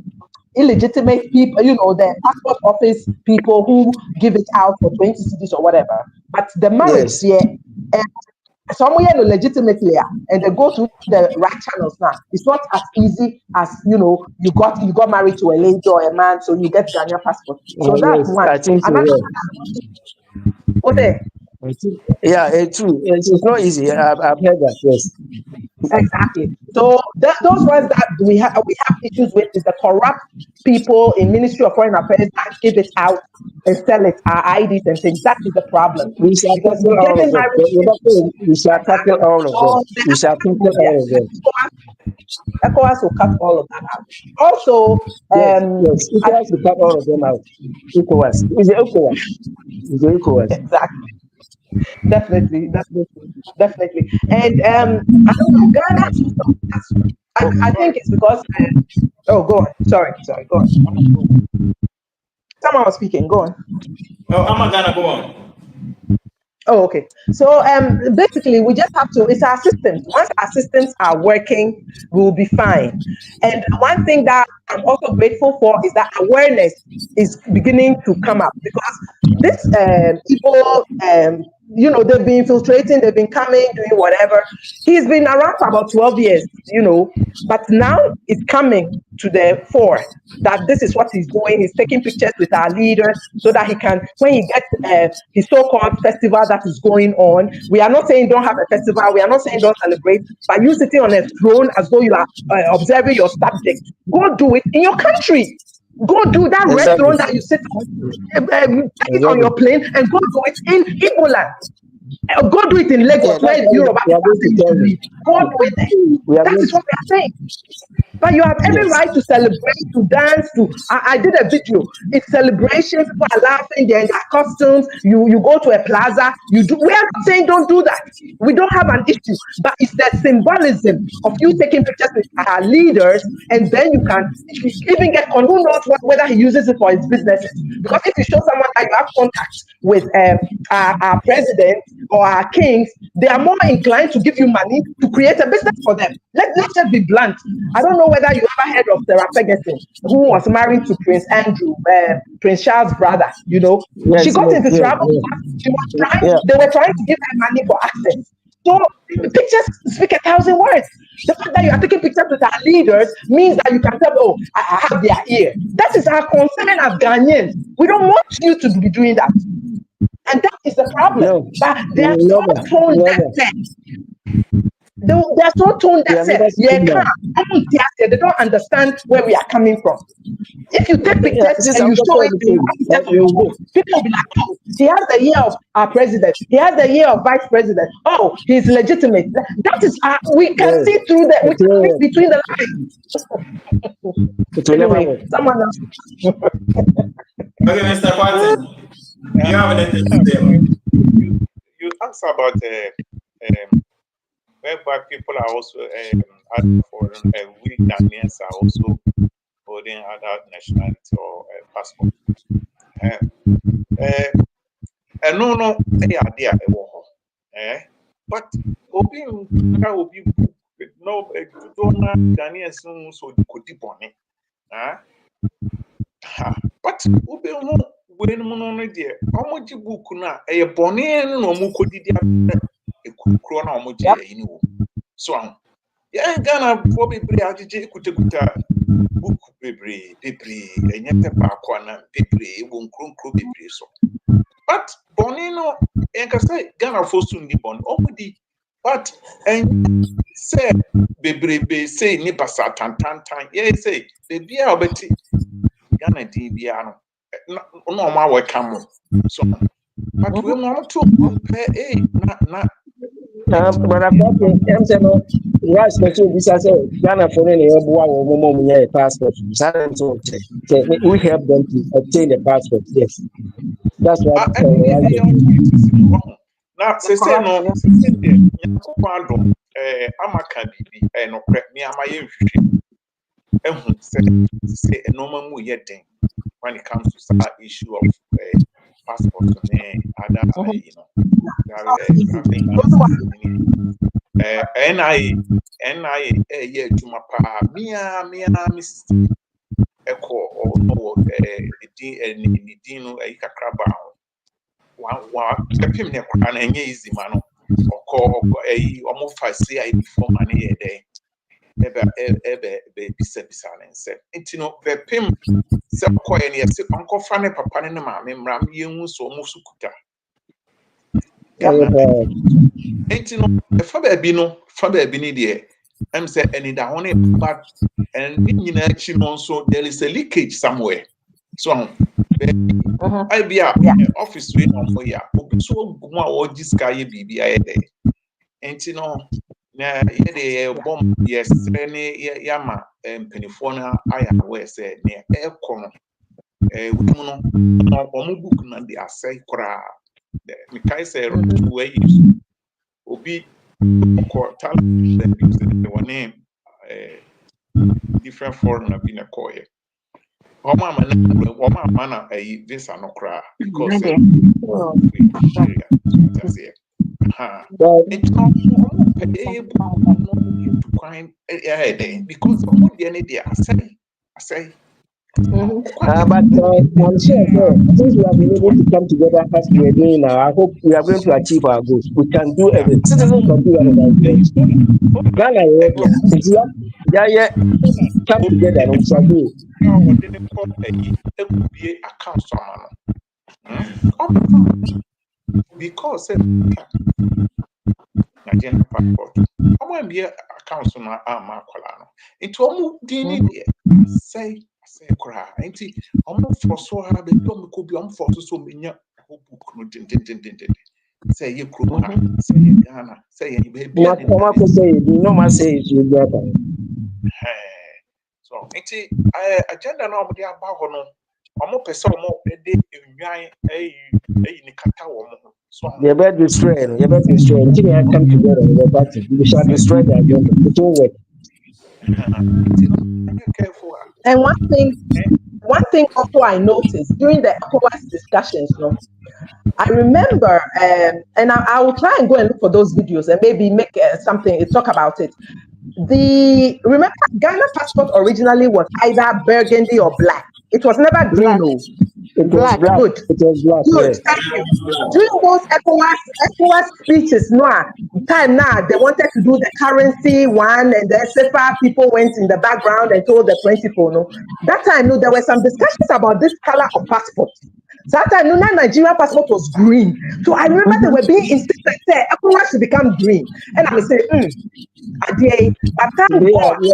illegitimate people, the passport office people who give it out for 20 cities or whatever. But the marriage, somewhere legitimately, and they go through the right channels now. It's not as easy as you got married to a lady or a man, so you get Ghanaian passport. So that's one. I think so. Yeah, it's true. It's not easy. I've heard that. Yes. Exactly. So those ones that we have issues with is the corrupt people in Ministry of Foreign Affairs that give it out and sell it, our IDs and things. That is the problem. We shall Because tackle all getting of them. married, We shall tackle all of them. We shall tackle all of them. ECOWAS will cut all of that out. Also, yes, ECOWAS will cut all of them out. ECOWAS. Is it ECOWAS? Is it ECOWAS? Exactly. Definitely. And I don't know, Ghana. I think it's because. Go on. Sorry. Go on. Someone was speaking. Go on. Oh, Amagana, go on. Oh, okay. So basically, we just have to, it's our systems. Once our systems are working, we'll be fine. And one thing that I'm also grateful for is that awareness is beginning to come up, because this people, they've been infiltrating, they've been coming, doing whatever. He's been around for about 12 years, but now it's coming to the fore that this is what he's doing. He's taking pictures with our leaders so that he can, when he gets his so-called festival that is going on, we are not saying don't have a festival, we are not saying don't celebrate, but you sitting on a throne as though you are observing your subject. Go do it in your country. Go do that restaurant that you sit on, take it on your plane and go do it in Igbo. Go do it in Lagos, where Europe is. Go do it there. That is what we are saying. But you have every right to celebrate, to dance, I did a video. It's celebration, people are laughing, they're in their costumes, you go to a plaza, you do. We are not saying don't do that. We don't have an issue. But it's the symbolism of you taking pictures with our leaders, and then you can even get on, who knows whether he uses it for his businesses. Because if you show someone that you have contact with our president or our kings, they are more inclined to give you money to create a business for them. Let's just be blunt. I don't know whether you ever heard of Sarah Ferguson, who was married to Prince Andrew, Prince Charles' brother. Yes, she got into trouble because they were trying to give her money for access. So pictures speak 1,000 words. The fact that you are taking pictures with our leaders means that you can tell, oh, I have their ear. That is our concern as Ghanaians. We don't want you to be doing that. And that is the problem. But they are so tone deaf. They are so tone deaf. They don't understand where we are coming from. If you take pictures and you show it, people will be like, oh, he has the year of our president. He has the year of vice president. Oh, he's legitimate. That is, we can see through that. We can read between the lines. Anyway, someone else. Okay, Mr. Quatin, you have anything to say? You asked about whereby people are also we Ghanaians are also holding other nationality or passport. No, idea. But obi no Ghanaians so could dip on it. But obi when no dear, how much book na a bonnet no mukodi corona muji. So Yeah, Ghana for bebree agije kuta book bebree enyete baakwana bebree won kronkro bebree so. But bonino enka say Ghana for soon ni bon omudi but and say bebree say ni basa tantan yeah say bebree a obeti Ghana din bia no ma welcome so but we want to pay na but I'm saying, why special visa say Ghana for any passport? We help them to obtain the passport. Yes, that's what. Now, say no, Yankopado, Amaka Bibi, and no prep me, my say a normal mu yetting when it comes to that issue of passport and other, you know, NIA, yeah, to my pa, mia, miss echo or no, Dino, a crab. One pim ne kwan enye easy man or call almost 5 CI before money a day ebe bisa and said it no be pim se ko ene se onko fa ne papa ne ma me mram yenwu so mo sukuta it no fa ba bi ni de em say any da one but and nyina chi no so there is a leakage somewhere so I be office we no more ya obi so gumu a oji sky bibi ayede enti no na ye de bomb yes ne yama penifo na aya we say ne e kono we no omo book na de asai kra me kai say we use obi ko talent the one different foreigner be na koye Omama a visa no cry because it's not able to find a because the I say. But I'm sure since we have been able to come together as we are doing now, I hope we are going to achieve our goals. We can do everything. Citizens can do everything. Ghana, yeah, come together and we shall do. Because Nigerian passport, I want be accounts on my arm. Into almost didn't say cry. Ain't he? Almost for so hard, but don't could be on for so many book. Say you could say Ghana, say you baby. No man say you better. So, ain't agenda normally about no. Omo pese omo ede enwan ni kata wo mo so you better destroy. Until I come together in the party, we shall destroy the agenda. It won't work. And one thing also I noticed during the ECOWAS discussions, I remember, and I will try and go and look for those videos and maybe make talk about it. Remember, Ghana passport originally was either burgundy or black. It was never green. It was black. Good. It was black. Good. Yes. Thank you. During those ECOWAS speeches, time now they wanted to do the currency one, and the SFA people went in the background and told the principal. That time, there were some discussions about this color of passport. So that time, Nigerian passport was green. So I remember they were being insisted that ECOWAS should become green, and I say, but thank God, you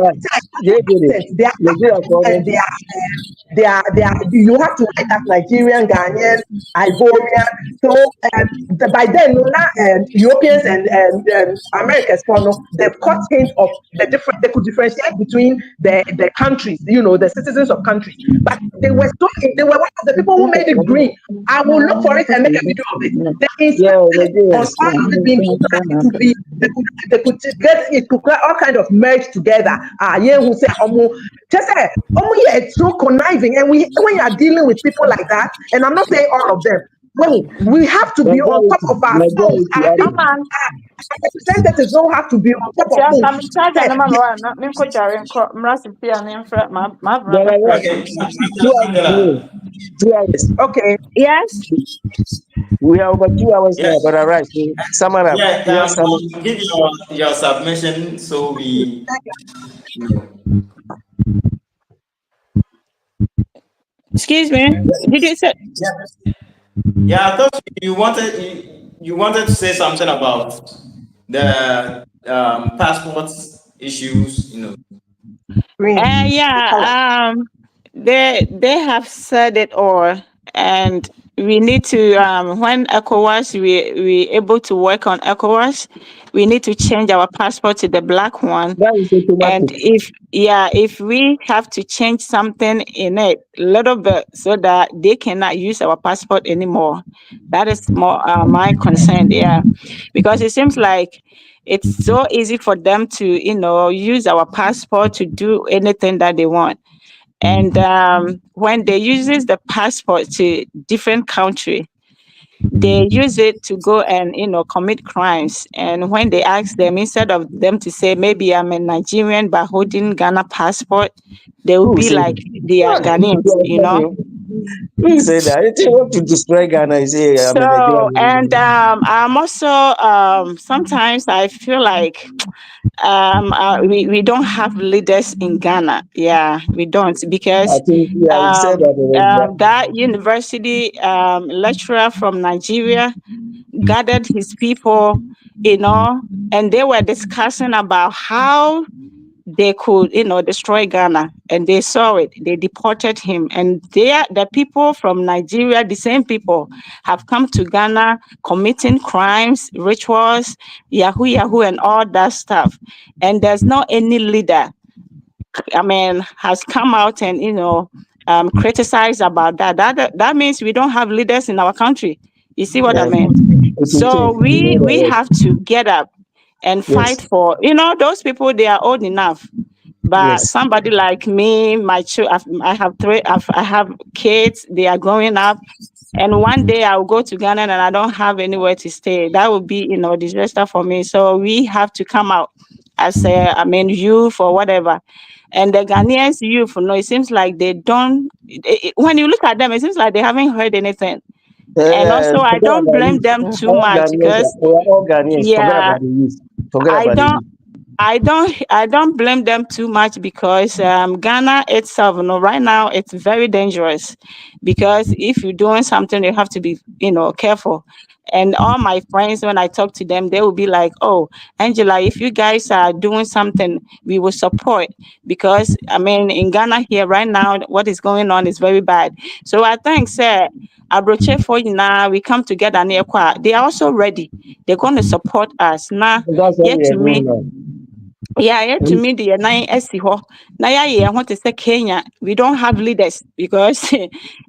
have to write as Nigerian, Ghanaian, Ivorian. So by then, Europeans and Americans, they've caught hint of the different. They could differentiate between the countries, the citizens of countries. But they were one of the people who made it green. I will look for it and make a video of it. They insisted on part of it being they could get it to all kind of merge together. Who say just say it's so conniving, and when you are dealing with people like that, and I'm not saying all of them, Well, we have to be on top of our phones. I think Mama, our representatives don't have to be on top of just phones. I'm in charge of number one. Not me coach Jaren. Mrasi pia ni friend. My There brother are friend. Okay, 2 hours. Angela. 2 hours. Okay. Yes. We are over 2 hours Yeah, now, but all right. So, sum it up. yeah. Yes, Give your submission so we. Excuse me. Did you say? Yeah, I thought you wanted to say something about the passport issues. Green. Color. Yeah. They have said it all, and we need to when ECOWAS we able to work on ECOWAS, we need to change our passport to the black one. that is And automatic. if we have to change something in it a little bit so that they cannot use our passport anymore, that is more my concern. Yeah, because it seems like it's so easy for them to use our passport to do anything that they want. And when they uses the passport to different country, they use it to go and commit crimes. And when they ask them, instead of them to say maybe I'm a Nigerian but holding Ghana passport, they will Who be say like they are Ghanaians. Who say that? They want to destroy Ghana. You say, I'm a So, and Nigerian. I'm also sometimes I feel like we don't have leaders in Ghana. Yeah, we don't, I because think, yeah, you said that already. that university lecturer from Nigeria gathered his people, and they were discussing about how they could, destroy Ghana, and they saw it. They deported him, and the people from Nigeria, the same people, have come to Ghana committing crimes, rituals, yahoo, and all that stuff. And there's not any leader, has come out and criticized about that. That means we don't have leaders in our country. You see what I mean? It will So change. You know we that, have to get up and fight yes. for, those people. They are old enough, but Yes. somebody like me, I have I have kids. They are growing up, and one day I'll go to Ghana and I don't have anywhere to stay. That would be, disaster for me. So we have to come out as youth or whatever. And the Ghanaians youth, it seems like they don't. When you look at them, it seems like they haven't heard anything. And also, I Forget don't about blame youth. them too All much Ghanaians, because, we are all Ghanaians. Forget yeah, about the youth. Forget I about the don't. youth. I don't blame them too much because Ghana itself, right now it's very dangerous, because if you're doing something, you have to be, careful. And all my friends, when I talk to them, they will be like, "Oh, Angela, if you guys are doing something, we will support." Because in Ghana here right now, what is going on is very bad. So I think, sir, Abroche for you now, we come together near Kwa. They are also ready. They're going to support us now. That's what Yet we are to doing me. now. Yeah, to me, the nine SC now, I want to say Kenya, we don't have leaders because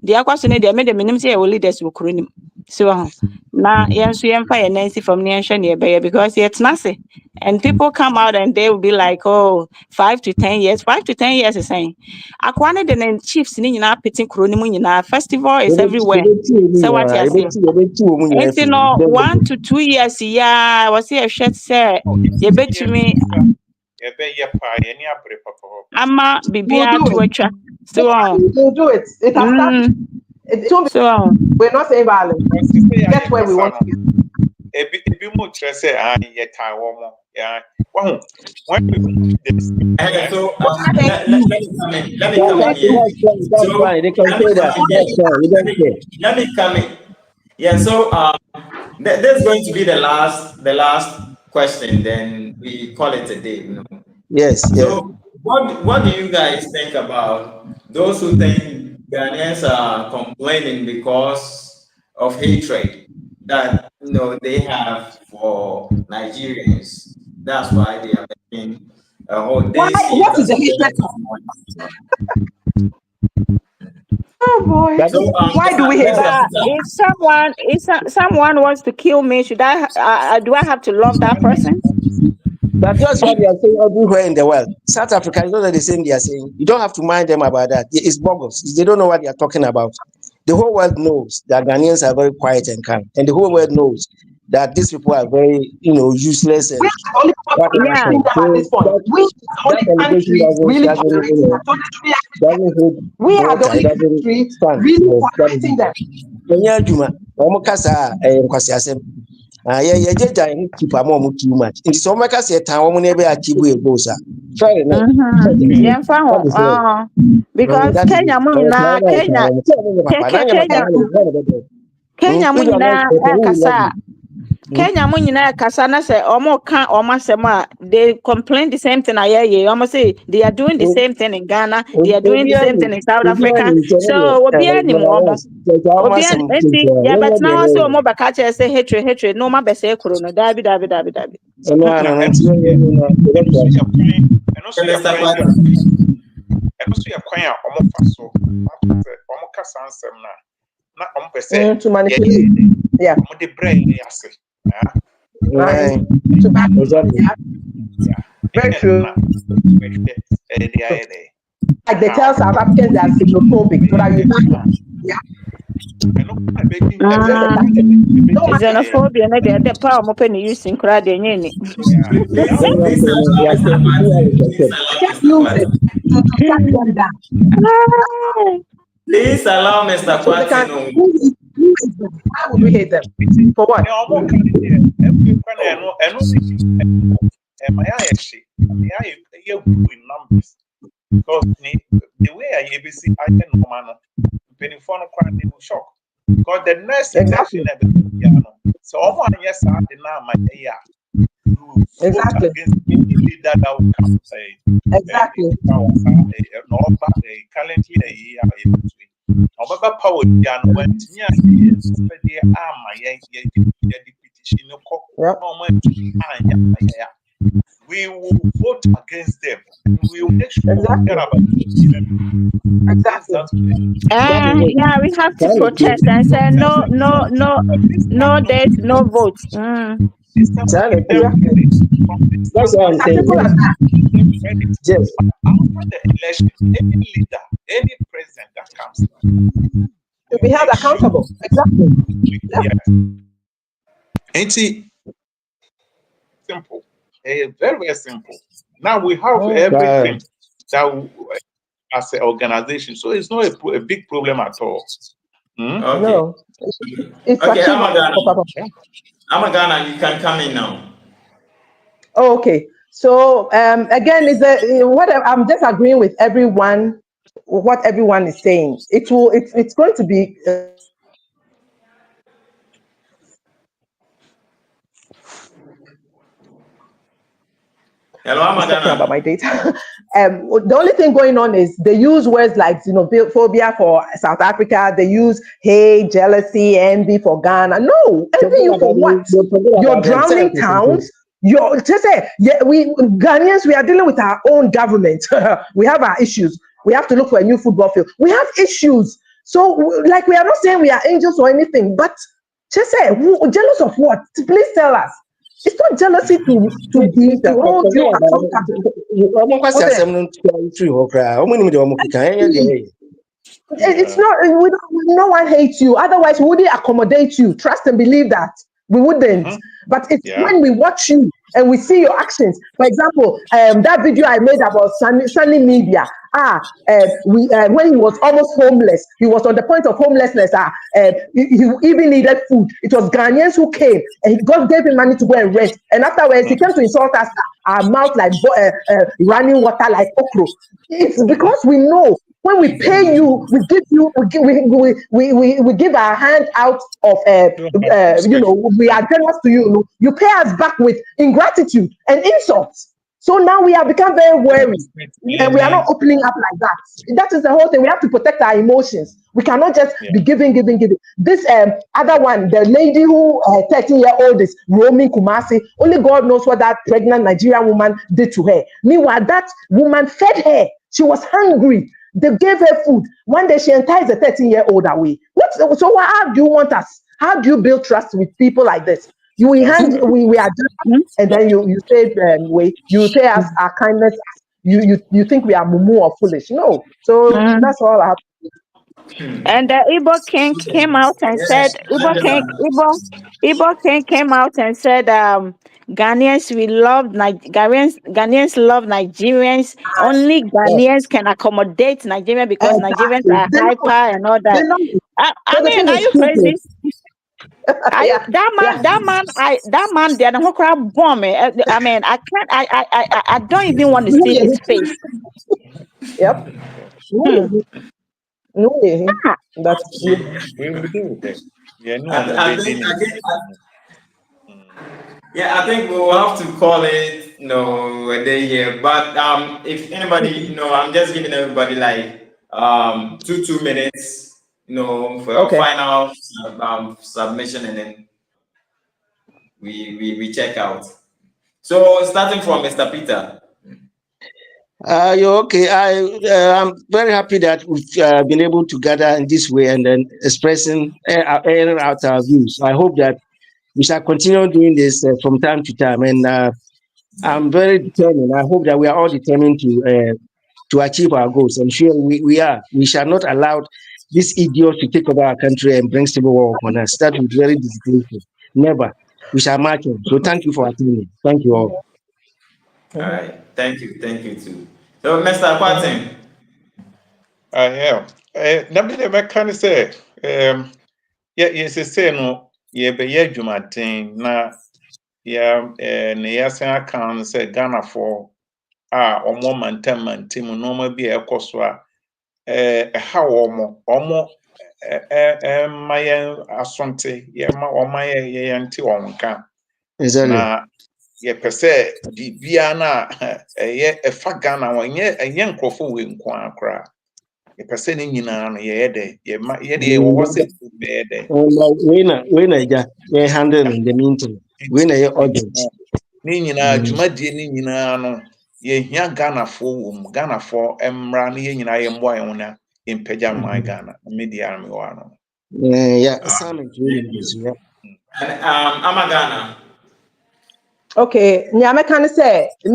the question they made the minimum say leaders will croon. So now, yes, we am fire Nancy from Nation nearby because it's nothing. And people come out and they will be like, oh, 5 to 10 years. 5 to 10 years is saying. Akwane the name chiefs in pitting cronimun festival is everywhere. So what you say? And 1 to 2 years, yeah, I was here shit say you bet to me. Ama We'll bibia do to it. atwa. So We'll do it. It has started. It won't be, so we're not saying violence. Get where we want to get. So let me come in here. That's So fine. They can let me say come that. in here. That's fine. We don't care. Let me come in. Yeah. So this is going to be the last question. Then we call it a day. Yes, yes. So what do you guys think about those who think Ghanaians are complaining because of hatred that they have for Nigerians? That's why they are making Why? this is What is the hatred for? Oh boy. So Why do we hate them? but if someone wants to kill me, should do I have to love that person? But that's what they are saying everywhere in the world. South Africa is not the same they are saying. You don't have to mind them about that. It's bogus. They don't know what they are talking about. The whole world knows that Ghanaians are very quiet and calm, and the whole world knows that these people are very, useless and We are the only people Yeah. tolerating them at this point. We are the that only allegation country really doesn't, tolerating them. So doesn't hold we are the water. It only doesn't country stand. really So that is tolerating them. Kenya Juma, Omokasa, Kwasiasem. Keep too much. In so much as a town, never achieve a bosa. Fair enough. Yeah, because That is Kenya mo nyinaa Kenya Kenya mo nyinaa kasa Kenya mo nyinaa kasa na say omo ka omo asem a they complain the same thing aye omo say they are doing the same thing in Ghana, they are doing the same thing in South Africa. So obi ani mo omo obi enti ya but now say omo baka che say hatred no ma be say kuro no dabi. To manipulate. Yeah. Right. Very true. Like they tell South Africans they are xenophobic, so that you xenophobia na the power mo pe ni using crowd any. Please allow Mr. Kwatino. Why would we hate them? For what? Because the way I ABC I can no man they will shock. Because the next election so all yes the now my exactly against any leader that will come say exactly no currently a year Obaba power when we will vote against them. We will make sure exactly. Yeah, we have to protest and say no date, no vote. That's what I'm saying. Yes. After the election, any leader, any president that comes to be held accountable. Exactly. Ain't it simple? Very, very simple. Now we have everything that as an organization, so it's not a big problem at all. Okay. No. It's okay, I'm a Ghana. You can come in now. Oh, okay. So again, is what I'm just agreeing with everyone, what everyone is saying. It's going to be. Hello, I'm talking about my data. The only thing going on is they use words like xenophobia for South Africa. They use hate, jealousy, envy for Ghana. No, envy you for what? You're drowning towns. You're just say, yeah, we Ghanaians, we are dealing with our own government. We have our issues. We have to look for a new football field. We have issues. So, like, we are not saying we are angels or anything, but just say, jealous of what? Please tell us. It's not jealousy to hold you It's not. No one hates you. Otherwise, we wouldn't accommodate you. Trust and believe that we wouldn't. But it's when we watch you and we see your actions. For example, that video I made about Sunny Media. When he was almost homeless, he was on the point of homelessness. He even needed food. It was Ghanaians who came, and God gave him money to go and rent. And afterwards, he came to insult us. Our mouth like running water like okra. It's because we know when we pay you, we give our hand out of we are generous to you. You pay us back with ingratitude and insults. So now we have become very wary, and we are not opening up like that. That is the whole thing. We have to protect our emotions. We cannot just be giving. This other one, the lady who 13-year-old is roaming Kumasi. Only God knows what that pregnant Nigerian woman did to her. Meanwhile, that woman fed her. She was hungry. They gave her food. One day she enticed the 13-year-old away. So how do you want us? How do you build trust with people like this? We are just, and then you say you pay us our kindness. You think we are mumu or foolish? No. So that's all I have. And the Igbo king came out and said, Igbo king came out and said, Ghanaians, we love Ghanaians love Nigerians. Only Yes. Ghanaians can accommodate Nigeria because Nigerians Exactly. are hyper and all They that. know it. I So the mean, thing are is you stupid. crazy? Are you Yeah. Yeah. that man did a crowd bomb me. I mean, I can't I don't even want to see his face. Yep. Hmm. No, Ah, but We will deal with it. Yeah, no more I bedding. yeah, I think we will have to call it, a day here. But if anybody, I'm just giving everybody like 2 minutes, for a okay. final submission, and then we check out. So starting from Mr. Peter. You're okay. I'm very happy that we've been able to gather in this way and then airing out our views. I hope that we shall continue doing this from time to time. And I'm very determined. I hope that we are all determined to achieve our goals. I'm sure we are. We shall not allow these idiots to take over our country and bring civil war upon us. That would be very disgraceful. Never. We shall march on. So thank you for attending. Thank you all. All right. Thank you too. So Mr. Quatin. I am. Nobody ever can say, yes, say no, ye be ye jumatin, na, ne account say Ghana for, or more mantim, no more be a coswa, how omo, my asante, my anti onka, Exactly. na, ye per se, bibiana, a fat Ghana, one ye, a young crofo wing qua. A person in Yinan, ye was it bed. We handle in the meantime. When are urgent? Nina, Jumadi, Nina, ye hear Ghana for Ghana for Emran, ye and boy owner in Pejama Ghana, media army one. Yeah, Simon. Yeah. And Amagana. Okay. Nyame can say, we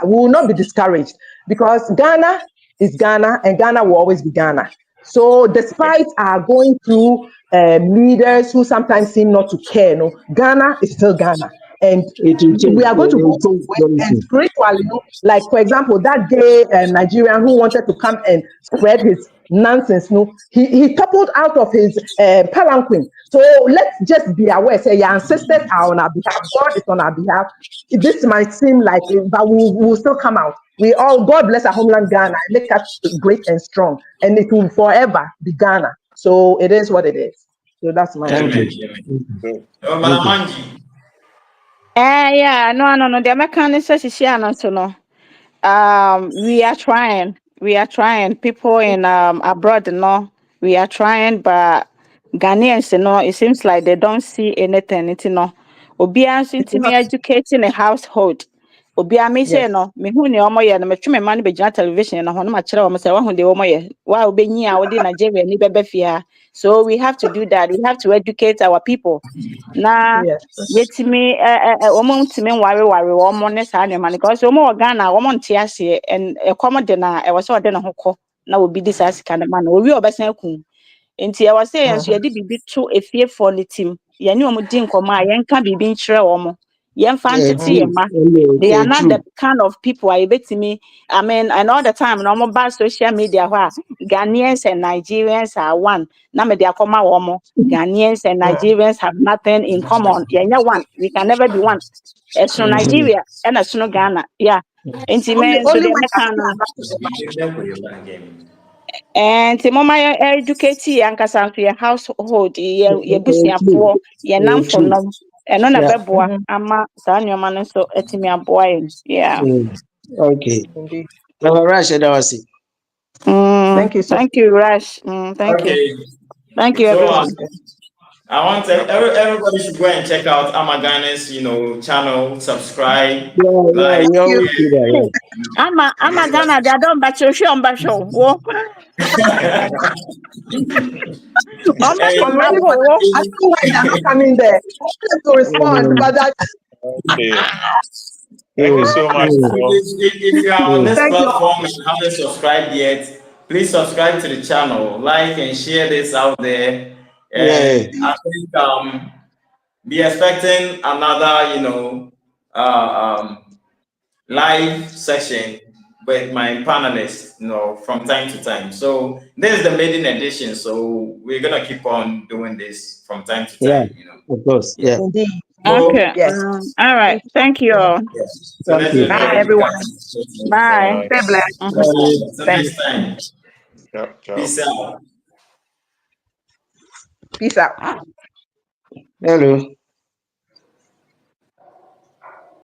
will not be discouraged because Ghana is Ghana and Ghana will always be Ghana. So despite our going through leaders who sometimes seem not to care, no, Ghana is still Ghana. And It will change. we are going to It go will change away very and soon. spiritually, like for example, that gay Nigerian who wanted to come and spread his nonsense, no, he toppled out of his palanquin. So let's just be aware, say your ancestors are on our behalf, God is on our behalf. This might seem like it, but we'll still come out. We all, God bless our homeland Ghana and make us great and strong, and it will forever be Ghana. So it is what it is. So that's my Thank you. Oh, Malamanji. yeah, no. The American says no. We are trying. We are trying. People in abroad, no, we are trying, but Ghanaians, it seems like they don't see anything. Obi answer to me educating a household. Obi me say Yes. no, me who ne omo ye no me twe me man be television na ho no ma kire omo say wa hu de omo ye. Wa obenyi a wo de Nigeria ni bebe fia. So we have to do that. We have to educate our people. Na Yes. yetimi omo ntimi ware omo ne sa ne man because omo Ghana omo nte ase and ekomo de na e wo se ode ne ho kọ na obi di sa sika ne man owi obesan ku nti e wo se yenso ye de bibi to efie for ne tim ye ne omo di nkoma ye nka bibi nkyere omo ye mfa ntete ye ma. They are not True. the kind of people I bet me. I mean, and all the time, no more social media where Ghanaians and Nigerians are one. Now me they are come out Ghanaians and Nigerians have nothing in common. Yeah, one. We can never be one. As no Nigeria and as no Ghana. Yeah. Intimate so Only they when are kind I and the mama educate and to your household, your busia True. for your nam for True. no. And none of Yeah. beboa, ama Daniel man so etimia boy. Yeah. Okay. indeed. Well, Russia, that was it. Thank you so Thank you, Rash. Thank you. Okay. Thank you, So everyone. I want everybody should go and check out Amagana's, channel, subscribe, Yeah, like, we much. always do that. Hey, I'm a Ghana. They don't bash you on bash you. Wo. I'm back and on I'm my ready for that. wo. I don't know why they're not coming there. I want them to respond, but I Okay. Thank you so much for if you are on this thank you. platform and haven't subscribed yet, please subscribe to the channel, like and share this out there. And Yeah. I think be expecting another, live session with my panelists, from time to time. So this is the maiden edition. So we're gonna keep on doing this from time to Yeah. time. Of course. Yeah. Yeah. Indeed. So, Okay. Yes. All right. Thank you all. yeah. So Thank let's you. just Bye, get it. everyone. Bye. Stay blessed. Mhm. Till Thank next time. Ciao, ciao. Peace out. Peace out. Hello.